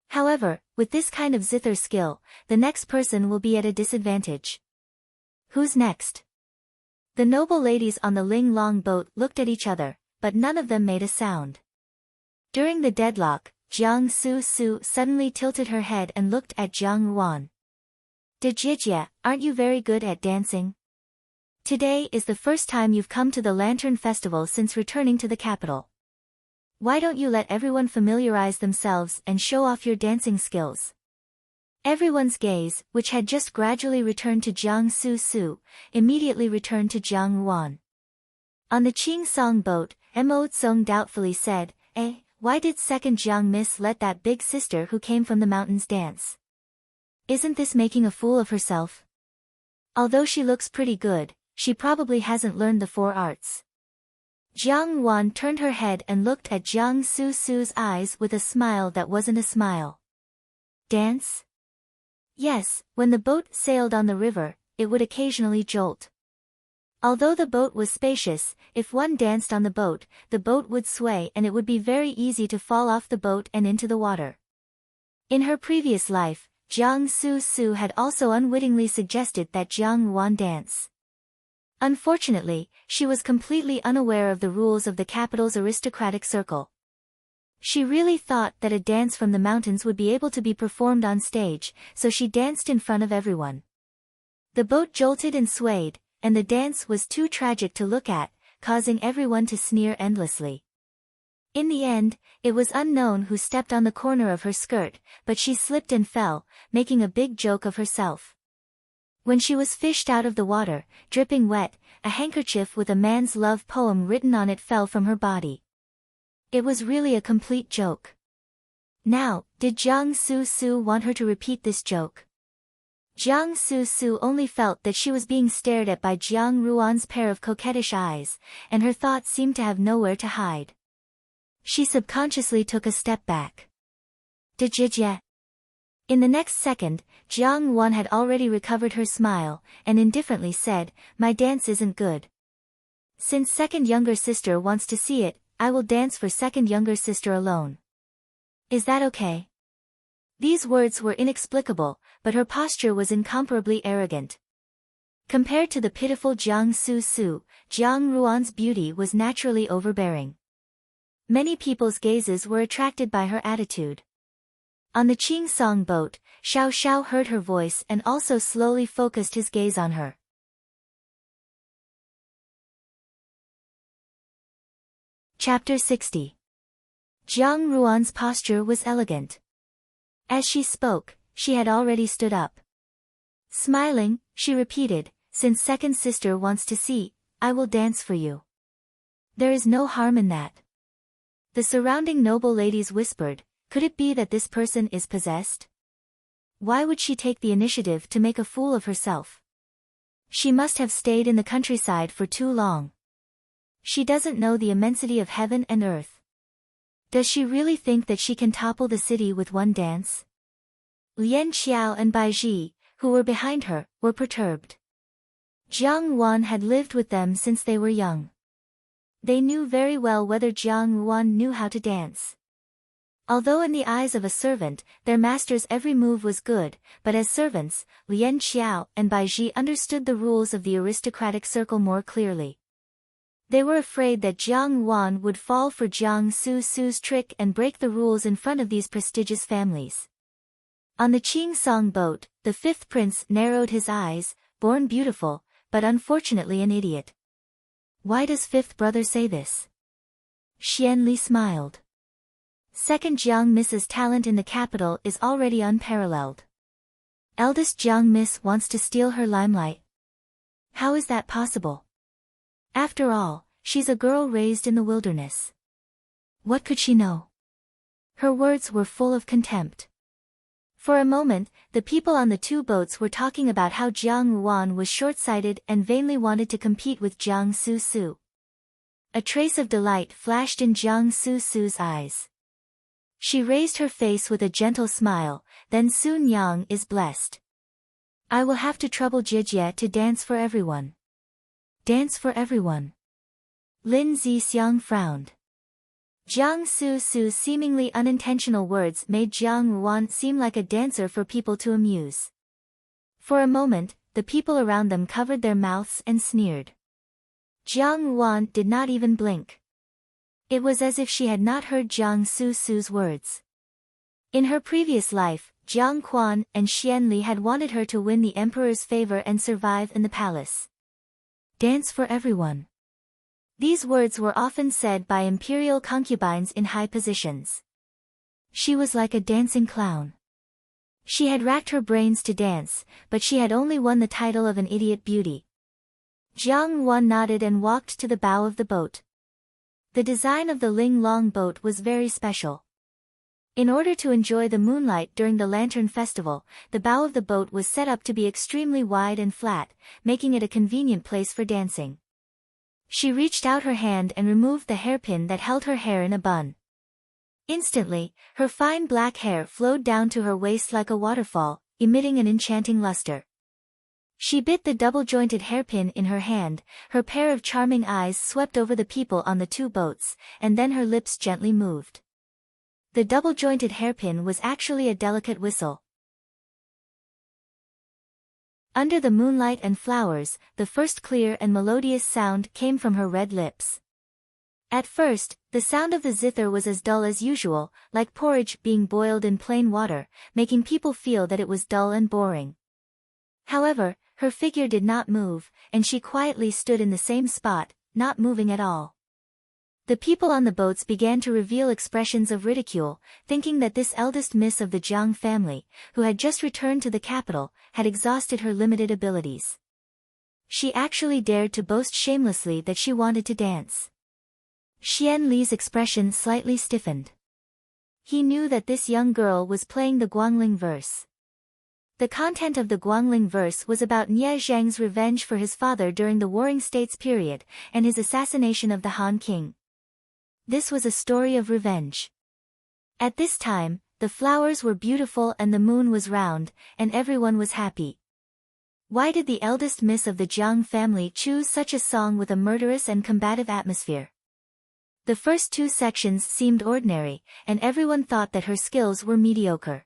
A: However, with this kind of zither skill, the next person will be at a disadvantage. Who's next? The noble ladies on the Ling Long boat looked at each other, but none of them made a sound. During the deadlock, Jiang Su suddenly tilted her head and looked at Jiang Ruan. Jijie, aren't you very good at dancing? Today is the first time you've come to the Lantern Festival since returning to the capital. Why don't you let everyone familiarize themselves and show off your dancing skills? Everyone's gaze, which had just gradually returned to Jiang Su, immediately returned to Jiang Ruan. On the Qing Song boat, Mo Tsong doubtfully said, why did second Jiang Miss let that big sister who came from the mountains dance? Isn't this making a fool of herself? Although she looks pretty good, she probably hasn't learned the 4 arts. Jiang Ruan turned her head and looked at Jiang Su's eyes with a smile that wasn't a smile. Dance? Yes, when the boat sailed on the river, it would occasionally jolt. Although the boat was spacious, if one danced on the boat would sway and it would be very easy to fall off the boat and into the water. In her previous life, Jiang Su had also unwittingly suggested that Jiang Ruan dance. Unfortunately, she was completely unaware of the rules of the capital's aristocratic circle. She really thought that a dance from the mountains would be able to be performed on stage, so she danced in front of everyone. The boat jolted and swayed, and the dance was too tragic to look at, causing everyone to sneer endlessly. In the end, it was unknown who stepped on the corner of her skirt, but she slipped and fell, making a big joke of herself. When she was fished out of the water, dripping wet, a handkerchief with a man's love poem written on it fell from her body. It was really a complete joke. Now, did Jiang Su want her to repeat this joke? Jiang Su only felt that she was being stared at by Jiang Ruan's pair of coquettish eyes, and her thoughts seemed to have nowhere to hide. She subconsciously took a step back. Jijie. In the next second, Jiang Ruan had already recovered her smile, and indifferently said, my dance isn't good. Since second younger sister wants to see it, I will dance for second younger sister alone. Is that okay? These words were inexplicable, but her posture was incomparably arrogant. Compared to the pitiful Jiang Su, Jiang Ruan's beauty was naturally overbearing. Many people's gazes were attracted by her attitude. On the Qing Song boat, Xiao heard her voice and also slowly focused his gaze on her. Chapter 60. Jiang Ruan's posture was elegant. As she spoke, she had already stood up. Smiling, she repeated, since second sister wants to see, I will dance for you. There is no harm in that. The surrounding noble ladies whispered, could it be that this person is possessed? Why would she take the initiative to make a fool of herself? She must have stayed in the countryside for too long. She doesn't know the immensity of heaven and earth. Does she really think that she can topple the city with one dance? Lian Xiao and Bai Ji, who were behind her, were perturbed. Jiang Ruan had lived with them since they were young. They knew very well whether Jiang Ruan knew how to dance. Although in the eyes of a servant, their master's every move was good, but as servants, Lian Xiao and Bai Ji understood the rules of the aristocratic circle more clearly. They were afraid that Jiang Wan would fall for Jiang Su's trick and break the rules in front of these prestigious families. On the Qing Song boat, the fifth prince narrowed his eyes, born beautiful, but unfortunately an idiot. Why does fifth brother say this? Xian Li smiled. Second Jiang Miss's talent in the capital is already unparalleled. Eldest Jiang Miss wants to steal her limelight. How is that possible? After all, she's a girl raised in the wilderness. What could she know? Her words were full of contempt. For a moment, the people on the two boats were talking about how Jiang Wan was short-sighted and vainly wanted to compete with Jiang Su. A trace of delight flashed in Jiang Su's eyes. She raised her face with a gentle smile, then Sun Yang is blessed. I will have to trouble Jie to dance for everyone. Dance for everyone. Lin Zixiang frowned. Jiang Su's seemingly unintentional words made Jiang Wan seem like a dancer for people to amuse. For a moment, the people around them covered their mouths and sneered. Jiang Wan did not even blink. It was as if she had not heard Jiang Su's words. In her previous life, Jiang Quan and Xian Li had wanted her to win the emperor's favor and survive in the palace. Dance for everyone. These words were often said by imperial concubines in high positions. She was like a dancing clown. She had racked her brains to dance, but she had only won the title of an idiot beauty. Jiang Wan nodded and walked to the bow of the boat. The design of the Ling Long boat was very special. In order to enjoy the moonlight during the Lantern Festival, the bow of the boat was set up to be extremely wide and flat, making it a convenient place for dancing. She reached out her hand and removed the hairpin that held her hair in a bun. Instantly, her fine black hair flowed down to her waist like a waterfall, emitting an enchanting luster. She bit the double-jointed hairpin in her hand, her pair of charming eyes swept over the people on the two boats, and then her lips gently moved. The double-jointed hairpin was actually a delicate whistle. Under the moonlight and flowers, the first clear and melodious sound came from her red lips. At first, the sound of the zither was as dull as usual, like porridge being boiled in plain water, making people feel that it was dull and boring. However, her figure did not move, and she quietly stood in the same spot, not moving at all. The people on the boats began to reveal expressions of ridicule, thinking that this eldest miss of the Jiang family, who had just returned to the capital, had exhausted her limited abilities. She actually dared to boast shamelessly that she wanted to dance. Xian Li's expression slightly stiffened. He knew that this young girl was playing the Guangling verse. The content of the Guangling verse was about Nie Zhang's revenge for his father during the Warring States period, and his assassination of the Han King. This was a story of revenge. At this time, the flowers were beautiful and the moon was round, and everyone was happy. Why did the eldest miss of the Jiang family choose such a song with a murderous and combative atmosphere? The first two sections seemed ordinary, and everyone thought that her skills were mediocre.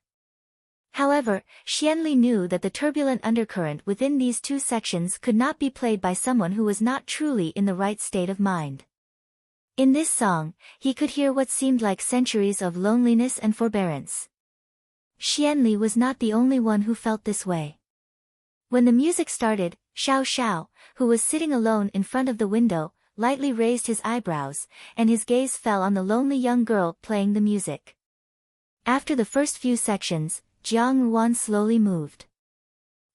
A: However, Xian Li knew that the turbulent undercurrent within these two sections could not be played by someone who was not truly in the right state of mind. In this song, he could hear what seemed like centuries of loneliness and forbearance. Xian Li was not the only one who felt this way. When the music started, Xiao Xiao, who was sitting alone in front of the window, lightly raised his eyebrows, and his gaze fell on the lonely young girl playing the music. After the first few sections, Jiang Wan slowly moved.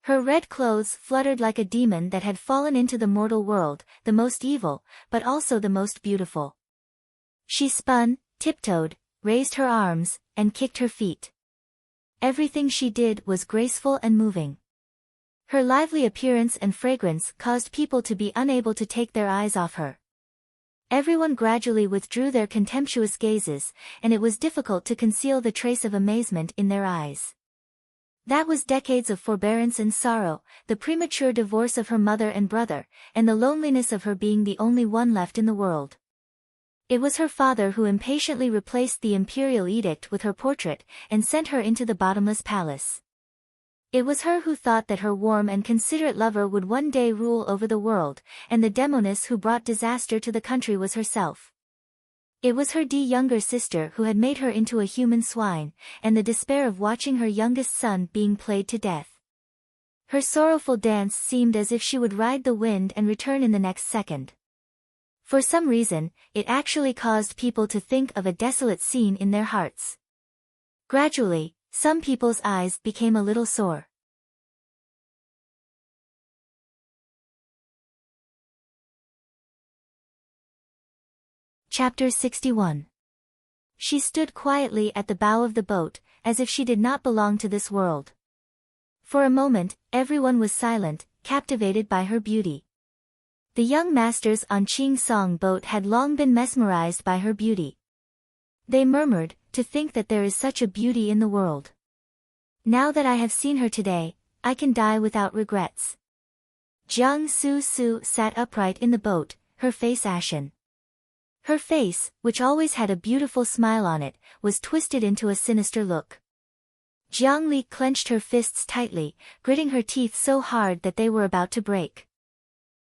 A: Her red clothes fluttered like a demon that had fallen into the mortal world, the most evil, but also the most beautiful. She spun, tiptoed, raised her arms, and kicked her feet. Everything she did was graceful and moving. Her lively appearance and fragrance caused people to be unable to take their eyes off her. Everyone gradually withdrew their contemptuous gazes, and it was difficult to conceal the trace of amazement in their eyes. That was decades of forbearance and sorrow, the premature divorce of her mother and brother, and the loneliness of her being the only one left in the world. It was her father who impatiently replaced the imperial edict with her portrait, and sent her into the bottomless palace. It was her who thought that her warm and considerate lover would one day rule over the world, and the demoness who brought disaster to the country was herself. It was her younger sister who had made her into a human swine, and the despair of watching her youngest son being played to death. Her sorrowful dance seemed as if she would ride the wind and return in the next second. For some reason, it actually caused people to think of a desolate scene in their hearts. Gradually, some people's eyes became a little sore. Chapter 61. She stood quietly at the bow of the boat, as if she did not belong to this world. For a moment, everyone was silent, captivated by her beauty. The young masters on Ching Song boat had long been mesmerized by her beauty. They murmured, "To think that there is such a beauty in the world. Now that I have seen her today, I can die without regrets." Jiang Su sat upright in the boat, her face ashen. Her face, which always had a beautiful smile on it, was twisted into a sinister look. Jiang Li clenched her fists tightly, gritting her teeth so hard that they were about to break.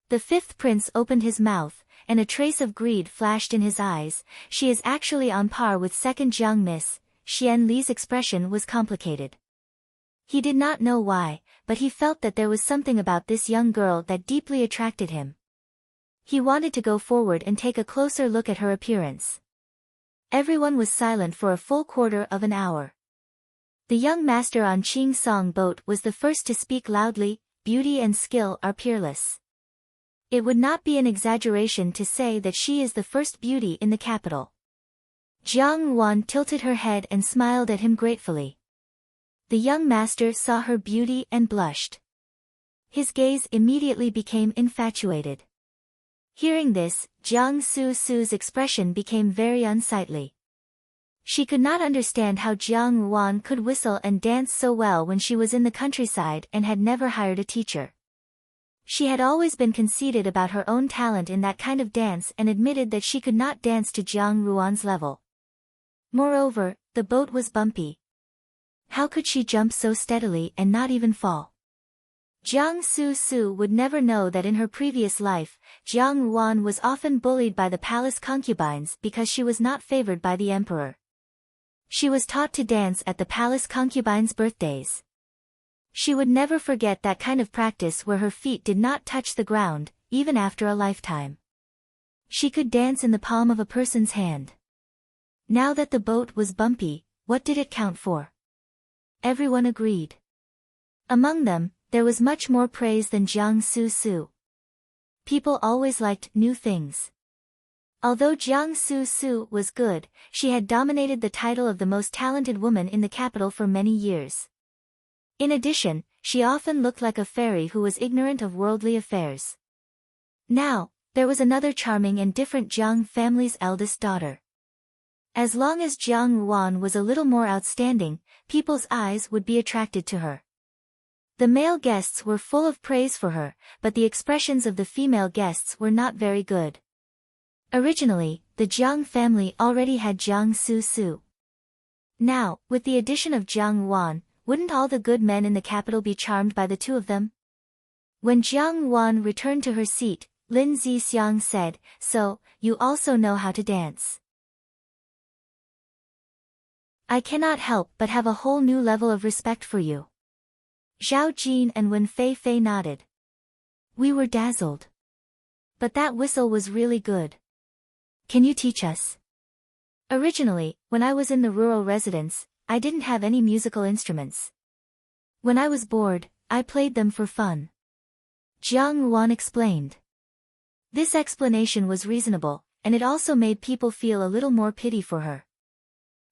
A: The fifth prince opened his mouth, and a trace of greed flashed in his eyes. She is actually on par with second Jiang Miss. Xian Li's expression was complicated. He did not know why, but he felt that there was something about this young girl that deeply attracted him. He wanted to go forward and take a closer look at her appearance. Everyone was silent for a full quarter of an hour. The young master on Ching Song boat was the first to speak loudly. "Beauty and skill are peerless. It would not be an exaggeration to say that she is the first beauty in the capital." Jiang Yuan tilted her head and smiled at him gratefully. The young master saw her beauty and blushed. His gaze immediately became infatuated. Hearing this, Jiang Su's expression became very unsightly. She could not understand how Jiang Yuan could whistle and dance so well when she was in the countryside and had never hired a teacher. She had always been conceited about her own talent in that kind of dance and admitted that she could not dance to Jiang Yuan's level. Moreover, the boat was bumpy. How could she jump so steadily and not even fall? Jiang Su would never know that in her previous life, Jiang Yuan was often bullied by the palace concubines because she was not favored by the emperor. She was taught to dance at the palace concubines' birthdays. She would never forget that kind of practice where her feet did not touch the ground, even after a lifetime. She could dance in the palm of a person's hand. Now that the boat was bumpy, what did it count for? Everyone agreed. Among them, there was much more praise than Jiang Su. People always liked new things. Although Jiang Su was good, she had dominated the title of the most talented woman in the capital for many years. In addition, she often looked like a fairy who was ignorant of worldly affairs. Now, there was another charming and different Jiang family's eldest daughter. As long as Jiang Yuan was a little more outstanding, people's eyes would be attracted to her. The male guests were full of praise for her, but the expressions of the female guests were not very good. Originally, the Jiang family already had Jiang Su. Now, with the addition of Jiang Yuan, wouldn't all the good men in the capital be charmed by the two of them? When Jiang Yuan returned to her seat, Lin Zixiang said, "So, you also know how to dance." "I cannot help but have a whole new level of respect for you." Zhao Jin and Wen Fei nodded. "We were dazzled. But that whistle was really good. Can you teach us?" "Originally, when I was in the rural residence, I didn't have any musical instruments. When I was bored, I played them for fun." Jiang Yuan explained. This explanation was reasonable, and it also made people feel a little more pity for her.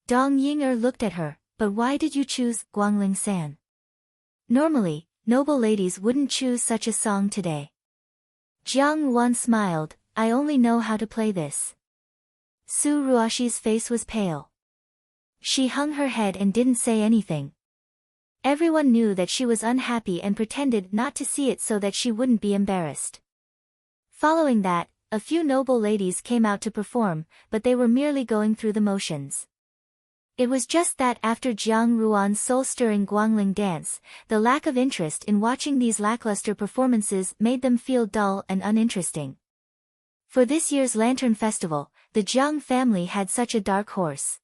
A: Dong Ying'er looked at her, "But why did you choose Guangling-san? Normally, noble ladies wouldn't choose such a song today." Jiang Yuan smiled, "I only know how to play this." Su Ruoxi's face was pale. She hung her head and didn't say anything. Everyone knew that she was unhappy and pretended not to see it so that she wouldn't be embarrassed. Following that, a few noble ladies came out to perform, but they were merely going through the motions. It was just that after Jiang Ruan's soul-stirring Guangling dance, the lack of interest in watching these lackluster performances made them feel dull and uninteresting. For this year's Lantern Festival, the Jiang family had such a dark horse.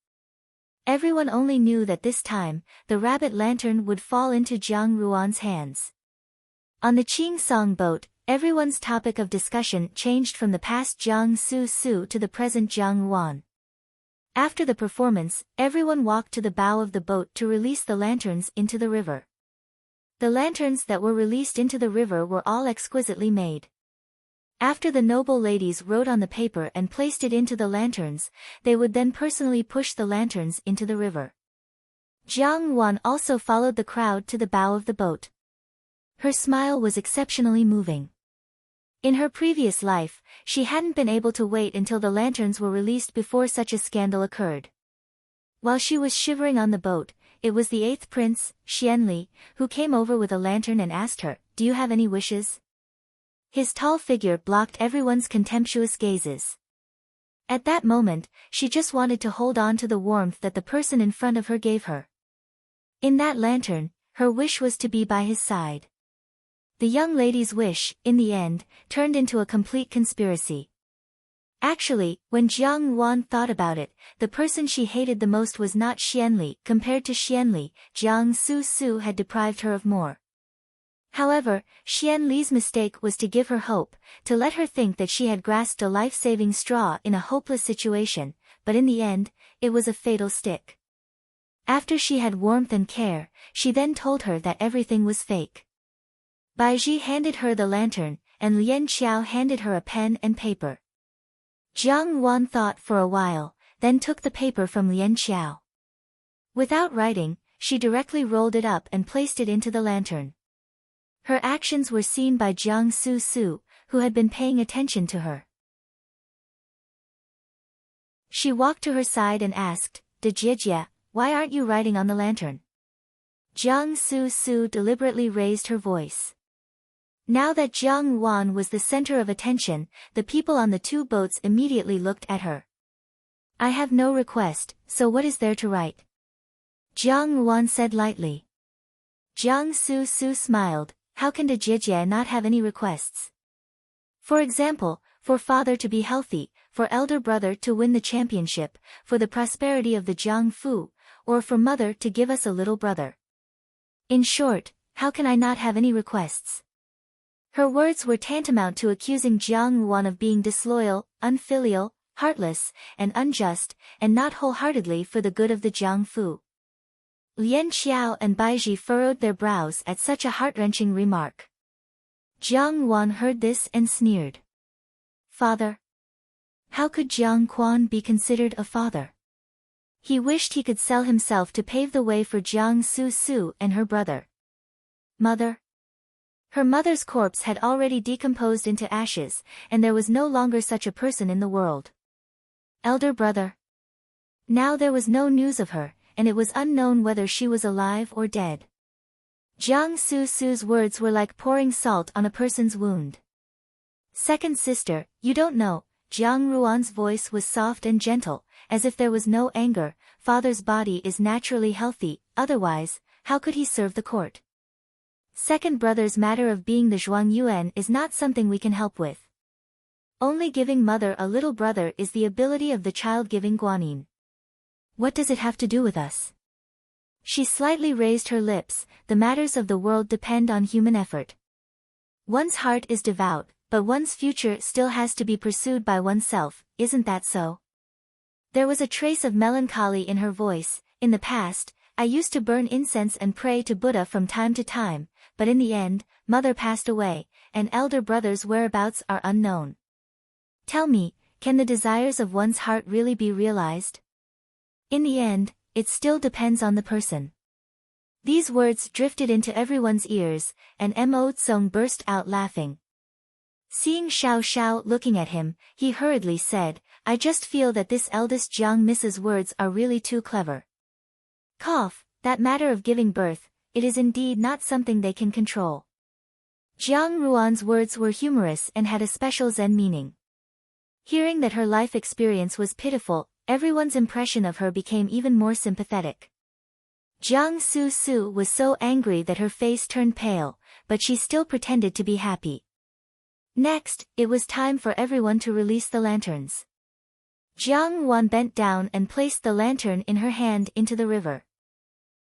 A: Everyone only knew that this time, the rabbit lantern would fall into Jiang Ruan's hands. On the Qing Song boat, everyone's topic of discussion changed from the past Jiang Su Su to the present Jiang Ruan. After the performance, everyone walked to the bow of the boat to release the lanterns into the river. The lanterns that were released into the river were all exquisitely made. After the noble ladies wrote on the paper and placed it into the lanterns, they would then personally push the lanterns into the river. Jiang Ruan also followed the crowd to the bow of the boat. Her smile was exceptionally moving. In her previous life, she hadn't been able to wait until the lanterns were released before such a scandal occurred. While she was shivering on the boat, it was the 8th prince, Xianli, who came over with a lantern and asked her, "Do you have any wishes?" His tall figure blocked everyone's contemptuous gazes. At that moment, she just wanted to hold on to the warmth that the person in front of her gave her. In that lantern, her wish was to be by his side. The young lady's wish, in the end, turned into a complete conspiracy. Actually, when Jiang Ruan thought about it, the person she hated the most was not Xianli. Compared to Xianli, Jiang Su Su had deprived her of more. However, Xianli's mistake was to give her hope, to let her think that she had grasped a life-saving straw in a hopeless situation, but in the end, it was a fatal stick. After she had warmth and care, she then told her that everything was fake. Baiji handed her the lantern, and Lian Qiao handed her a pen and paper. Jiang Ruan thought for a while, then took the paper from Lian Qiao. Without writing, she directly rolled it up and placed it into the lantern. Her actions were seen by Jiang Su Su, who had been paying attention to her. She walked to her side and asked, "De Jiejie, why aren't you writing on the lantern?" Jiang Su Su deliberately raised her voice. Now that Jiang Ruan was the center of attention, the people on the 2 boats immediately looked at her. "I have no request, so what is there to write?" Jiang Ruan said lightly. Jiang Su Su smiled. "How can De Jiejie not have any requests? For example, for father to be healthy, for elder brother to win the championship, for the prosperity of the Jiang Fu, or for mother to give us a little brother. In short, how can I not have any requests?" Her words were tantamount to accusing Jiang Ruan of being disloyal, unfilial, heartless, and unjust, and not wholeheartedly for the good of the Jiang Fu. Lian Qiao and Baiji furrowed their brows at such a heart-wrenching remark. Jiang Ruan heard this and sneered. Father? How could Jiang Quan be considered a father? He wished he could sell himself to pave the way for Jiang Su Su and her brother. Mother? Her mother's corpse had already decomposed into ashes, and there was no longer such a person in the world. Elder brother? Now there was no news of her, and it was unknown whether she was alive or dead. Jiang Su Su's words were like pouring salt on a person's wound. Second sister, you don't know. Jiang Ruan's voice was soft and gentle, as if there was no anger. Father's body is naturally healthy, otherwise, how could he serve the court? Second brother's matter of being the Zhuangyuan is not something we can help with. Only giving mother a little brother is the ability of the child giving Guanyin. What does it have to do with us? She slightly raised her lips. The matters of the world depend on human effort. One's heart is devout, but one's future still has to be pursued by oneself, isn't that so? There was a trace of melancholy in her voice. In the past, I used to burn incense and pray to Buddha from time to time, but in the end, mother passed away, and elder brother's whereabouts are unknown. Tell me, can the desires of one's heart really be realized? In the end, it still depends on the person. These words drifted into everyone's ears, and Mo Tsong burst out laughing. Seeing Xiao Xiao looking at him, he hurriedly said, I just feel that this eldest Jiang Miss's words are really too clever. Cough, that matter of giving birth, it is indeed not something they can control. Jiang Ruan's words were humorous and had a special Zen meaning. Hearing that her life experience was pitiful, everyone's impression of her became even more sympathetic. Jiang Su was so angry that her face turned pale, but she still pretended to be happy. Next, it was time for everyone to release the lanterns. Jiang Wan bent down and placed the lantern in her hand into the river.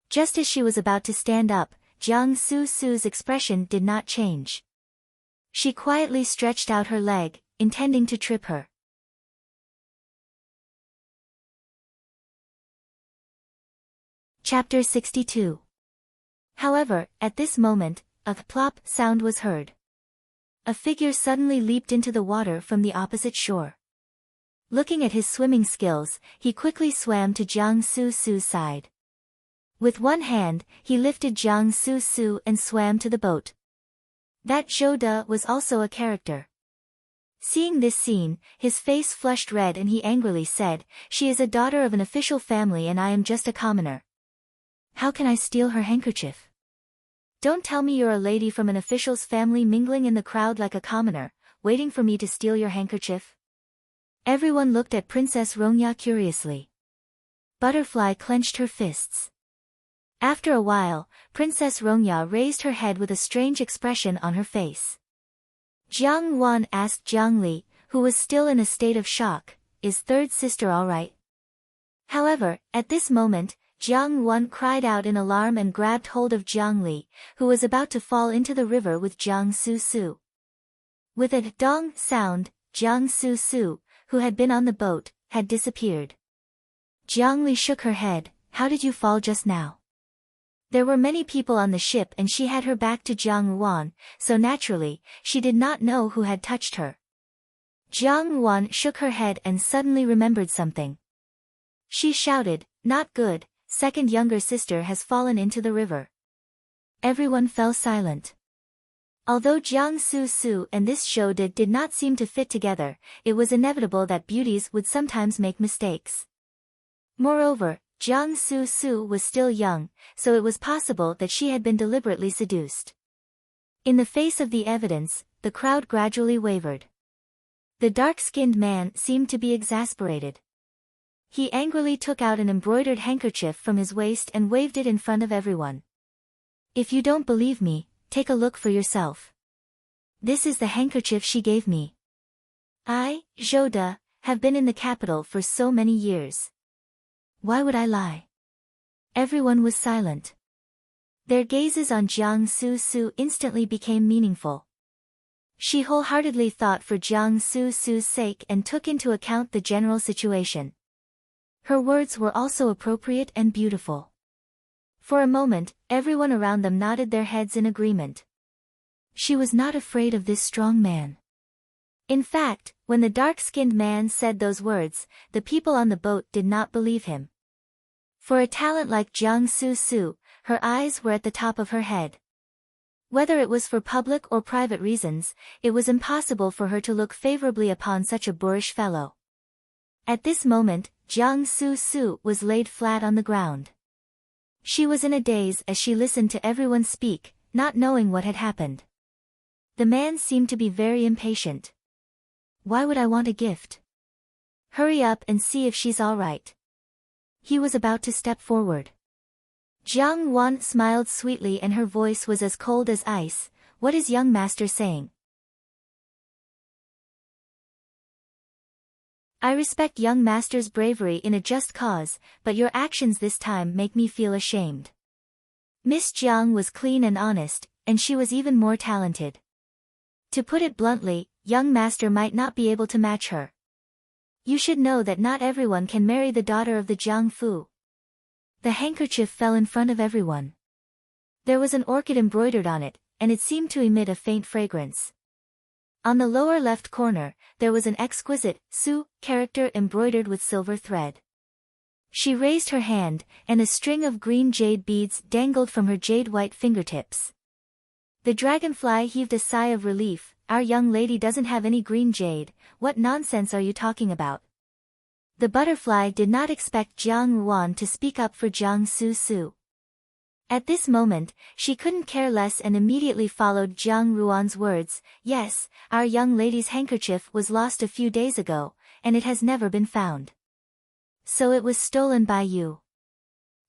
A: Just as she was about to stand up, Jiang Su's expression did not change. She quietly stretched out her leg, intending to trip her. Chapter 62. However, at this moment, a plop sound was heard. A figure suddenly leaped into the water from the opposite shore. Looking at his swimming skills, he quickly swam to Jiang Su's side. With one hand, he lifted Jiang Su and swam to the boat. That Zhou De was also a character. Seeing this scene, his face flushed red and he angrily said, "She is a daughter of an official family and I am just a commoner. How can I steal her handkerchief? Don't tell me you're a lady from an official's family mingling in the crowd like a commoner, waiting for me to steal your handkerchief." Everyone looked at Princess Rongya curiously. Butterfly clenched her fists. After a while, Princess Rongya raised her head with a strange expression on her face. Jiang Wan asked Jiang Li, who was still in a state of shock, "Is third sister all right?" However, at this moment, Jiang Wan cried out in alarm and grabbed hold of Jiang Li, who was about to fall into the river with Jiang Su. With a dong sound, Jiang Su, who had been on the boat, had disappeared. Jiang Li shook her head. "How did you fall just now?" There were many people on the ship and she had her back to Jiang Wan, so naturally, she did not know who had touched her. Jiang Wan shook her head and suddenly remembered something. She shouted, "Not good, second younger sister has fallen into the river." Everyone fell silent. Although Jiang Su and this Zhou De did not seem to fit together, it was inevitable that beauties would sometimes make mistakes. Moreover, Jiang Su was still young, so it was possible that she had been deliberately seduced. In the face of the evidence, the crowd gradually wavered. The dark-skinned man seemed to be exasperated. He angrily took out an embroidered handkerchief from his waist and waved it in front of everyone. "If you don't believe me, take a look for yourself. This is the handkerchief she gave me. I, Zhou De, have been in the capital for so many years. Why would I lie?" Everyone was silent. Their gazes on Jiang Su instantly became meaningful. She wholeheartedly thought for Jiang Su's sake and took into account the general situation. Her words were also appropriate and beautiful. For a moment, everyone around them nodded their heads in agreement. She was not afraid of this strong man. In fact, when the dark-skinned man said those words, the people on the boat did not believe him. For a talent like Jiang Su, her eyes were at the top of her head. Whether it was for public or private reasons, it was impossible for her to look favorably upon such a boorish fellow. At this moment, Jiang Su was laid flat on the ground. She was in a daze as she listened to everyone speak, not knowing what had happened. The man seemed to be very impatient. "Why would I want a gift? Hurry up and see if she's all right." He was about to step forward. Jiang Wan smiled sweetly and her voice was as cold as ice. "What is young master saying?" "I respect young master's bravery in a just cause, but your actions this time make me feel ashamed." Miss Jiang was clean and honest, and she was even more talented. To put it bluntly, young master might not be able to match her. You should know that not everyone can marry the daughter of the Jiang Fu. The handkerchief fell in front of everyone. There was an orchid embroidered on it, and it seemed to emit a faint fragrance. On the lower left corner, there was an exquisite Su character embroidered with silver thread. She raised her hand, and a string of green jade beads dangled from her jade-white fingertips. The dragonfly heaved a sigh of relief. "Our young lady doesn't have any green jade, what nonsense are you talking about?" The butterfly did not expect Jiang Wan to speak up for Jiang Su. At this moment, she couldn't care less and immediately followed Jiang Ruan's words. "Yes, our young lady's handkerchief was lost a few days ago, and it has never been found." So it was stolen by you.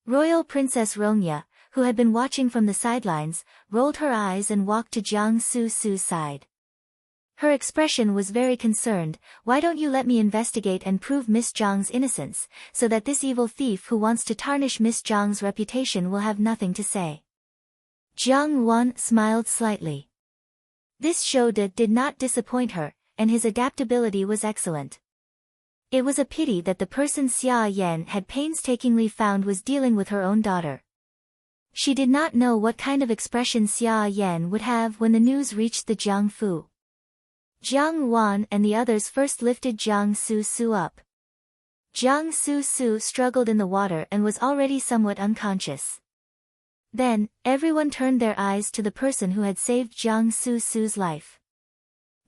A: Royal Princess Rongya, who had been watching from the sidelines, rolled her eyes and walked to Jiang Su's side. Her expression was very concerned. Why don't you let me investigate and prove Miss Zhang's innocence, so that this evil thief who wants to tarnish Miss Zhang's reputation will have nothing to say? Jiang Wan smiled slightly. This shoujo did not disappoint her, and his adaptability was excellent. It was a pity that the person Xia Yan had painstakingly found was dealing with her own daughter. She did not know what kind of expression Xia Yan would have when the news reached the Jiang Fu. Jiang Wan and the others first lifted Jiang Su up. Jiang Su struggled in the water and was already somewhat unconscious. Then, everyone turned their eyes to the person who had saved Jiang Su's life.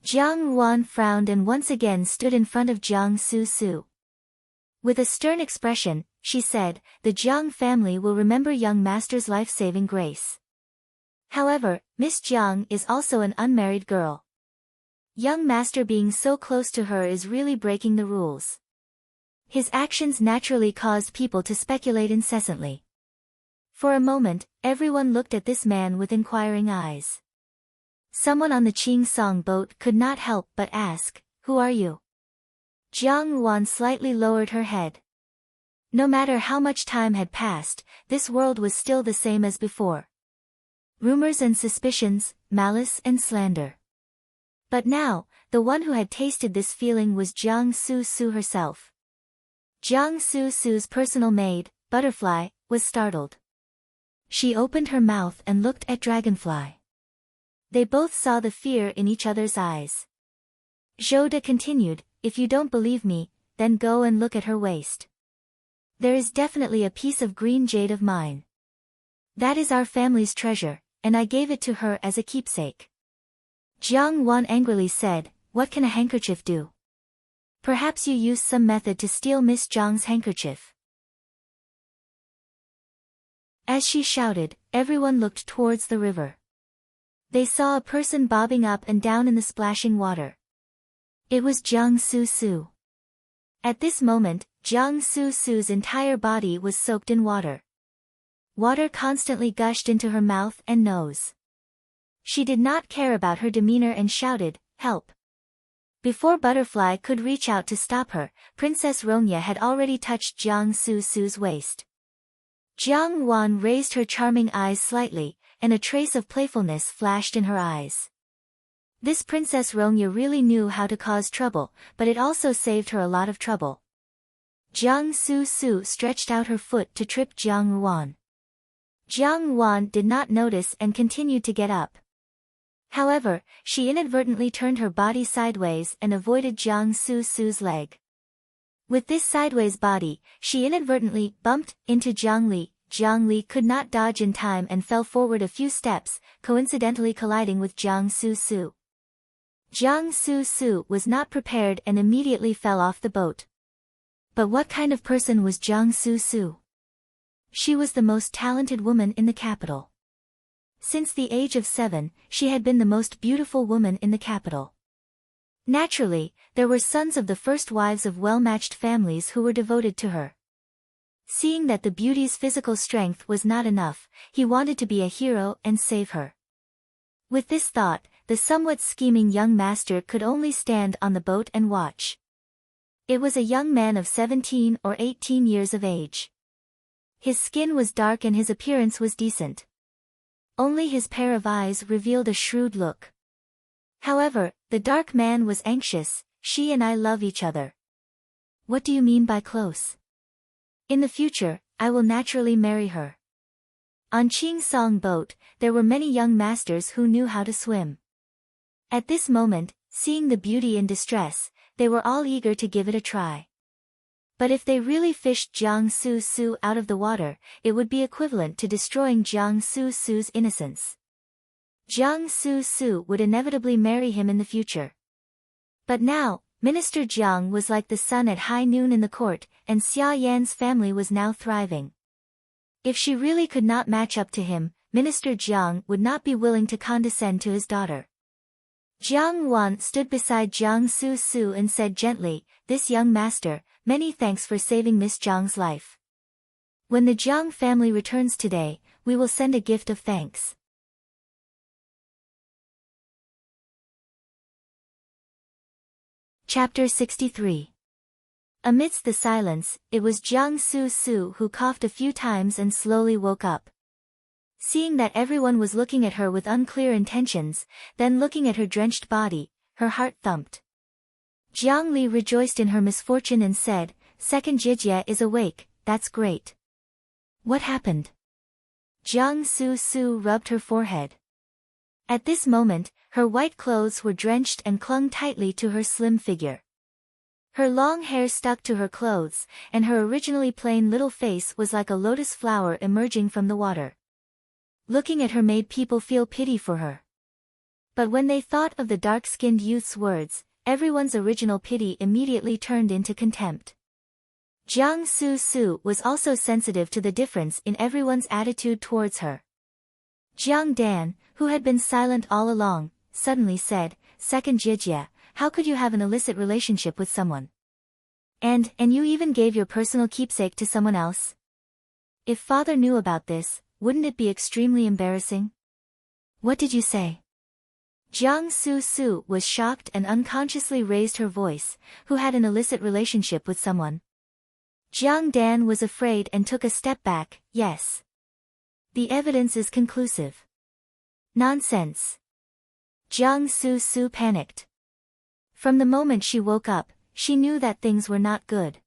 A: Jiang Wan frowned and once again stood in front of Jiang Su. With a stern expression, she said, "The Jiang family will remember young master's life-saving grace. However, Miss Jiang is also an unmarried girl. Young master being so close to her is really breaking the rules." His actions naturally caused people to speculate incessantly. For a moment, everyone looked at this man with inquiring eyes. Someone on the Qing Song boat could not help but ask, "Who are you?" Jiang Wan slightly lowered her head. No matter how much time had passed, this world was still the same as before. Rumors and suspicions, malice and slander. But now, the one who had tasted this feeling was Jiang Su herself. Jiang Su's personal maid, Butterfly, was startled. She opened her mouth and looked at Dragonfly. They both saw the fear in each other's eyes. Zhou continued, "If you don't believe me, then go and look at her waist. There is definitely a piece of green jade of mine. That is our family's treasure, and I gave it to her as a keepsake." Jiang Wan angrily said, "What can a handkerchief do? Perhaps you used some method to steal Miss Zhang's handkerchief." As she shouted, everyone looked towards the river. They saw a person bobbing up and down in the splashing water. It was Jiang Su. At this moment, Jiang Su's entire body was soaked in water. Water constantly gushed into her mouth and nose. She did not care about her demeanor and shouted, "Help!" Before Butterfly could reach out to stop her, Princess Rongya had already touched Jiang Su's waist. Jiang Wan raised her charming eyes slightly, and a trace of playfulness flashed in her eyes. This Princess Rongya really knew how to cause trouble, but it also saved her a lot of trouble. Jiang Su stretched out her foot to trip Jiang Wan. Jiang Wan did not notice and continued to get up. However, she inadvertently turned her body sideways and avoided Jiang Su's leg. With this sideways body, she inadvertently bumped into Jiang Li. Jiang Li could not dodge in time and fell forward a few steps, coincidentally colliding with Jiang Su. Jiang Su was not prepared and immediately fell off the boat. But what kind of person was Jiang Su? She was the most talented woman in the capital. Since the age of 7, she had been the most beautiful woman in the capital. Naturally, there were sons of the first wives of well-matched families who were devoted to her. Seeing that the beauty's physical strength was not enough, he wanted to be a hero and save her. With this thought, the somewhat scheming young master could only stand on the boat and watch. It was a young man of 17 or 18 years of age. His skin was dark and his appearance was decent. Only his pair of eyes revealed a shrewd look. However, the dark man was anxious. "She and I love each other." "What do you mean by close?" "In the future, I will naturally marry her." On Qing Song boat, there were many young masters who knew how to swim. At this moment, seeing the beauty in distress, they were all eager to give it a try. But if they really fished Jiang Su out of the water, it would be equivalent to destroying Jiang Su's innocence. Jiang Su would inevitably marry him in the future. But now, Minister Jiang was like the sun at high noon in the court, and Xia Yan's family was now thriving. If she really could not match up to him, Minister Jiang would not be willing to condescend to his daughter. Jiang Wan stood beside Jiang Su and said gently, "This young master, many thanks for saving Miss Jiang's life. When the Jiang family returns today, we will send a gift of thanks. Chapter 63. Amidst the silence, it was Jiang Su who coughed a few times and slowly woke up. Seeing that everyone was looking at her with unclear intentions, then looking at her drenched body, her heart thumped. Jiang Li rejoiced in her misfortune and said, "Second Jijie is awake, that's great." "What happened?" Jiang Su rubbed her forehead. At this moment, her white clothes were drenched and clung tightly to her slim figure. Her long hair stuck to her clothes, and her originally plain little face was like a lotus flower emerging from the water. Looking at her made people feel pity for her. But when they thought of the dark-skinned youth's words, everyone's original pity immediately turned into contempt. Jiang Su was also sensitive to the difference in everyone's attitude towards her. Jiang Dan, who had been silent all along, suddenly said, "Second Jijie, how could you have an illicit relationship with someone? And you even gave your personal keepsake to someone else? If father knew about this, wouldn't it be extremely embarrassing?" "What did you say?" Jiang Su was shocked and unconsciously raised her voice, "Who had an illicit relationship with someone?" Jiang Dan was afraid and took a step back. "Yes. The evidence is conclusive." "Nonsense." Jiang Su panicked. From the moment she woke up, she knew that things were not good.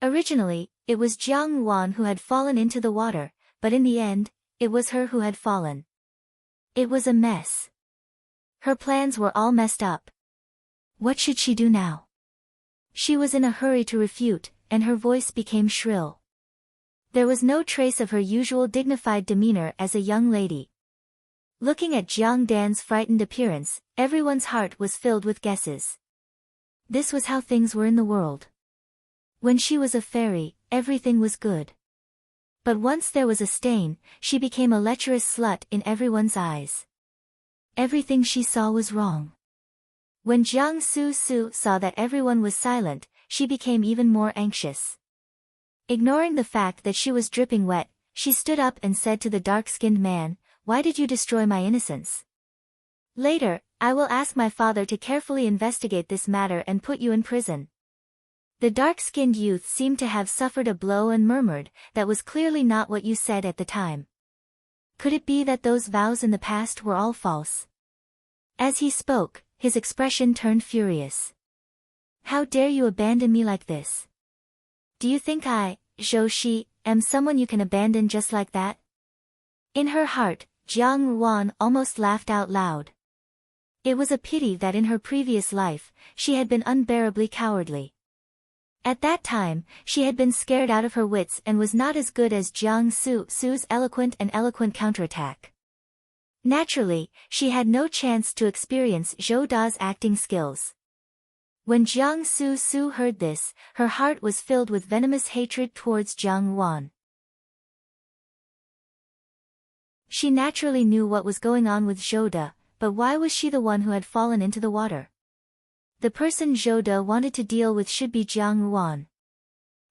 A: Originally, it was Jiang Wan who had fallen into the water, but in the end, it was her who had fallen. It was a mess. Her plans were all messed up. What should she do now? She was in a hurry to refute, and her voice became shrill. There was no trace of her usual dignified demeanor as a young lady. Looking at Jiang Dan's frightened appearance, everyone's heart was filled with guesses. This was how things were in the world. When she was a fairy, everything was good. But once there was a stain, she became a lecherous slut in everyone's eyes. Everything she saw was wrong. When Jiang Su saw that everyone was silent, she became even more anxious. Ignoring the fact that she was dripping wet, she stood up and said to the dark-skinned man, "Why did you destroy my innocence? Later, I will ask my father to carefully investigate this matter and put you in prison." The dark-skinned youth seemed to have suffered a blow and murmured, "That was clearly not what you said at the time. Could it be that those vows in the past were all false?" As he spoke, his expression turned furious. "How dare you abandon me like this? Do you think I, Zhou Shi, am someone you can abandon just like that?" In her heart, Jiang Wan almost laughed out loud. It was a pity that in her previous life, she had been unbearably cowardly. At that time, she had been scared out of her wits and was not as good as Jiang Su's eloquent counterattack. Naturally, she had no chance to experience Zhou Da's acting skills. When Jiang Su heard this, her heart was filled with venomous hatred towards Jiang Wan. She naturally knew what was going on with Zhou Da, but why was she the one who had fallen into the water? The person Zhou Da wanted to deal with should be Jiang Wan.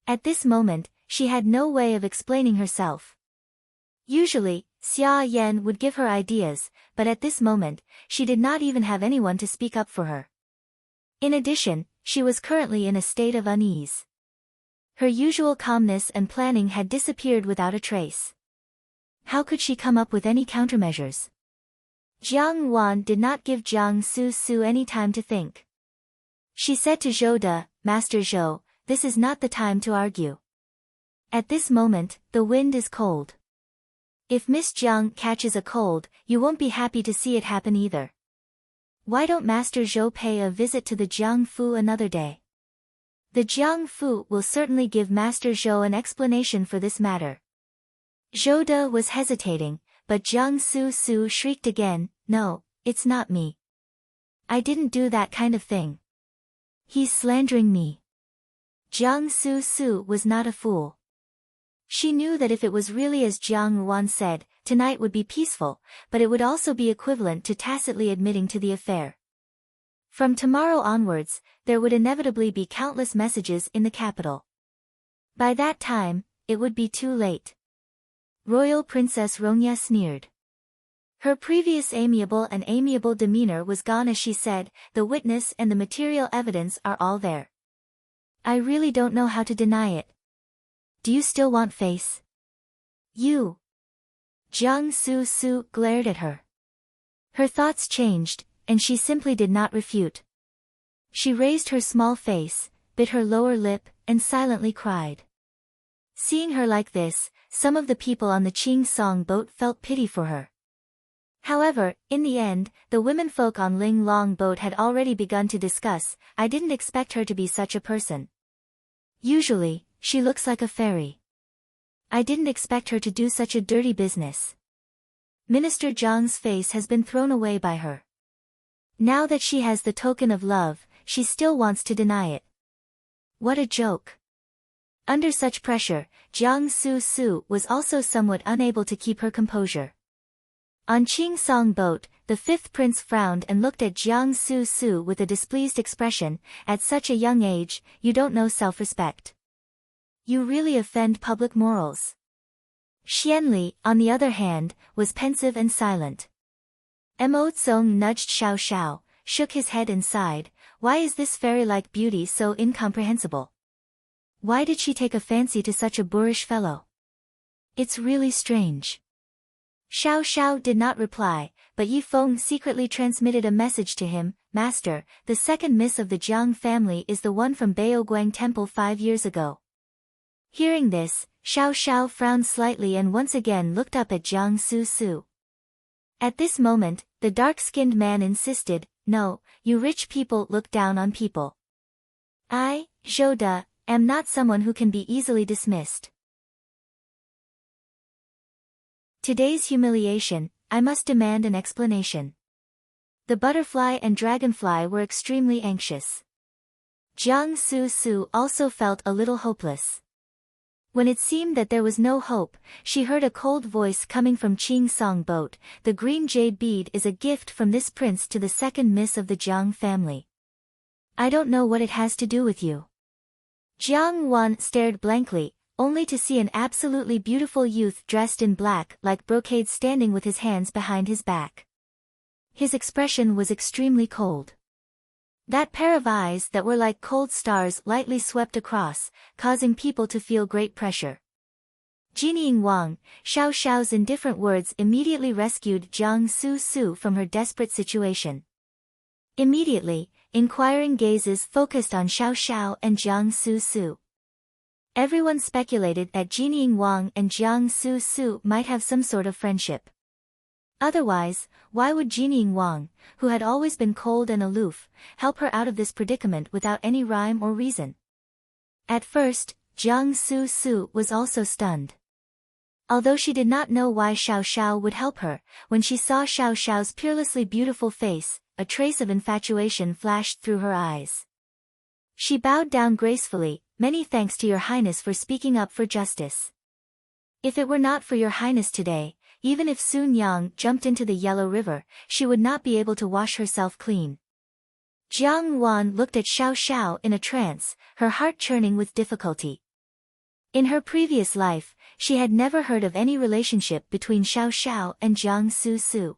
A: At this moment, she had no way of explaining herself. Usually, Xia Yan would give her ideas, but at this moment, she did not even have anyone to speak up for her. In addition, she was currently in a state of unease. Her usual calmness and planning had disappeared without a trace. How could she come up with any countermeasures? Jiang Wan did not give Jiang Su any time to think. She said to Zhou Da, "Master Zhou, this is not the time to argue. At this moment, the wind is cold. If Miss Jiang catches a cold, you won't be happy to see it happen either. Why don't Master Zhou pay a visit to the Jiang Fu another day? The Jiang Fu will certainly give Master Zhou an explanation for this matter." Zhou Da was hesitating, but Jiang Su shrieked again, "No, it's not me. I didn't do that kind of thing. He's slandering me." Jiang Su was not a fool. She knew that if it was really as Jiang Wan said, tonight would be peaceful, but it would also be equivalent to tacitly admitting to the affair. From tomorrow onwards, there would inevitably be countless messages in the capital. By that time, it would be too late. Royal Princess Ronya sneered. Her previous amiable demeanor was gone as she said, "The witness and the material evidence are all there. I really don't know how to deny it. Do you still want face?" "You." Jiang Su glared at her. Her thoughts changed, and she simply did not refute. She raised her small face, bit her lower lip, and silently cried. Seeing her like this, some of the people on the Qing Song boat felt pity for her. However, in the end, the womenfolk on Ling Long boat had already begun to discuss, "I didn't expect her to be such a person. Usually, she looks like a fairy. I didn't expect her to do such a dirty business." Minister Zhang's face has been thrown away by her. Now that she has the token of love, she still wants to deny it. What a joke. Under such pressure, Jiang Su was also somewhat unable to keep her composure. On Qing Song boat, the fifth prince frowned and looked at Jiang Su with a displeased expression. "At such a young age, you don't know self-respect. You really offend public morals." Xianli, on the other hand, was pensive and silent. Mo Tsong nudged Xiao, shook his head and sighed. "Why is this fairy-like beauty so incomprehensible? Why did she take a fancy to such a boorish fellow? It's really strange." Xiao did not reply, but Yi Feng secretly transmitted a message to him. "Master, the second miss of the Jiang family is the one from Baoguang Temple 5 years ago." Hearing this, Xiao frowned slightly and once again looked up at Jiang Su. At this moment, the dark-skinned man insisted, "No, you rich people look down on people. I, Zhou De, am not someone who can be easily dismissed. Today's humiliation, I must demand an explanation." The butterfly and dragonfly were extremely anxious. Jiang Su also felt a little hopeless. When it seemed that there was no hope, she heard a cold voice coming from Qing Song boat. "The green jade bead is a gift from this prince to the second miss of the Jiang family. I don't know what it has to do with you." Jiang Wan stared blankly, only to see an absolutely beautiful youth dressed in black like brocade standing with his hands behind his back. His expression was extremely cold. That pair of eyes that were like cold stars lightly swept across, causing people to feel great pressure. Jinying Wang, Xiao's indifferent words immediately rescued Jiang Su from her desperate situation. Immediately, inquiring gazes focused on Xiao and Jiang Su. Everyone speculated that Jinying Wang and Jiang Su might have some sort of friendship. Otherwise, why would Jinying Wang, who had always been cold and aloof, help her out of this predicament without any rhyme or reason? At first, Jiang Su was also stunned. Although she did not know why Xiao would help her, when she saw Xiao's peerlessly beautiful face, a trace of infatuation flashed through her eyes. She bowed down gracefully. "Many thanks to your highness for speaking up for justice. If it were not for your highness today, even if Sun Yang jumped into the Yellow River, she would not be able to wash herself clean." Jiang Wan looked at Xiao in a trance, her heart churning with difficulty. In her previous life, she had never heard of any relationship between Xiao and Jiang Su.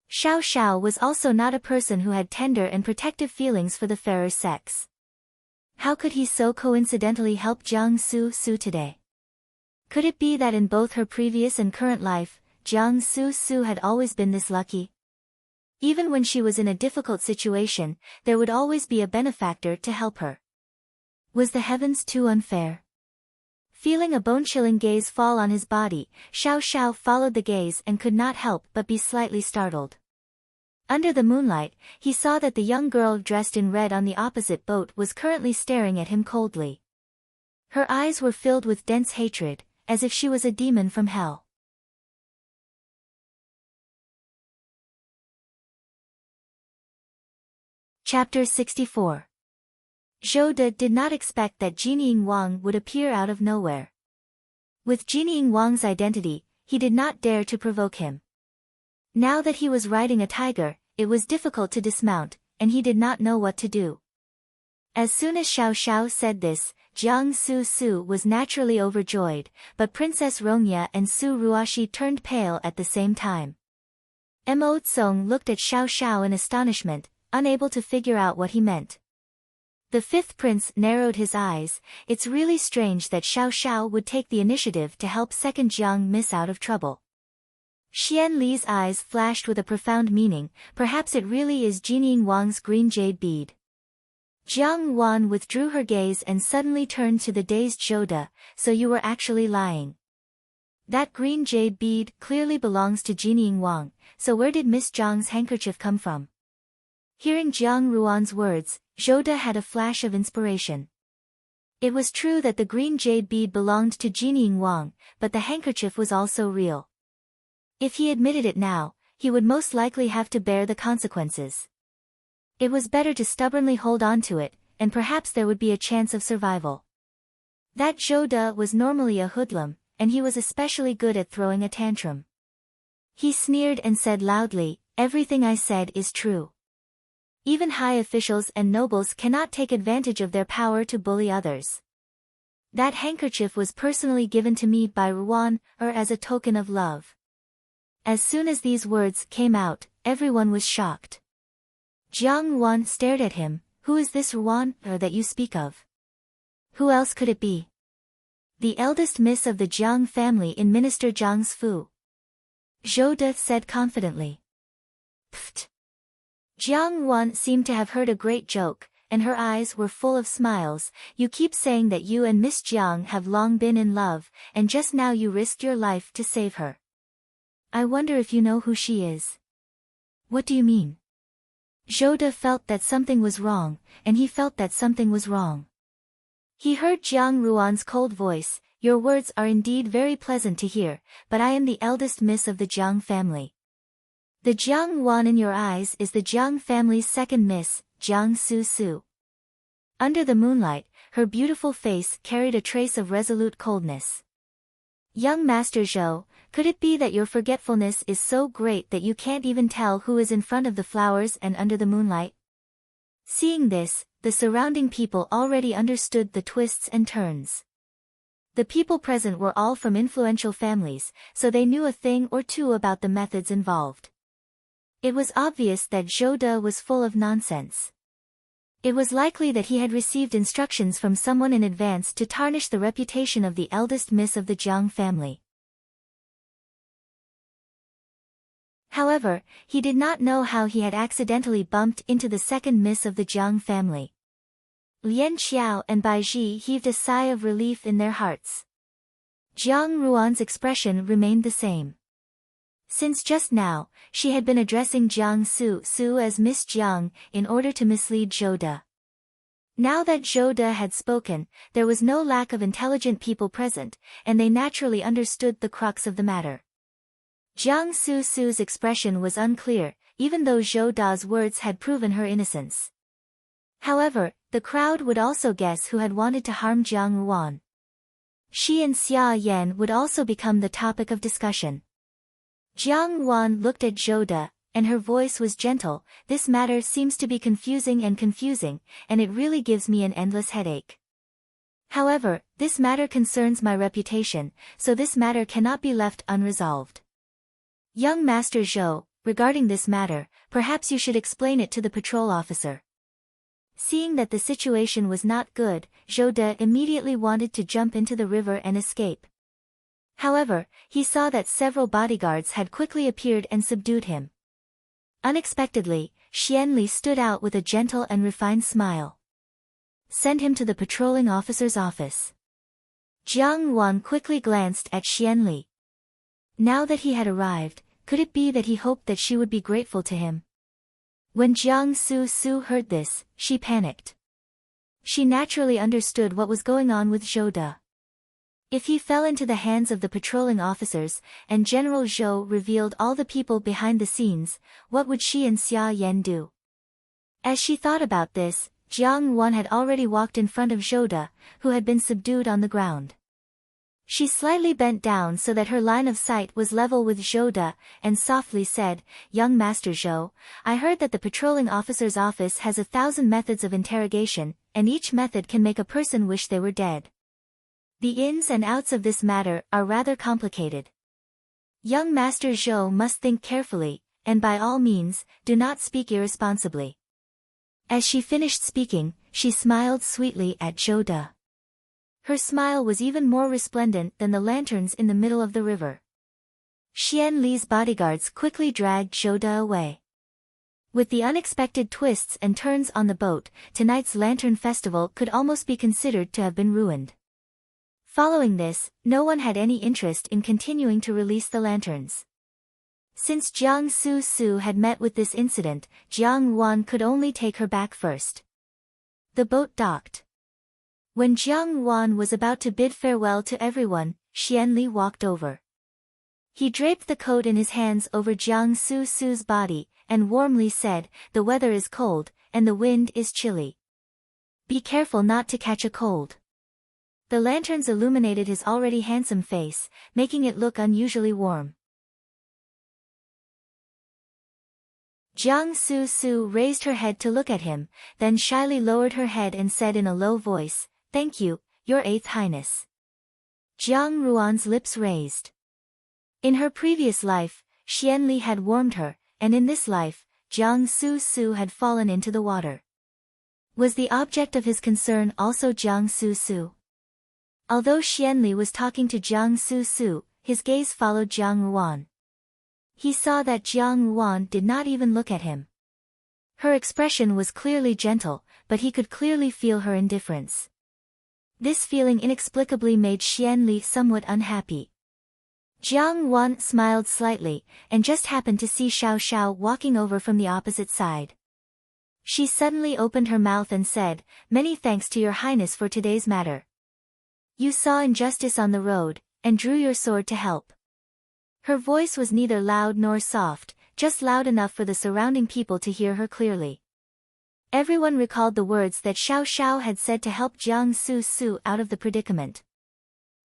A: Xiao was also not a person who had tender and protective feelings for the fairer sex. How could he so coincidentally help Jiang Su today? Could it be that in both her previous and current life, Jiang Su had always been this lucky? Even when she was in a difficult situation, there would always be a benefactor to help her. Was the heavens too unfair? Feeling a bone-chilling gaze fall on his body, Xiao followed the gaze and could not help but be slightly startled. Under the moonlight, he saw that the young girl dressed in red on the opposite boat was currently staring at him coldly. Her eyes were filled with dense hatred, as if she was a demon from hell. Chapter 64. Zhou De did not expect that Jinying Wang would appear out of nowhere. With Jinying Wang's identity, he did not dare to provoke him. Now that he was riding a tiger, it was difficult to dismount, and he did not know what to do. As soon as Xiao Xiao said this, Jiang Su Su was naturally overjoyed, but Princess Rongya and Su Ruoxi turned pale at the same time. Mo Tsong looked at Xiao Xiao in astonishment, unable to figure out what he meant. The fifth prince narrowed his eyes. It's really strange that Xiao Xiao would take the initiative to help second Jiang miss out of trouble. Xian Li's eyes flashed with a profound meaning. Perhaps it really is Jinying Wang's green jade bead. Jiang Wan withdrew her gaze and suddenly turned to the dazed Zhou De. So you were actually lying. That green jade bead clearly belongs to Jinying Wang, so where did Miss Zhang's handkerchief come from? Hearing Jiang Ruan's words, Zhou De had a flash of inspiration. It was true that the green jade bead belonged to Jinying Wang, but the handkerchief was also real. If he admitted it now, he would most likely have to bear the consequences. It was better to stubbornly hold on to it, and perhaps there would be a chance of survival. That Zhou De was normally a hoodlum, and he was especially good at throwing a tantrum. He sneered and said loudly, "Everything I said is true. Even high officials and nobles cannot take advantage of their power to bully others. That handkerchief was personally given to me by Ruan, or as a token of love." As soon as these words came out, everyone was shocked. Jiang Wan stared at him. "Who is this Ruan, or that you speak of? Who else could it be?" "The eldest miss of the Jiang family in Minister Jiang's Fu," Zhou De said confidently. Pfft. Jiang Wan seemed to have heard a great joke, and her eyes were full of smiles. "You keep saying that you and Miss Jiang have long been in love, and just now you risked your life to save her. I wonder if you know who she is." "What do you mean?" Zhou De felt that something was wrong, and he felt that something was wrong. He heard Jiang Ruan's cold voice. "Your words are indeed very pleasant to hear, but I am the eldest miss of the Jiang family. The Jiang Wan in your eyes is the Jiang family's second miss, Jiang Su Su." Under the moonlight, her beautiful face carried a trace of resolute coldness. "Young Master Zhou, could it be that your forgetfulness is so great that you can't even tell who is in front of the flowers and under the moonlight?" Seeing this, the surrounding people already understood the twists and turns. The people present were all from influential families, so they knew a thing or two about the methods involved. It was obvious that Zhou De was full of nonsense. It was likely that he had received instructions from someone in advance to tarnish the reputation of the eldest miss of the Jiang family. However, he did not know how he had accidentally bumped into the second miss of the Jiang family. Lian Xiao and Bai Ji heaved a sigh of relief in their hearts. Jiang Ruan's expression remained the same. Since just now, she had been addressing Jiang Su Su as Miss Jiang in order to mislead Zhou De. Now that Zhou De had spoken, there was no lack of intelligent people present, and they naturally understood the crux of the matter. Jiang Su Su's expression was unclear, even though Zhou De's words had proven her innocence. However, the crowd would also guess who had wanted to harm Jiang Ruan. She and Xia Yan would also become the topic of discussion. Jiang Wan looked at Zhou De, and her voice was gentle. "This matter seems to be confusing, and it really gives me an endless headache. However, this matter concerns my reputation, so this matter cannot be left unresolved. Young Master Zhou, regarding this matter, perhaps you should explain it to the patrol officer." Seeing that the situation was not good, Zhou De immediately wanted to jump into the river and escape. However, he saw that several bodyguards had quickly appeared and subdued him. Unexpectedly, Xian Li stood out with a gentle and refined smile. "Send him to the patrolling officer's office." Jiang Wan quickly glanced at Xian Li. Now that he had arrived, could it be that he hoped that she would be grateful to him? When Jiang Su Su heard this, she panicked. She naturally understood what was going on with Zhou De. If he fell into the hands of the patrolling officers, and General Zhou revealed all the people behind the scenes, what would she and Xia Yan do? As she thought about this, Jiang Wan had already walked in front of Zhou De, who had been subdued on the ground. She slightly bent down so that her line of sight was level with Zhou De, and softly said, "Young Master Zhou, I heard that the patrolling officer's office has 1,000 methods of interrogation, and each method can make a person wish they were dead. The ins and outs of this matter are rather complicated. Young Master Zhou must think carefully, and by all means, do not speak irresponsibly." As she finished speaking, she smiled sweetly at Zhou De. Her smile was even more resplendent than the lanterns in the middle of the river. Xian Li's bodyguards quickly dragged Zhou De away. With the unexpected twists and turns on the boat, tonight's lantern festival could almost be considered to have been ruined. Following this, no one had any interest in continuing to release the lanterns. Since Jiang Su had met with this incident, Jiang Wan could only take her back first. The boat docked. When Jiang Wan was about to bid farewell to everyone, Xian Li walked over. He draped the coat in his hands over Jiang Su's body, and warmly said, "The weather is cold, and the wind is chilly. Be careful not to catch a cold." The lanterns illuminated his already handsome face, making it look unusually warm. Jiang Su raised her head to look at him, then shyly lowered her head and said in a low voice, "Thank you, Your Eighth Highness." Jiang Ruan's lips raised. In her previous life, Xian Li had warmed her, and in this life, Jiang Su had fallen into the water. Was the object of his concern also Jiang Su? Although Xian Li was talking to Jiang Su, his gaze followed Jiang Ruan. He saw that Jiang Ruan did not even look at him. Her expression was clearly gentle, but he could clearly feel her indifference. This feeling inexplicably made Xian Li somewhat unhappy. Jiang Wan smiled slightly, and just happened to see Xiao walking over from the opposite side. She suddenly opened her mouth and said, "Many thanks to Your Highness for today's matter. You saw injustice on the road, and drew your sword to help." Her voice was neither loud nor soft, just loud enough for the surrounding people to hear her clearly. Everyone recalled the words that Xiao had said to help Jiang Su out of the predicament.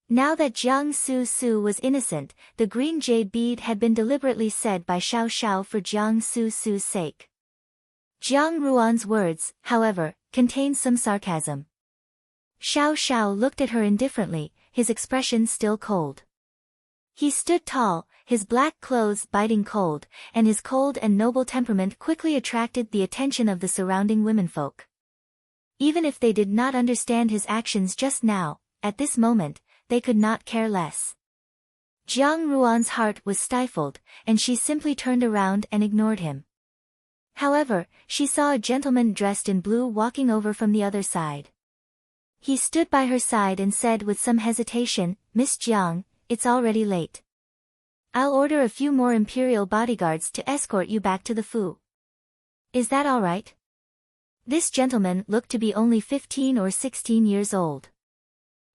A: Now that Jiang Su was innocent, the green jade bead had been deliberately said by Xiao for Jiang Su's sake. Jiang Ruan's words, however, contained some sarcasm. Xiao looked at her indifferently, his expression still cold. He stood tall, his black clothes biting cold, and his cold and noble temperament quickly attracted the attention of the surrounding womenfolk. Even if they did not understand his actions just now, at this moment, they could not care less. Jiang Ruan's heart was stifled, and she simply turned around and ignored him. However, she saw a gentleman dressed in blue walking over from the other side. He stood by her side and said with some hesitation, "Miss Jiang, it's already late. I'll order a few more imperial bodyguards to escort you back to the Fu. Is that all right?" This gentleman looked to be only 15 or 16 years old.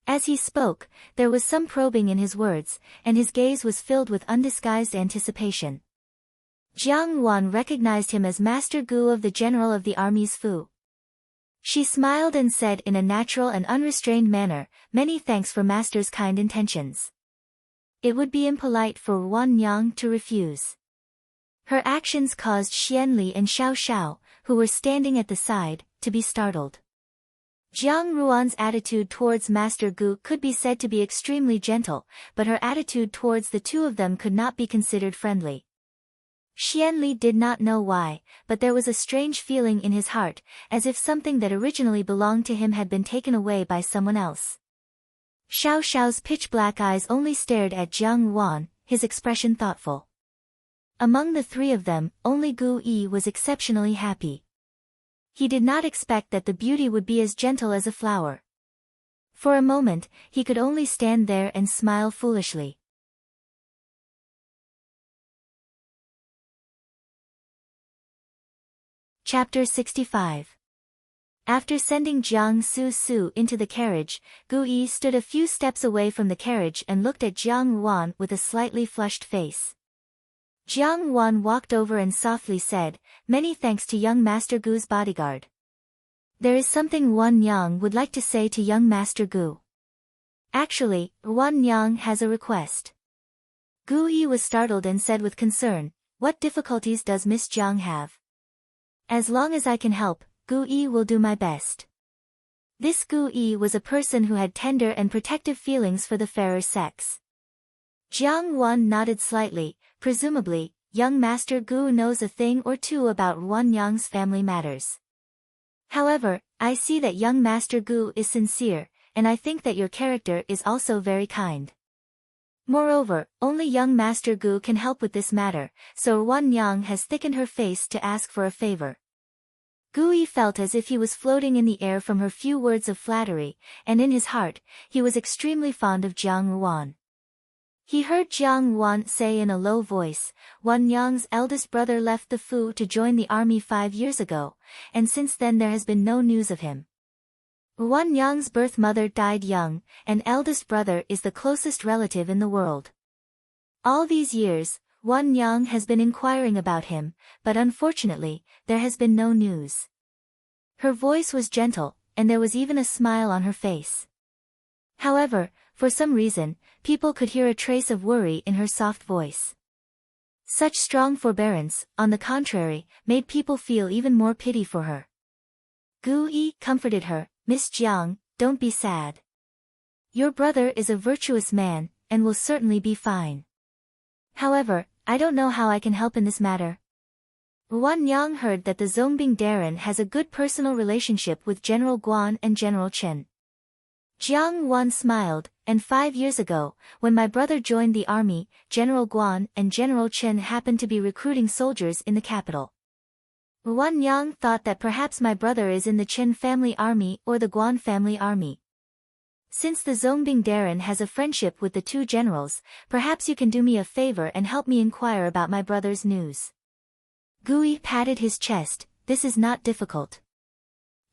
A: As he spoke, there was some probing in his words, and his gaze was filled with undisguised anticipation. Jiang Wan recognized him as Master Gu of the General of the Army's Fu. She smiled and said in a natural and unrestrained manner, "Many thanks for Master's kind intentions. It would be impolite for Wan Yang to refuse." Her actions caused Xian Li and Xiao, who were standing at the side, to be startled. Jiang Ruan's attitude towards Master Gu could be said to be extremely gentle, but her attitude towards the two of them could not be considered friendly. Xian Li did not know why, but there was a strange feeling in his heart, as if something that originally belonged to him had been taken away by someone else. Xiao's pitch-black eyes only stared at Jiang Wan, his expression thoughtful. Among the three of them, only Gu Yi was exceptionally happy. He did not expect that the beauty would be as gentle as a flower. For a moment, he could only stand there and smile foolishly. Chapter 65. After sending Jiang Su into the carriage, Gu Yi stood a few steps away from the carriage and looked at Jiang Wan with a slightly flushed face. Jiang Wan walked over and softly said, "Many thanks to young Master Gu's bodyguard. There is something Wan Yang would like to say to young Master Gu." Actually, Wan Yang has a request. Gu Yi was startled and said with concern, "What difficulties does Miss Jiang have?" "As long as I can help, Gu Yi will do my best." This Gu Yi was a person who had tender and protective feelings for the fairer sex. Jiang Wan nodded slightly. Presumably, young Master Gu knows a thing or two about Wan Yang's family matters. However, I see that young Master Gu is sincere, and I think that your character is also very kind. Moreover, only young Master Gu can help with this matter, so Wan Yang has thickened her face to ask for a favor. Gu Yi felt as if he was floating in the air from her few words of flattery, and in his heart, he was extremely fond of Jiang Wan. He heard Jiang Wan say in a low voice, "Wan Yang's eldest brother left the Fu to join the army 5 years ago, and since then there has been no news of him. Wan Yang's birth mother died young, and eldest brother is the closest relative in the world. All these years, Wan Yang has been inquiring about him, but unfortunately, there has been no news." Her voice was gentle, and there was even a smile on her face. However, for some reason, people could hear a trace of worry in her soft voice. Such strong forbearance, on the contrary, made people feel even more pity for her. Gu Yi comforted her, "Miss Jiang, don't be sad. Your brother is a virtuous man, and will certainly be fine. However, I don't know how I can help in this matter." Wan Yang heard that the Zongbing Darren has a good personal relationship with General Guan and General Chen. Jiang Wan smiled, "And 5 years ago, when my brother joined the army, General Guan and General Chen happened to be recruiting soldiers in the capital. Wan Yang thought that perhaps my brother is in the Chen family army or the Guan family army. Since the Zongbing Darren has a friendship with the two generals, perhaps you can do me a favor and help me inquire about my brother's news." Gu Yi patted his chest, "This is not difficult.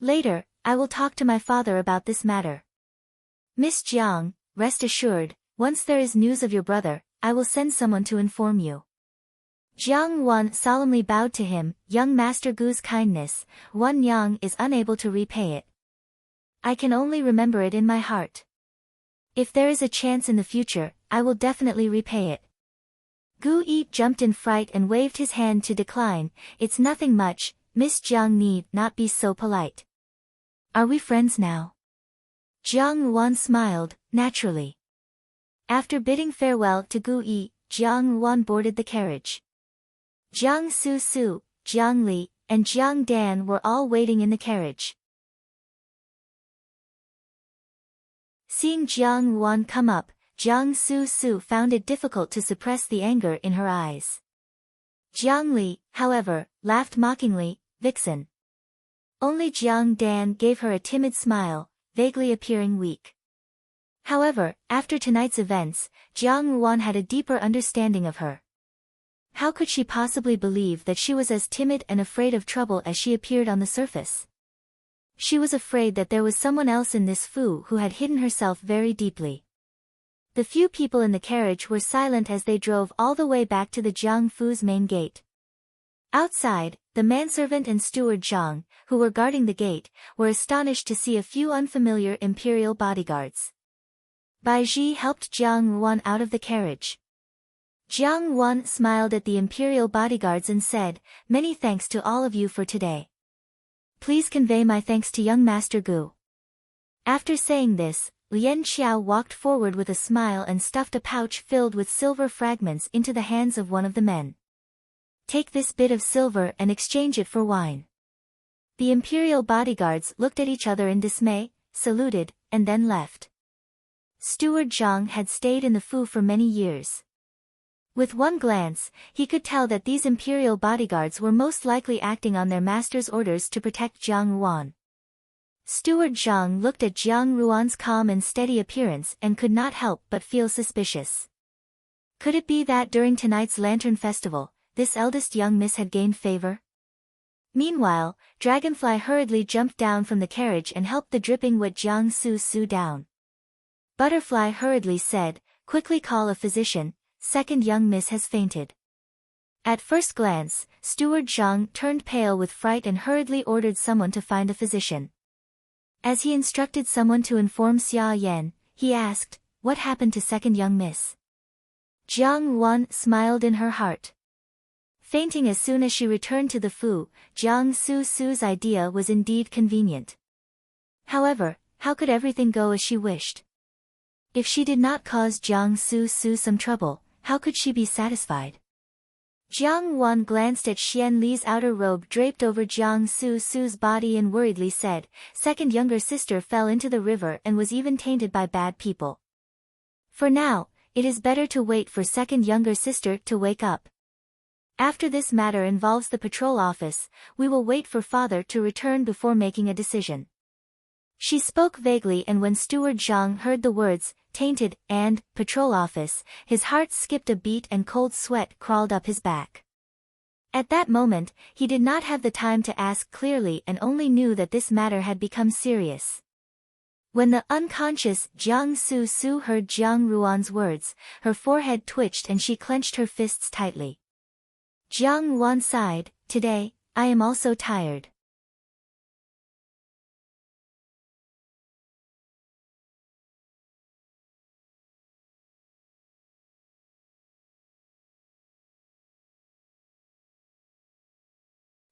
A: Later, I will talk to my father about this matter. Miss Jiang, rest assured, once there is news of your brother, I will send someone to inform you." Jiang Wan solemnly bowed to him. Young Master Gu's kindness, Wan Yang is unable to repay it. I can only remember it in my heart. If there is a chance in the future, I will definitely repay it. Gu Yi jumped in fright and waved his hand to decline. "It's nothing much, Miss Jiang need not be so polite. Are we friends now?" Jiang Wan smiled, naturally. After bidding farewell to Gu Yi, Jiang Wan boarded the carriage. Jiang Su Su, Jiang Li, and Jiang Dan were all waiting in the carriage. Seeing Jiang Wan come up, Jiang Su Su found it difficult to suppress the anger in her eyes. Jiang Li, however, laughed mockingly, "Vixen." Only Jiang Dan gave her a timid smile, vaguely appearing weak. However, after tonight's events, Jiang Wan had a deeper understanding of her. How could she possibly believe that she was as timid and afraid of trouble as she appeared on the surface? She was afraid that there was someone else in this Fu who had hidden herself very deeply. The few people in the carriage were silent as they drove all the way back to the Jiang Fu's main gate. Outside, the manservant and steward Zhang, who were guarding the gate, were astonished to see a few unfamiliar imperial bodyguards. Bai Ji helped Jiang Wan out of the carriage. Jiang Wan smiled at the imperial bodyguards and said, "Many thanks to all of you for today. Please convey my thanks to young Master Gu." After saying this, Lian Xiao walked forward with a smile and stuffed a pouch filled with silver fragments into the hands of one of the men. "Take this bit of silver and exchange it for wine." The imperial bodyguards looked at each other in dismay, saluted, and then left. Steward Zhang had stayed in the Fu for many years. With one glance, he could tell that these imperial bodyguards were most likely acting on their master's orders to protect Jiang Ruan. Steward Zhang looked at Jiang Ruan's calm and steady appearance and could not help but feel suspicious. Could it be that during tonight's Lantern Festival, this eldest young miss had gained favor? Meanwhile, Dragonfly hurriedly jumped down from the carriage and helped the dripping wet Jiang Su Su down. Butterfly hurriedly said, "Quickly call a physician, second young miss has fainted." At first glance, Steward Zhang turned pale with fright and hurriedly ordered someone to find a physician. As he instructed someone to inform Xia Yan, he asked, "What happened to second young miss?" Jiang Wan smiled in her heart. Fainting as soon as she returned to the Fu, Jiang Su's idea was indeed convenient. However, how could everything go as she wished? If she did not cause Jiang Su some trouble, how could she be satisfied? Jiang Wan glanced at Xian Li's outer robe draped over Jiang Su's body and worriedly said, "Second younger sister fell into the river and was even tainted by bad people. For now, it is better to wait for second younger sister to wake up. After this matter involves the patrol office, we will wait for father to return before making a decision." She spoke vaguely, and when Steward Zhang heard the words, "tainted," and "patrol office," his heart skipped a beat and cold sweat crawled up his back. At that moment, he did not have the time to ask clearly and only knew that this matter had become serious. When the unconscious Jiang Su heard Jiang Ruan's words, her forehead twitched and she clenched her fists tightly. Jiang Wan sighed, "Today, I am also tired."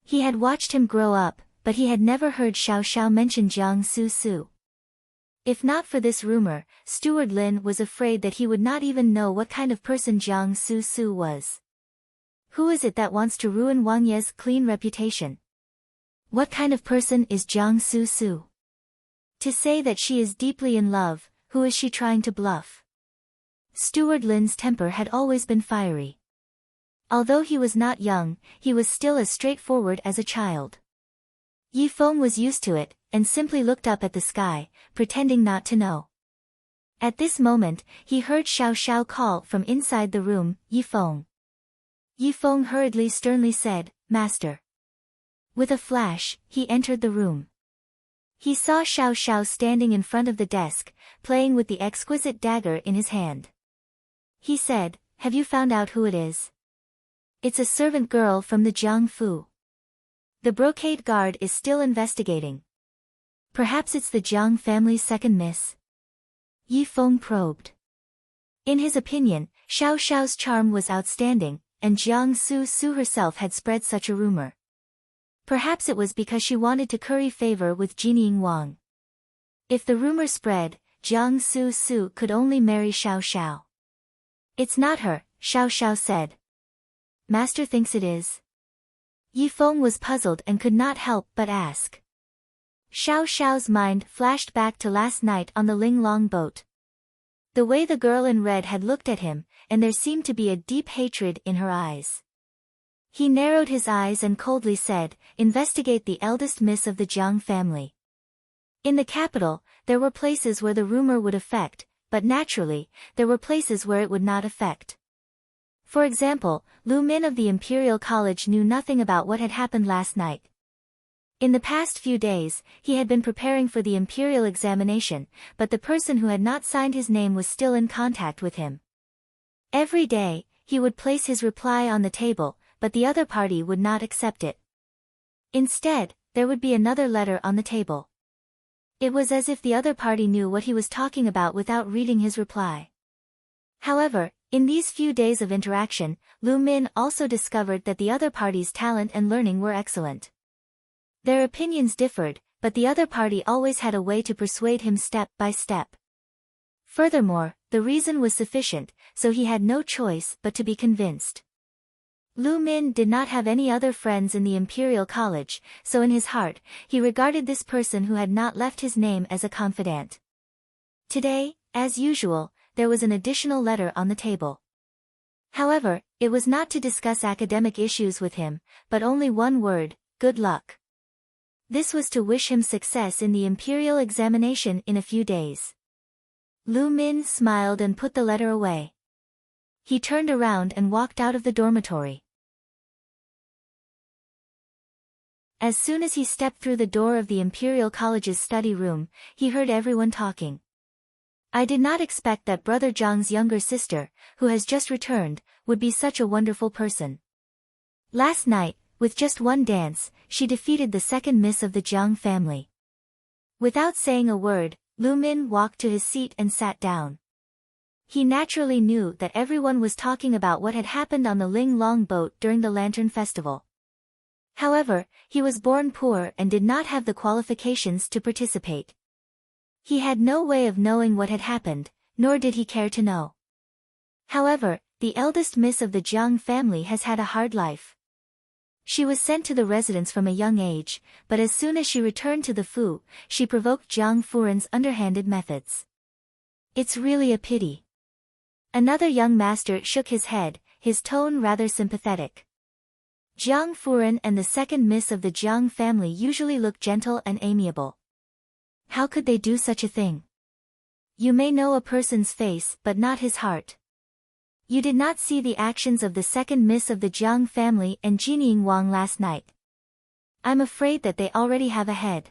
A: He had watched him grow up, but he had never heard Xiao mention Jiang Su. If not for this rumor, Steward Lin was afraid that he would not even know what kind of person Jiang Su was. Who is it that wants to ruin Wang Ye's clean reputation? What kind of person is Jiang Su? To say that she is deeply in love, who is she trying to bluff? Steward Lin's temper had always been fiery. Although he was not young, he was still as straightforward as a child. Yi Feng was used to it, and simply looked up at the sky, pretending not to know. At this moment, he heard Xiao call from inside the room, "Yi Feng." Yi Feng hurriedly sternly said, "Master." With a flash, he entered the room. He saw Xiao standing in front of the desk, playing with the exquisite dagger in his hand. He said, "Have you found out who it is?" "It's a servant girl from the Jiang Fu. The brocade guard is still investigating. Perhaps it's the Jiang family's second miss?" Yi Feng probed. In his opinion, Xiao's charm was outstanding, and Jiang Su herself had spread such a rumor. Perhaps it was because she wanted to curry favor with Jinying Wang. If the rumor spread, Jiang Su could only marry Xiao. "It's not her," Xiao said. "Master thinks it is?" Yi Feng was puzzled and could not help but ask. Xiao's mind flashed back to last night on the Linglong boat. The way the girl in red had looked at him, and there seemed to be a deep hatred in her eyes. He narrowed his eyes and coldly said, "Investigate the eldest miss of the Jiang family." In the capital, there were places where the rumor would affect, but naturally, there were places where it would not affect. For example, Lu Min of the Imperial College knew nothing about what had happened last night. In the past few days, he had been preparing for the Imperial examination, but the person who had not signed his name was still in contact with him. Every day, he would place his reply on the table, but the other party would not accept it. Instead, there would be another letter on the table. It was as if the other party knew what he was talking about without reading his reply. However, in these few days of interaction, Lu Min also discovered that the other party's talent and learning were excellent. Their opinions differed, but the other party always had a way to persuade him step by step. Furthermore, the reason was sufficient, so he had no choice but to be convinced. Lu Min did not have any other friends in the Imperial College, so in his heart, he regarded this person who had not left his name as a confidant. Today, as usual, there was an additional letter on the table. However, it was not to discuss academic issues with him, but only one word, "good luck." This was to wish him success in the Imperial examination in a few days. Lu Min smiled and put the letter away. He turned around and walked out of the dormitory. As soon as he stepped through the door of the Imperial College's study room, he heard everyone talking. "I did not expect that Brother Zhang's younger sister, who has just returned, would be such a wonderful person. Last night, with just one dance, she defeated the second miss of the Jiang family." Without saying a word, Lu Min walked to his seat and sat down. He naturally knew that everyone was talking about what had happened on the Ling Long boat during the Lantern Festival. However, he was born poor and did not have the qualifications to participate. He had no way of knowing what had happened, nor did he care to know. However, the eldest miss of the Jiang family has had a hard life. She was sent to the residence from a young age, but as soon as she returned to the Fu, she provoked Jiang Furen's underhanded methods. It's really a pity. Another young master shook his head, his tone rather sympathetic. Jiang Furen and the second miss of the Jiang family usually look gentle and amiable. How could they do such a thing? You may know a person's face but not his heart. You did not see the actions of the second miss of the Jiang family and Jinying Wang last night. I'm afraid that they already have a head.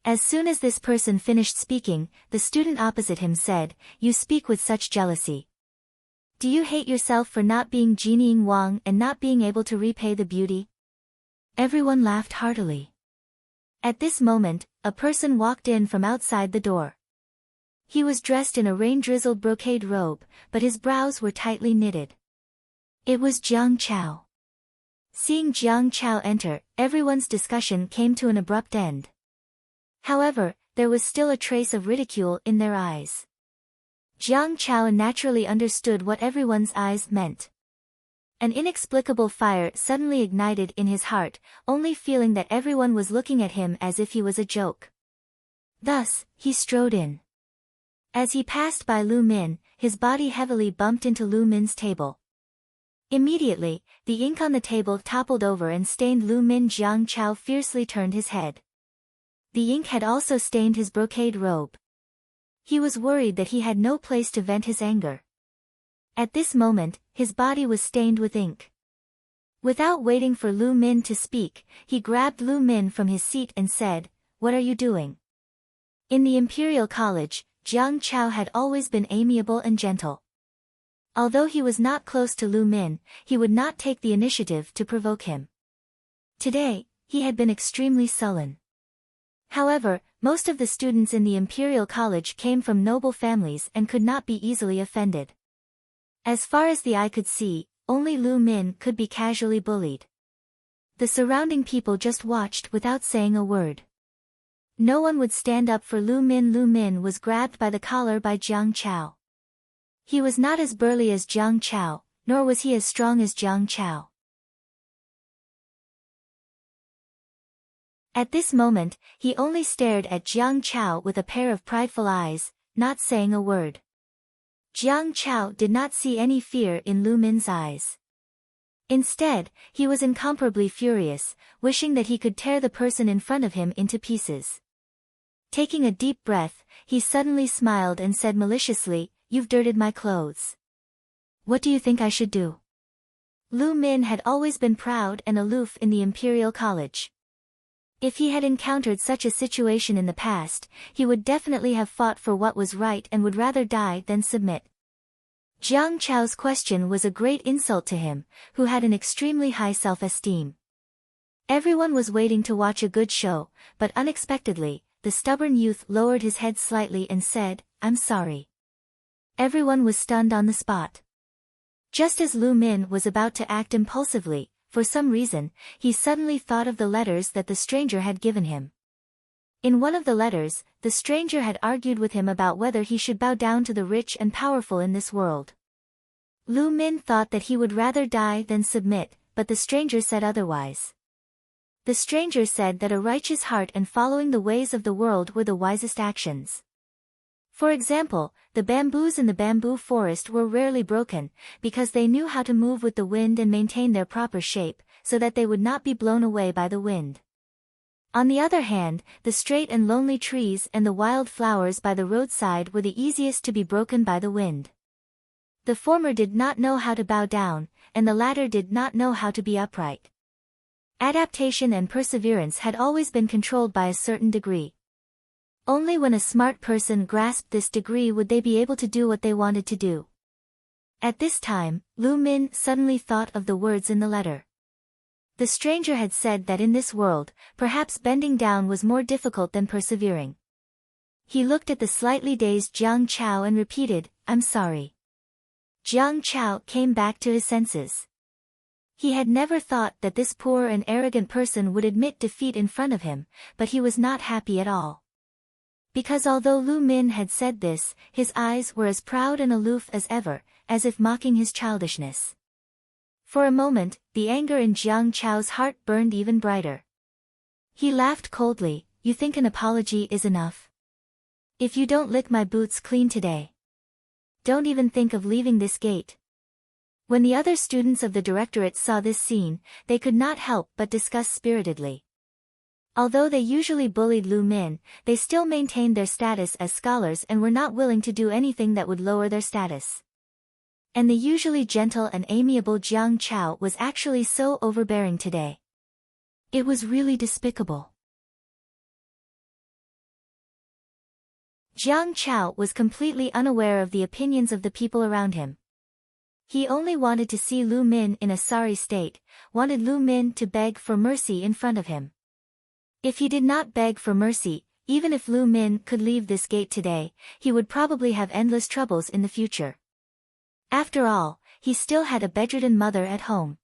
A: As soon as this person finished speaking, the student opposite him said, "You speak with such jealousy. Do you hate yourself for not being Jinying Wang and not being able to repay the beauty?" Everyone laughed heartily. At this moment, a person walked in from outside the door. He was dressed in a rain-drizzled brocade robe, but his brows were tightly knitted. It was Jiang Chao. Seeing Jiang Chao enter, everyone's discussion came to an abrupt end. However, there was still a trace of ridicule in their eyes. Jiang Chao naturally understood what everyone's eyes meant. An inexplicable fire suddenly ignited in his heart, only feeling that everyone was looking at him as if he was a joke. Thus, he strode in. As he passed by Lu Min, his body heavily bumped into Lu Min's table. Immediately, the ink on the table toppled over and stained Lu Min. Jiang Chao fiercely turned his head. The ink had also stained his brocade robe. He was worried that he had no place to vent his anger. At this moment, his body was stained with ink. Without waiting for Lu Min to speak, he grabbed Lu Min from his seat and said, "What are you doing?" In the Imperial College, Jiang Chao had always been amiable and gentle. Although he was not close to Lu Min, he would not take the initiative to provoke him. Today, he had been extremely sullen. However, most of the students in the Imperial College came from noble families and could not be easily offended. As far as the eye could see, only Lu Min could be casually bullied. The surrounding people just watched without saying a word. No one would stand up for Lu Min. Lu Min was grabbed by the collar by Jiang Chao. He was not as burly as Jiang Chao, nor was he as strong as Jiang Chao. At this moment, he only stared at Jiang Chao with a pair of prideful eyes, not saying a word. Jiang Chao did not see any fear in Lu Min's eyes. Instead, he was incomparably furious, wishing that he could tear the person in front of him into pieces. Taking a deep breath, he suddenly smiled and said maliciously, "You've dirtied my clothes. What do you think I should do?" Lu Min had always been proud and aloof in the Imperial College. If he had encountered such a situation in the past, he would definitely have fought for what was right and would rather die than submit. Jiang Chao's question was a great insult to him, who had an extremely high self-esteem. Everyone was waiting to watch a good show, but unexpectedly, the stubborn youth lowered his head slightly and said, "I'm sorry." Everyone was stunned on the spot. Just as Lu Min was about to act impulsively, for some reason, he suddenly thought of the letters that the stranger had given him. In one of the letters, the stranger had argued with him about whether he should bow down to the rich and powerful in this world. Lu Min thought that he would rather die than submit, but the stranger said otherwise. The stranger said that a righteous heart and following the ways of the world were the wisest actions. For example, the bamboos in the bamboo forest were rarely broken, because they knew how to move with the wind and maintain their proper shape, so that they would not be blown away by the wind. On the other hand, the straight and lonely trees and the wild flowers by the roadside were the easiest to be broken by the wind. The former did not know how to bow down, and the latter did not know how to be upright. Adaptation and perseverance had always been controlled by a certain degree. Only when a smart person grasped this degree would they be able to do what they wanted to do. At this time, Lu Min suddenly thought of the words in the letter. The stranger had said that in this world, perhaps bending down was more difficult than persevering. He looked at the slightly dazed Jiang Chao and repeated, "I'm sorry." Jiang Chao came back to his senses. He had never thought that this poor and arrogant person would admit defeat in front of him, but he was not happy at all. Because although Lu Min had said this, his eyes were as proud and aloof as ever, as if mocking his childishness. For a moment, the anger in Jiang Chao's heart burned even brighter. He laughed coldly, "You think an apology is enough? If you don't lick my boots clean today, don't even think of leaving this gate." When the other students of the directorate saw this scene, they could not help but discuss spiritedly. Although they usually bullied Lu Min, they still maintained their status as scholars and were not willing to do anything that would lower their status. And the usually gentle and amiable Jiang Chao was actually so overbearing today. It was really despicable. Jiang Chao was completely unaware of the opinions of the people around him. He only wanted to see Lu Min in a sorry state, wanted Lu Min to beg for mercy in front of him. If he did not beg for mercy, even if Lu Min could leave this gate today, he would probably have endless troubles in the future. After all, he still had a bedridden mother at home.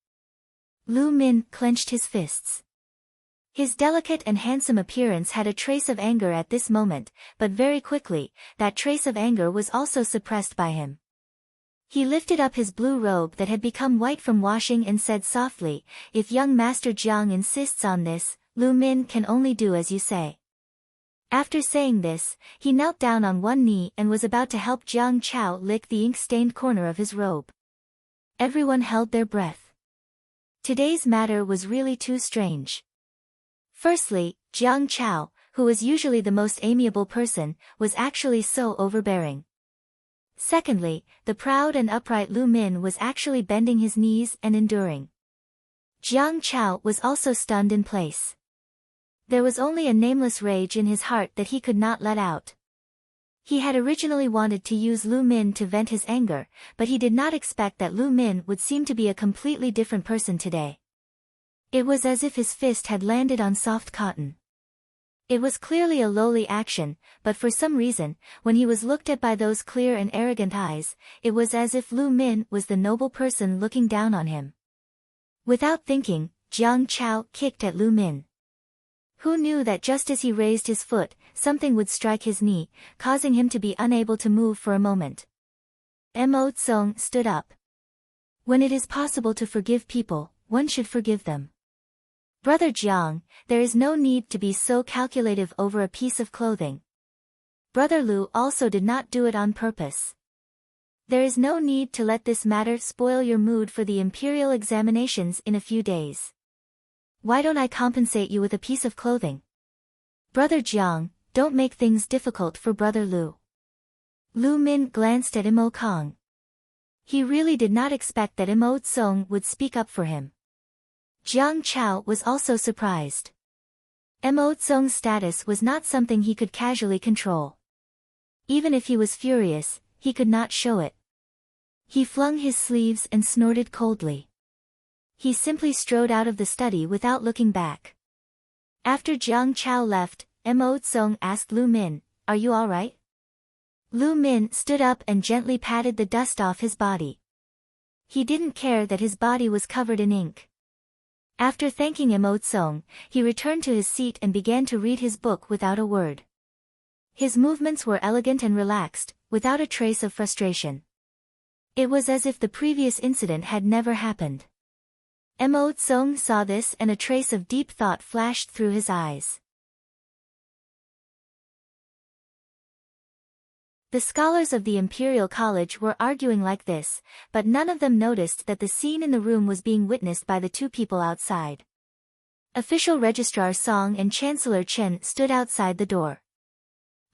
A: Lu Min clenched his fists. His delicate and handsome appearance had a trace of anger at this moment, but very quickly, that trace of anger was also suppressed by him. He lifted up his blue robe that had become white from washing and said softly, "If young Master Jiang insists on this, Lu Min can only do as you say." After saying this, he knelt down on one knee and was about to help Jiang Chao lick the ink-stained corner of his robe. Everyone held their breath. Today's matter was really too strange. Firstly, Jiang Chao, who was usually the most amiable person, was actually so overbearing. Secondly, the proud and upright Lu Min was actually bending his knees and enduring. Jiang Chao was also stunned in place. There was only a nameless rage in his heart that he could not let out. He had originally wanted to use Lu Min to vent his anger, but he did not expect that Lu Min would seem to be a completely different person today. It was as if his fist had landed on soft cotton. It was clearly a lowly action, but for some reason, when he was looked at by those clear and arrogant eyes, it was as if Lu Min was the noble person looking down on him. Without thinking, Jiang Chao kicked at Lu Min. Who knew that just as he raised his foot, something would strike his knee, causing him to be unable to move for a moment. Mo Tsung stood up. "When it is possible to forgive people, one should forgive them. Brother Jiang, there is no need to be so calculative over a piece of clothing. Brother Lu also did not do it on purpose. There is no need to let this matter spoil your mood for the imperial examinations in a few days. Why don't I compensate you with a piece of clothing? Brother Jiang, don't make things difficult for Brother Lu." Lu Min glanced at Mo Kong. He really did not expect that Mo Tsung would speak up for him. Jiang Chao was also surprised. Mo Tsung's status was not something he could casually control. Even if he was furious, he could not show it. He flung his sleeves and snorted coldly. He simply strode out of the study without looking back. After Jiang Chao left, Mo Tsung asked Lu Min, "Are you all right?" Lu Min stood up and gently patted the dust off his body. He didn't care that his body was covered in ink. After thanking Mo Tsung, he returned to his seat and began to read his book without a word. His movements were elegant and relaxed, without a trace of frustration. It was as if the previous incident had never happened. Mo Tsung saw this and a trace of deep thought flashed through his eyes. The scholars of the Imperial College were arguing like this, but none of them noticed that the scene in the room was being witnessed by the two people outside. Official Registrar Song and Chancellor Chen stood outside the door.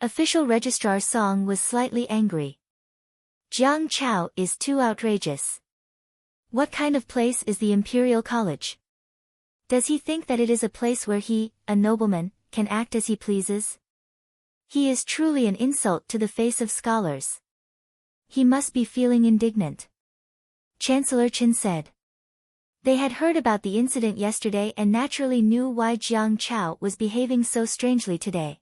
A: Official Registrar Song was slightly angry. "Jiang Chao is too outrageous. What kind of place is the Imperial College? Does he think that it is a place where he, a nobleman, can act as he pleases? He is truly an insult to the face of scholars. He must be feeling indignant." Chancellor Chen said. They had heard about the incident yesterday and naturally knew why Jiang Chao was behaving so strangely today.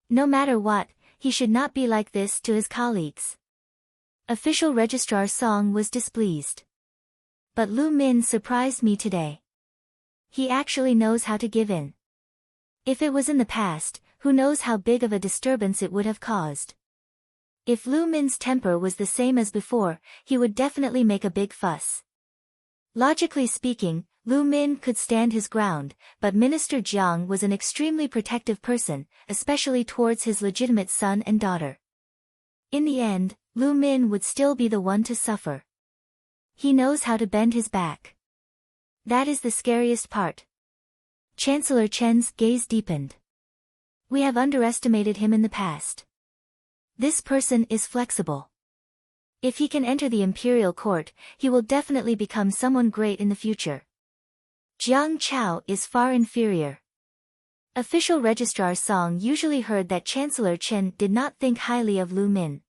A: No matter what, he should not be like this to his colleagues. Official Registrar Song was displeased. But Lu Min surprised me today. He actually knows how to give in. If it was in the past, who knows how big of a disturbance it would have caused. If Lu Min's temper was the same as before, he would definitely make a big fuss. Logically speaking, Lu Min could stand his ground, but Minister Jiang was an extremely protective person, especially towards his legitimate son and daughter. In the end, Lu Min would still be the one to suffer. He knows how to bend his back. That is the scariest part. Chancellor Chen's gaze deepened. We have underestimated him in the past. This person is flexible. If he can enter the imperial court, he will definitely become someone great in the future. Jiang Chao is far inferior. Official Registrar Song usually heard that Chancellor Chen did not think highly of Lu Min.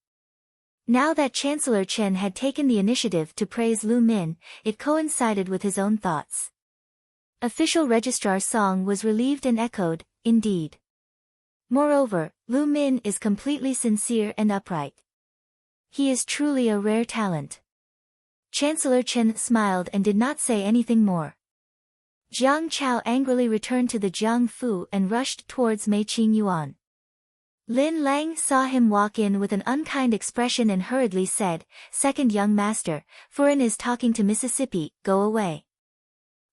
A: Now that Chancellor Chen had taken the initiative to praise Lu Min, it coincided with his own thoughts. Official Registrar Song was relieved and echoed, indeed. Moreover, Lu Min is completely sincere and upright. He is truly a rare talent. Chancellor Chen smiled and did not say anything more. Jiang Chao angrily returned to the Jiang Fu and rushed towards Mei Qing Yuan. Lin Lang saw him walk in with an unkind expression and hurriedly said, "Second young master, Furin is talking to Mississippi, go away."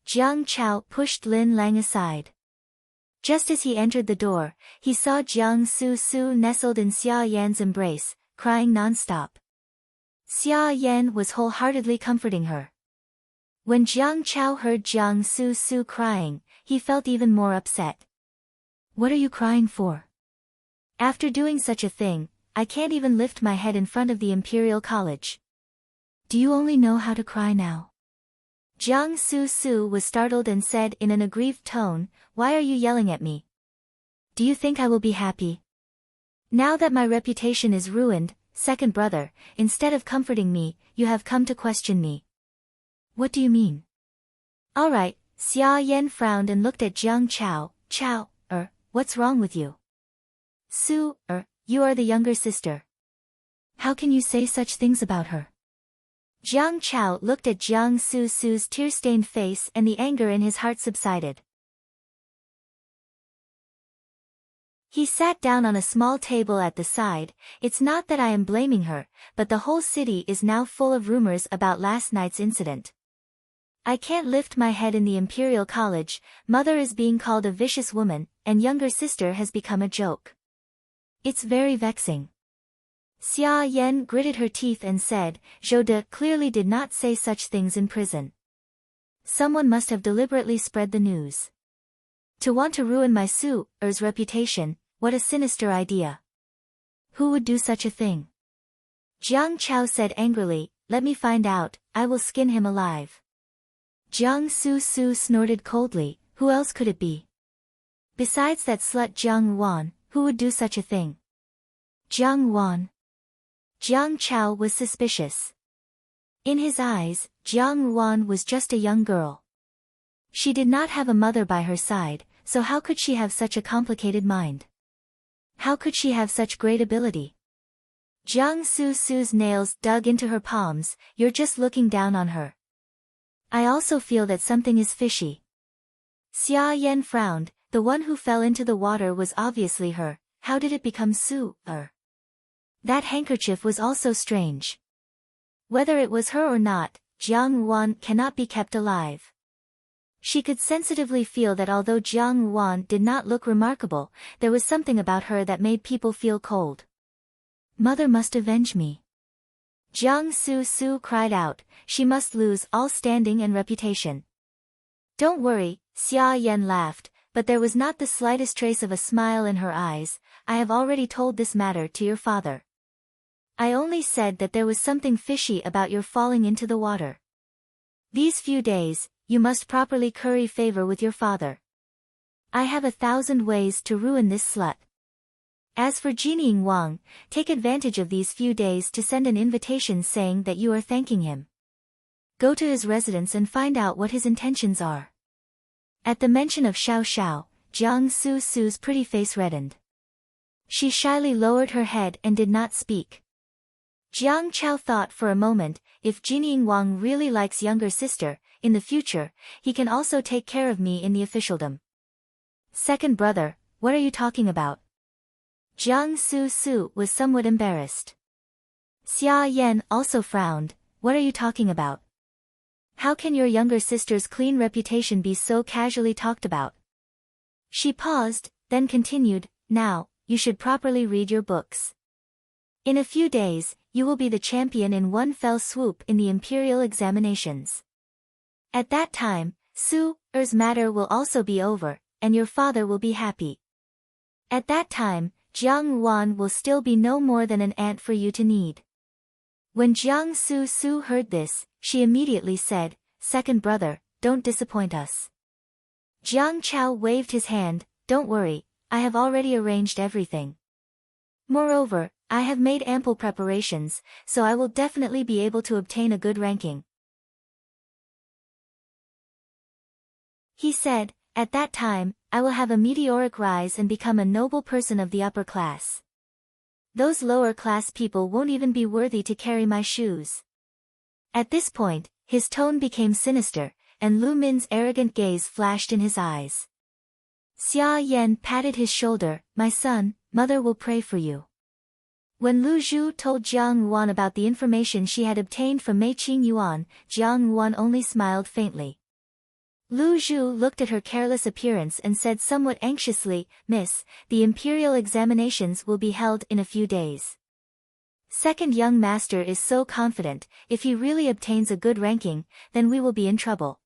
A: Jiang Chao pushed Lin Lang aside. Just as he entered the door, he saw Jiang Su nestled in Xia Yan's embrace, crying non-stop. Xia Yan was wholeheartedly comforting her. When Jiang Chao heard Jiang Su crying, he felt even more upset. "What are you crying for? After doing such a thing, I can't even lift my head in front of the Imperial College. Do you only know how to cry now?" Jiang Su was startled and said in an aggrieved tone, "Why are you yelling at me? Do you think I will be happy? Now that my reputation is ruined, second brother, instead of comforting me, you have come to question me." "What do you mean?" "All right," Xia Yan frowned and looked at Jiang Chao. What's wrong with you?" You are the younger sister. How can you say such things about her?" Jiang Chao looked at Jiang Su's tear-stained face and the anger in his heart subsided. He sat down on a small table at the side. "It's not that I am blaming her, but the whole city is now full of rumors about last night's incident. I can't lift my head in the Imperial College, mother is being called a vicious woman, and younger sister has become a joke. It's very vexing." Xia Yan gritted her teeth and said, "Zhou De clearly did not say such things in prison. Someone must have deliberately spread the news. To want to ruin my Su's reputation, what a sinister idea. Who would do such a thing?" Jiang Chao said angrily, "Let me find out, I will skin him alive." Jiang Su snorted coldly, "Who else could it be? Besides that slut Jiang Wan, who would do such a thing?" "Jiang Wan?" Jiang Chao was suspicious. In his eyes, Jiang Wan was just a young girl. She did not have a mother by her side, so how could she have such a complicated mind? How could she have such great ability? Jiang Su's nails dug into her palms. "You're just looking down on her. I also feel that something is fishy." Xia Yan frowned. The one who fell into the water was obviously her. How did it become That handkerchief was also strange. Whether it was her or not, Jiang Wan cannot be kept alive. She could sensitively feel that although Jiang Wan did not look remarkable, there was something about her that made people feel cold. "Mother must avenge me." Jiang Su cried out, "She must lose all standing and reputation." "Don't worry," Xia Yan laughed, but there was not the slightest trace of a smile in her eyes. "I have already told this matter to your father. I only said that there was something fishy about your falling into the water. These few days, you must properly curry favor with your father. I have 1,000 ways to ruin this slut. As for Jining Wang, take advantage of these few days to send an invitation saying that you are thanking him. Go to his residence and find out what his intentions are." At the mention of Xiao, Jiang Su's pretty face reddened. She shyly lowered her head and did not speak. Jiang Chao thought for a moment, if Jining Wang really likes younger sister, in the future, he can also take care of me in the officialdom. Second brother, what are you talking about? Jiang Su was somewhat embarrassed. Xia Yan also frowned, what are you talking about? How can your younger sister's clean reputation be so casually talked about? She paused, then continued, now, you should properly read your books. In a few days, you will be the champion in one fell swoop in the imperial examinations. At that time, Su-er's matter will also be over, and your father will be happy. At that time, Jiang Wan will still be no more than an ant for you to knead. When Jiang Su heard this, she immediately said, second brother, don't disappoint us. Jiang Chao waved his hand, don't worry, I have already arranged everything. Moreover, I have made ample preparations, so I will definitely be able to obtain a good ranking. He said, at that time, I will have a meteoric rise and become a noble person of the upper class. Those lower class people won't even be worthy to carry my shoes. At this point, his tone became sinister, and Lu Min's arrogant gaze flashed in his eyes. Xia Yan patted his shoulder, my son, mother will pray for you. When Lu Zhu told Jiang Yuan about the information she had obtained from Mei Qing Yuan, Jiang Yuan only smiled faintly. Lu Zhu looked at her careless appearance and said somewhat anxiously, Miss, the imperial examinations will be held in a few days. Second young master is so confident, if he really obtains a good ranking, then we will be in trouble.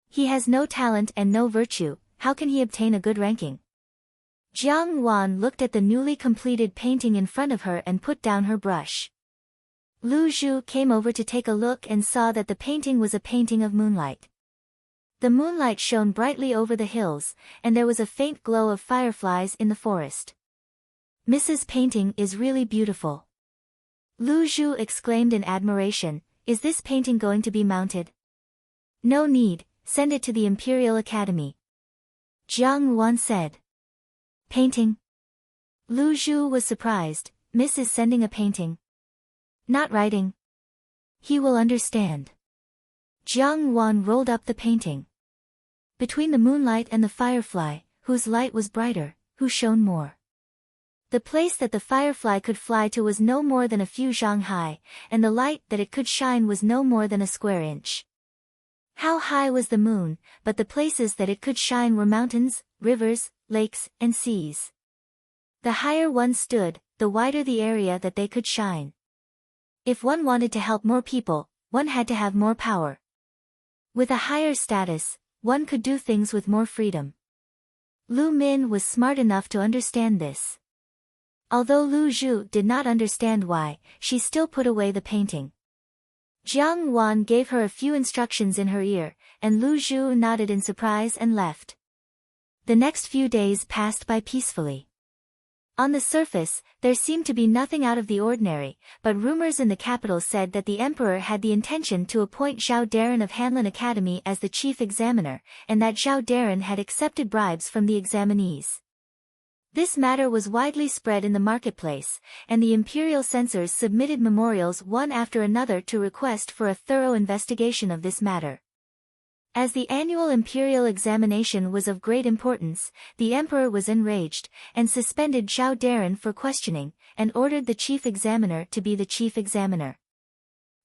A: He has no talent and no virtue, how can he obtain a good ranking? Jiang Yuan looked at the newly completed painting in front of her and put down her brush. Lu Zhu came over to take a look and saw that the painting was a painting of moonlight. The moonlight shone brightly over the hills, and there was a faint glow of fireflies in the forest. Mrs. Painting is really beautiful. Lu Zhu exclaimed in admiration, is this painting going to be mounted? No need, send it to the Imperial Academy. Jiang Yuan said. Painting? Lu Zhu was surprised, Miss is sending a painting. Not writing. He will understand. Jiang Yuan rolled up the painting. Between the moonlight and the firefly, whose light was brighter, who shone more? The place that the firefly could fly to was no more than a few zhang high, and the light that it could shine was no more than a square inch. How high was the moon, but the places that it could shine were mountains, rivers, lakes, and seas. The higher one stood, the wider the area that they could shine. If one wanted to help more people, one had to have more power. With a higher status, one could do things with more freedom. Lu Min was smart enough to understand this. Although Lu Zhu did not understand why, she still put away the painting. Jiang Yuan gave her a few instructions in her ear, and Lu Zhu nodded in surprise and left. The next few days passed by peacefully. On the surface, there seemed to be nothing out of the ordinary, but rumors in the capital said that the emperor had the intention to appoint Zhao Darren of Hanlin Academy as the chief examiner, and that Zhao Darren had accepted bribes from the examinees. This matter was widely spread in the marketplace, and the imperial censors submitted memorials one after another to request for a thorough investigation of this matter. As the annual imperial examination was of great importance, the emperor was enraged, and suspended Zhao Darren for questioning, and ordered the chief examiner to be the chief examiner.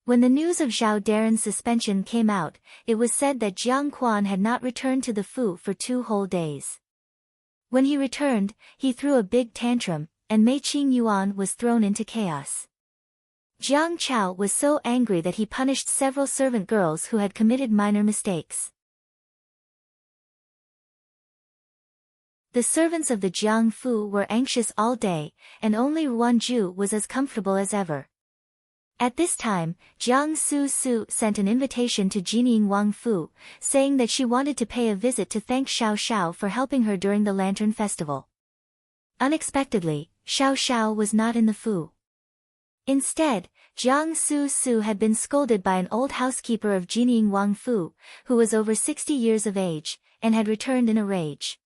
A: When the news of Zhao Darren's suspension came out, it was said that Jiang Quan had not returned to the Fu for 2 whole days. When he returned, he threw a big tantrum, and Mei Qing Yuan was thrown into chaos. Jiang Chao was so angry that he punished several servant girls who had committed minor mistakes. The servants of the Jiang Fu were anxious all day, and only Ruanju was as comfortable as ever. At this time, Jiang Su sent an invitation to Jining Wang Fu, saying that she wanted to pay a visit to thank Xiao Xiao for helping her during the Lantern Festival. Unexpectedly, Xiao Xiao was not in the Fu. Instead, Jiang Su had been scolded by an old housekeeper of Jining Wang Fu, who was over 60 years of age, and had returned in a rage.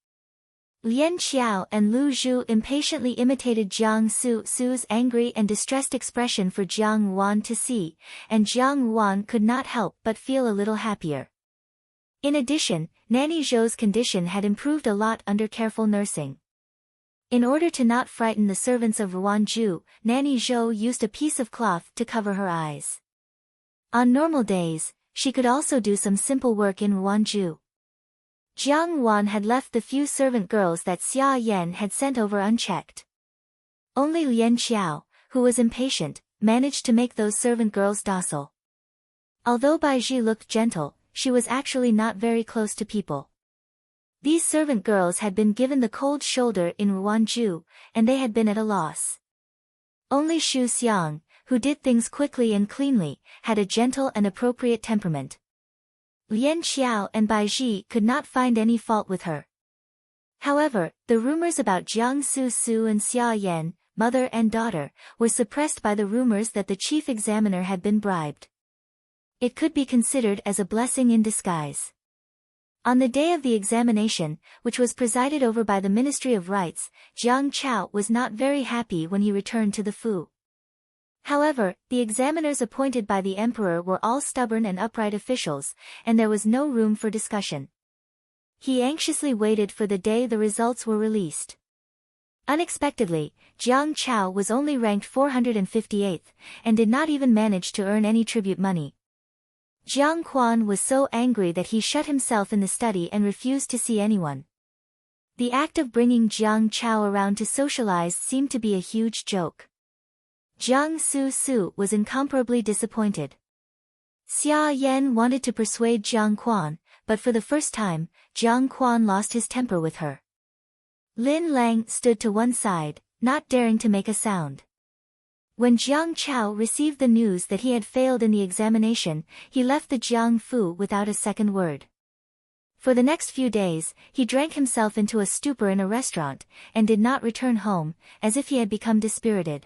A: Lian Xiao and Lu Zhu impatiently imitated Jiang Su's angry and distressed expression for Jiang Wan to see, and Jiang Wan could not help but feel a little happier. In addition, Nanny Zhou's condition had improved a lot under careful nursing. In order to not frighten the servants of Ruanju, Nanny Zhou used a piece of cloth to cover her eyes. On normal days, she could also do some simple work in Ruanju. Jiang Wan had left the few servant girls that Xia Yan had sent over unchecked. Only Lian Xiao, who was impatient, managed to make those servant girls docile. Although Baizhi looked gentle, she was actually not very close to people. These servant girls had been given the cold shoulder in Ruanju, and they had been at a loss. Only Xu Xiang, who did things quickly and cleanly, had a gentle and appropriate temperament. Lian Xiao and Baizhi could not find any fault with her. However, the rumors about Jiang Su and Xia Yan, mother and daughter, were suppressed by the rumors that the chief examiner had been bribed. It could be considered as a blessing in disguise. On the day of the examination, which was presided over by the Ministry of Rites, Jiang Chao was not very happy when he returned to the Fu. However, the examiners appointed by the emperor were all stubborn and upright officials, and there was no room for discussion. He anxiously waited for the day the results were released. Unexpectedly, Jiang Chao was only ranked 458th, and did not even manage to earn any tribute money. Jiang Quan was so angry that he shut himself in the study and refused to see anyone. The act of bringing Jiang Chao around to socialize seemed to be a huge joke. Jiang Su was incomparably disappointed. Xia Yan wanted to persuade Jiang Quan, but for the first time, Jiang Quan lost his temper with her. Lin Lang stood to one side, not daring to make a sound. When Jiang Chao received the news that he had failed in the examination, he left the Jiang Fu without a second word. For the next few days, he drank himself into a stupor in a restaurant, and did not return home, as if he had become dispirited.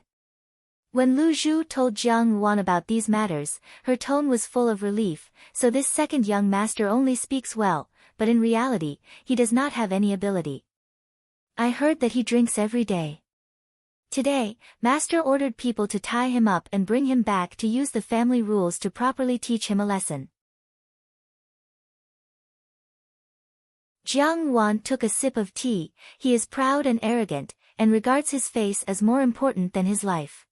A: When Lu Zhu told Jiang Wan about these matters, her tone was full of relief. So this second young master only speaks well, but in reality, he does not have any ability. I heard that he drinks every day. Today, master ordered people to tie him up and bring him back to use the family rules to properly teach him a lesson. Jiang Wan took a sip of tea. He is proud and arrogant, and regards his face as more important than his life.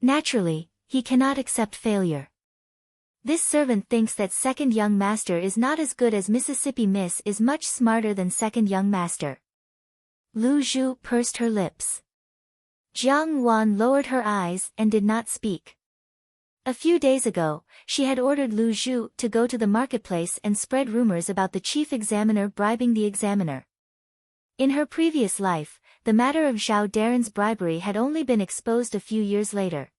A: Naturally, he cannot accept failure. This servant thinks that second young master is not as good as Mississippi Miss is much smarter than second young master. Lu Zhu pursed her lips. Jiang Wan lowered her eyes and did not speak. A few days ago, she had ordered Lu Zhu to go to the marketplace and spread rumors about the chief examiner bribing the examiner. In her previous life, the matter of Zhao Daren's bribery had only been exposed a few years later.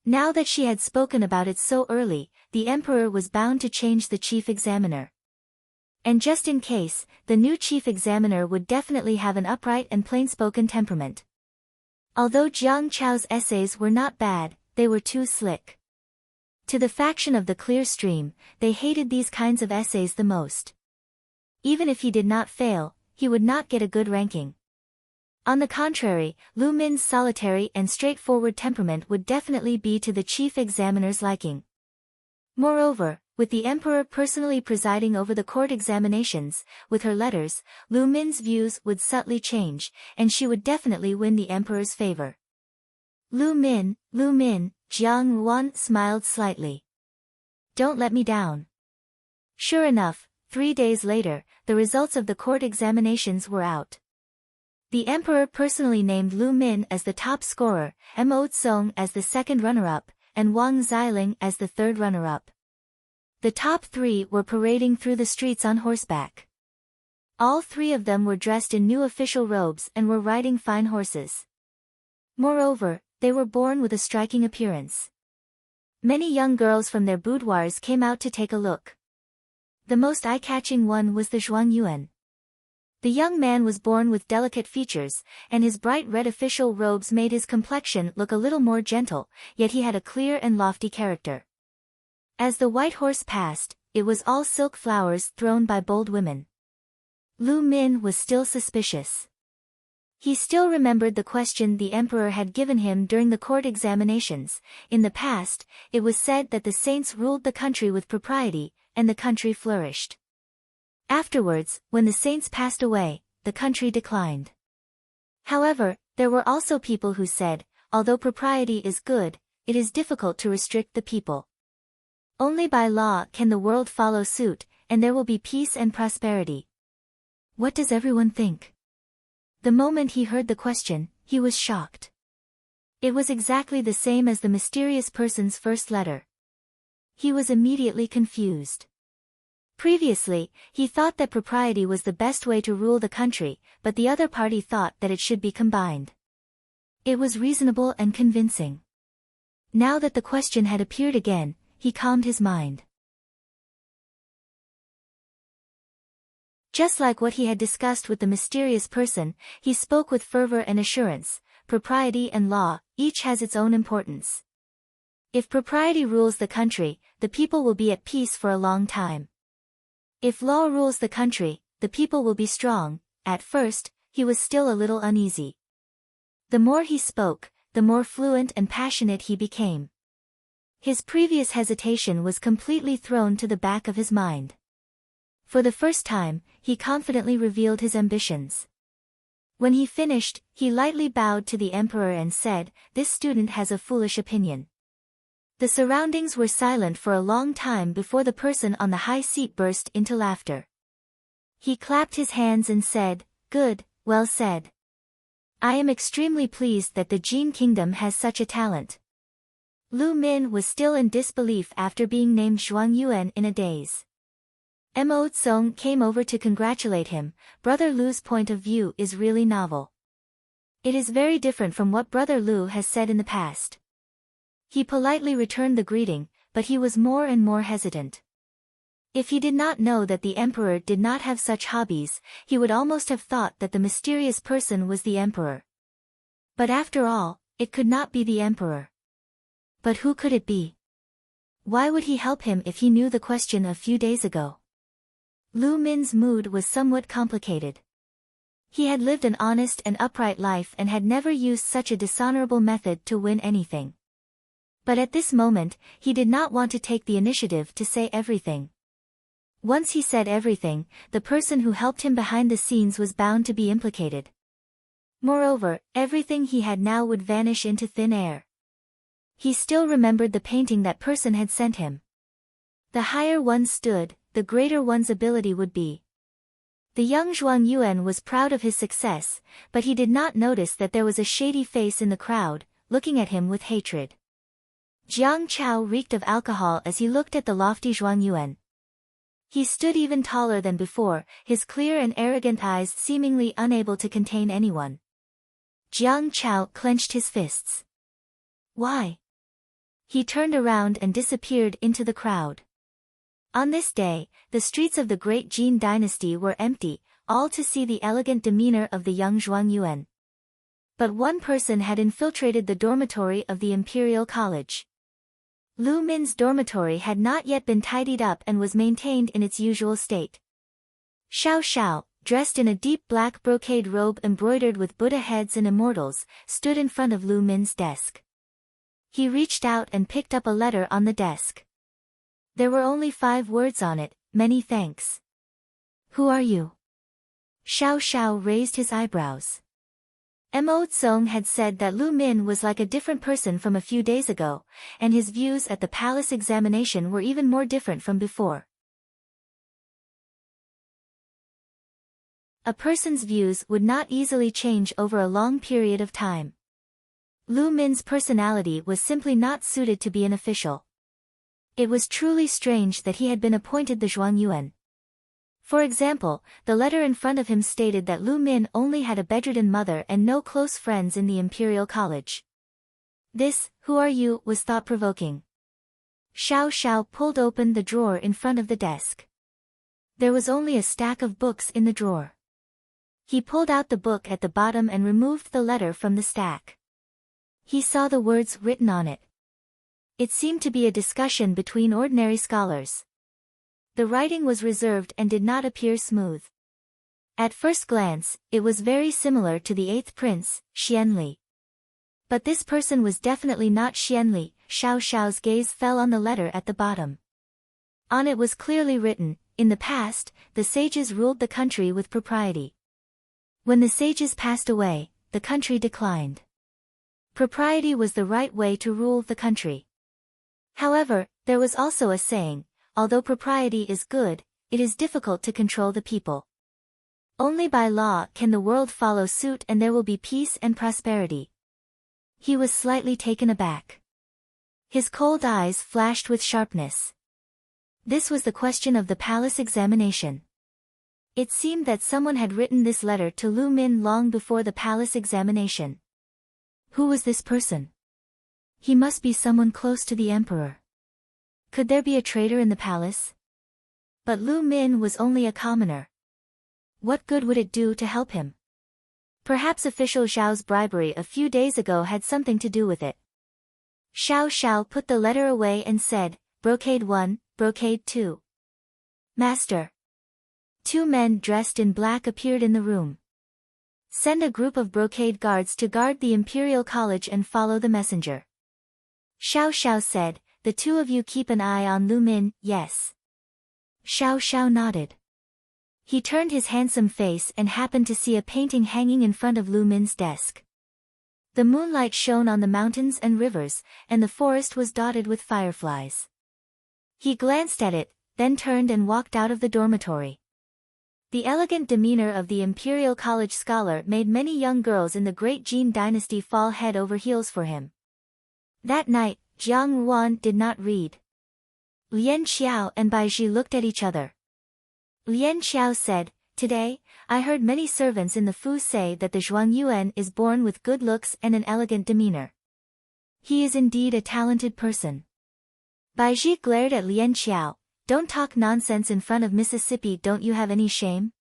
A: Now that she had spoken about it so early, the emperor was bound to change the chief examiner. And just in case, the new chief examiner would definitely have an upright and plain-spoken temperament. Although Jiang Chao's essays were not bad, they were too slick. To the faction of the Clear Stream, they hated these kinds of essays the most. Even if he did not fail, he would not get a good ranking. On the contrary, Lu Min's solitary and straightforward temperament would definitely be to the chief examiner's liking. Moreover, with the emperor personally presiding over the court examinations, with her letters, Lu Min's views would subtly change, and she would definitely win the emperor's favor. Lu Min, Jiang Wan smiled slightly. Don't let me down. Sure enough, 3 days later, the results of the court examinations were out. The emperor personally named Lu Min as the top scorer, Mo Tsong as the second runner-up, and Wang Xiling as the third runner-up. The top 3 were parading through the streets on horseback. All 3 of them were dressed in new official robes and were riding fine horses. Moreover, they were born with a striking appearance. Many young girls from their boudoirs came out to take a look. The most eye-catching one was the Zhuang Yuan. The young man was born with delicate features, and his bright red official robes made his complexion look a little more gentle, yet he had a clear and lofty character. As the white horse passed, it was all silk flowers thrown by bold women. Lu Min was still suspicious. He still remembered the question the emperor had given him during the court examinations. In the past, it was said that the saints ruled the country with propriety, and the country flourished. Afterwards, when the saints passed away, the country declined. However, there were also people who said, although propriety is good, it is difficult to restrict the people. Only by law can the world follow suit, and there will be peace and prosperity. What does everyone think? The moment he heard the question, he was shocked. It was exactly the same as the mysterious person's first letter. He was immediately confused. Previously, he thought that propriety was the best way to rule the country, but the other party thought that it should be combined. It was reasonable and convincing. Now that the question had appeared again, he calmed his mind. Just like what he had discussed with the mysterious person, he spoke with fervor and assurance. Propriety and law, each has its own importance. If propriety rules the country, the people will be at peace for a long time. If law rules the country, the people will be strong. At first, he was still a little uneasy. The more he spoke, the more fluent and passionate he became. His previous hesitation was completely thrown to the back of his mind. For the first time, he confidently revealed his ambitions. When he finished, he lightly bowed to the emperor and said, "This student has a foolish opinion." The surroundings were silent for a long time before the person on the high seat burst into laughter. He clapped his hands and said, "Good, well said. I am extremely pleased that the Jin kingdom has such a talent." Lu Min was still in disbelief after being named Zhuangyuan in a daze. Mo Tsong came over to congratulate him. Brother Lu's point of view is really novel. It is very different from what Brother Lu has said in the past. He politely returned the greeting, but he was more and more hesitant. If he did not know that the emperor did not have such hobbies, he would almost have thought that the mysterious person was the emperor. But after all, it could not be the emperor. But who could it be? Why would he help him if he knew the question a few days ago? Lu Min's mood was somewhat complicated. He had lived an honest and upright life and had never used such a dishonorable method to win anything. But at this moment, he did not want to take the initiative to say everything. Once he said everything, the person who helped him behind the scenes was bound to be implicated. Moreover, everything he had now would vanish into thin air. He still remembered the painting that person had sent him. The higher one stood, the greater one's ability would be. The young Zhuangyuan was proud of his success, but he did not notice that there was a shady face in the crowd, looking at him with hatred. Jiang Chao reeked of alcohol as he looked at the lofty Zhuangyuan. He stood even taller than before, his clear and arrogant eyes seemingly unable to contain anyone. Jiang Chao clenched his fists. Why? He turned around and disappeared into the crowd. On this day, the streets of the great Jin dynasty were empty, all to see the elegant demeanor of the young Zhuangyuan. But one person had infiltrated the dormitory of the Imperial College. Lu Min's dormitory had not yet been tidied up and was maintained in its usual state. Xiao Xiao, dressed in a deep black brocade robe embroidered with Buddha heads and immortals, stood in front of Lu Min's desk. He reached out and picked up a letter on the desk. There were only 5 words on it, "Many thanks." "Who are you?" Xiao Xiao raised his eyebrows. Mo Tsong had said that Lu Min was like a different person from a few days ago, and his views at the palace examination were even more different from before. A person's views would not easily change over a long period of time. Lu Min's personality was simply not suited to be an official. It was truly strange that he had been appointed the Zhuangyuan. For example, the letter in front of him stated that Lu Min only had a bedridden mother and no close friends in the Imperial College. This, "Who are you?" was thought-provoking. Xiao Xiao pulled open the drawer in front of the desk. There was only a stack of books in the drawer. He pulled out the book at the bottom and removed the letter from the stack. He saw the words written on it. It seemed to be a discussion between ordinary scholars. The writing was reserved and did not appear smooth. At first glance, it was very similar to the eighth prince, Xianli. But this person was definitely not Xianli. Xiao Xiao's gaze fell on the letter at the bottom. On it was clearly written, in the past, the sages ruled the country with propriety. When the sages passed away, the country declined. Propriety was the right way to rule the country. However, there was also a saying, although propriety is good, it is difficult to control the people. Only by law can the world follow suit and there will be peace and prosperity. He was slightly taken aback. His cold eyes flashed with sharpness. This was the question of the palace examination. It seemed that someone had written this letter to Lu Min long before the palace examination. Who was this person? He must be someone close to the emperor. Could there be a traitor in the palace? But Lu Min was only a commoner. What good would it do to help him? Perhaps official Zhao's bribery a few days ago had something to do with it. Xiao Xiao put the letter away and said, Brocade 1, Brocade 2. Master. Two men dressed in black appeared in the room. Send a group of brocade guards to guard the Imperial College and follow the messenger. Xiao Xiao said, the two of you keep an eye on Lu Min, yes. Xiao Xiao nodded. He turned his handsome face and happened to see a painting hanging in front of Lu Min's desk. The moonlight shone on the mountains and rivers, and the forest was dotted with fireflies. He glanced at it, then turned and walked out of the dormitory. The elegant demeanor of the Imperial College scholar made many young girls in the Great Jin dynasty fall head over heels for him. That night, Jiang Yuan did not read. Lian Xiao and Bai Zhi looked at each other. Lian Xiao said, Today, I heard many servants in the Fu say that the Zhuang Yuan is born with good looks and an elegant demeanor. He is indeed a talented person. Bai Zhi glared at Lian Xiao. Don't talk nonsense in front of Mississippi, don't you have any shame?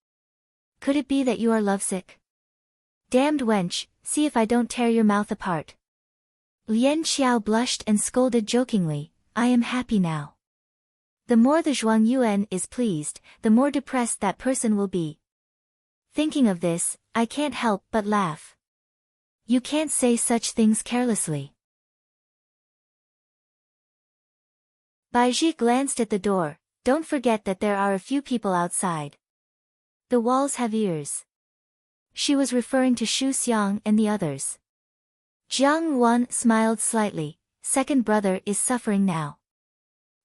A: Could it be that you are lovesick? Damned wench, see if I don't tear your mouth apart. Lian Xiao blushed and scolded jokingly, I am happy now. The more the Zhuang Yuan is pleased, the more depressed that person will be. Thinking of this, I can't help but laugh. You can't say such things carelessly. Bai Zhi glanced at the door, don't forget that there are a few people outside. The walls have ears. She was referring to Xu Xiang and the others. Jiang Yuan smiled slightly, second brother is suffering now.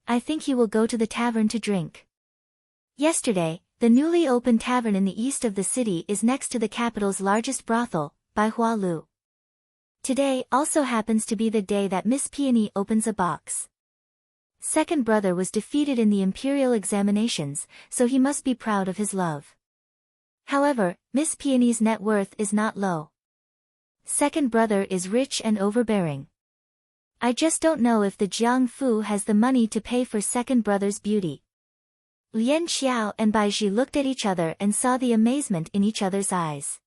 A: I think he will go to the tavern to drink. Yesterday, the newly opened tavern in the east of the city is next to the capital's largest brothel, Baihua Lu. Today also happens to be the day that Miss Peony opens a box. Second brother was defeated in the imperial examinations, so he must be proud of his love. However, Miss Peony's net worth is not low. Second brother is rich and overbearing. I just don't know if the Jiang Fu has the money to pay for second brother's beauty. Lian Xiao and Bai Zhi looked at each other and saw the amazement in each other's eyes.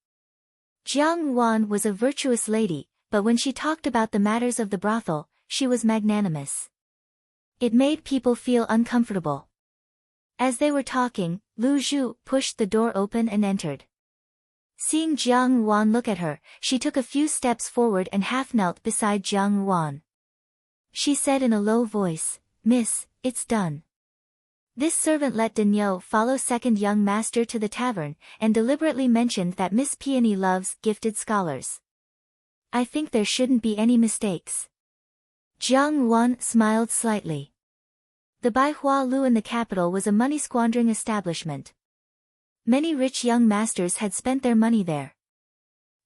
A: Jiang Yuan was a virtuous lady, but when she talked about the matters of the brothel, she was magnanimous. It made people feel uncomfortable. As they were talking, Lu Zhu pushed the door open and entered. Seeing Jiang Yuan look at her, she took a few steps forward and half knelt beside Jiang Yuan. She said in a low voice, Miss, it's done. This servant let Daniel follow second young master to the tavern, and deliberately mentioned that Miss Peony loves gifted scholars. I think there shouldn't be any mistakes. Jiang Yuan smiled slightly. The Baihua Lu in the capital was a money-squandering establishment. Many rich young masters had spent their money there.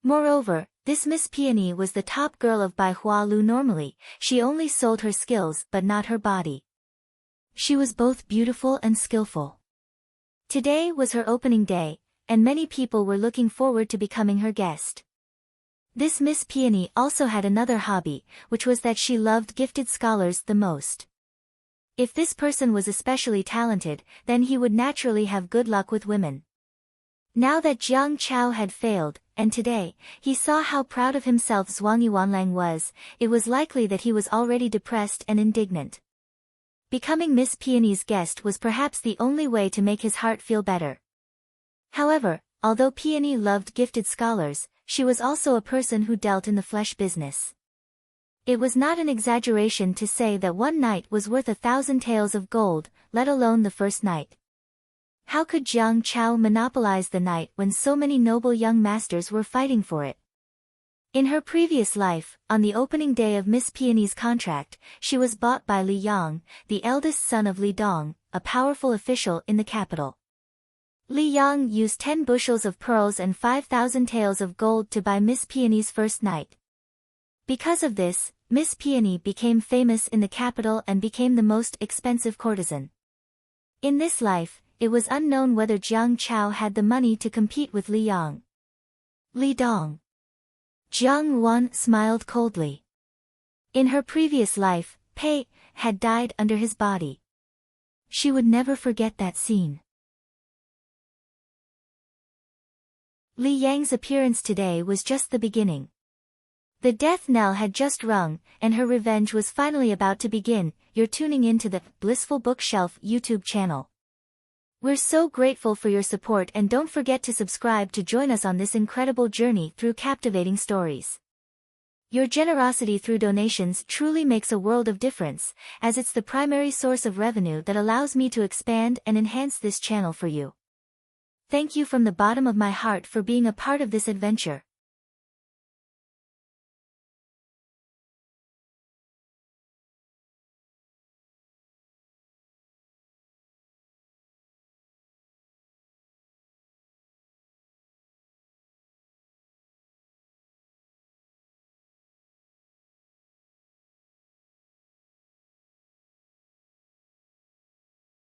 A: Moreover, this Miss Peony was the top girl of Baihua Lu normally, she only sold her skills but not her body. She was both beautiful and skillful. Today was her opening day, and many people were looking forward to becoming her guest. This Miss Peony also had another hobby, which was that she loved gifted scholars the most. If this person was especially talented, then he would naturally have good luck with women. Now that Jiang Chao had failed, and today, he saw how proud of himself Zhuang Yuanlang was, it was likely that he was already depressed and indignant. Becoming Miss Peony's guest was perhaps the only way to make his heart feel better. However, although Peony loved gifted scholars, she was also a person who dealt in the flesh business. It was not an exaggeration to say that one night was worth 1,000 taels of gold, let alone the first night. How could Jiang Chao monopolize the night when so many noble young masters were fighting for it? In her previous life, on the opening day of Miss Peony's contract, she was bought by Li Yang, the eldest son of Li Dong, a powerful official in the capital. Li Yang used 10 bushels of pearls and 5,000 taels of gold to buy Miss Peony's first night. Because of this, Miss Peony became famous in the capital and became the most expensive courtesan. In this life, it was unknown whether Jiang Chao had the money to compete with Li Yang. Li Dong. Jiang Wan smiled coldly. In her previous life, Pei had died under his body. She would never forget that scene. Li Yang's appearance today was just the beginning. The death knell had just rung, and her revenge was finally about to begin. You're tuning in to the Blissful Bookshelf YouTube channel. We're so grateful for your support, and don't forget to subscribe to join us on this incredible journey through captivating stories. Your generosity through donations truly makes a world of difference, as it's the primary source of revenue that allows me to expand and enhance this channel for you. Thank you from the bottom of my heart for being a part of this adventure.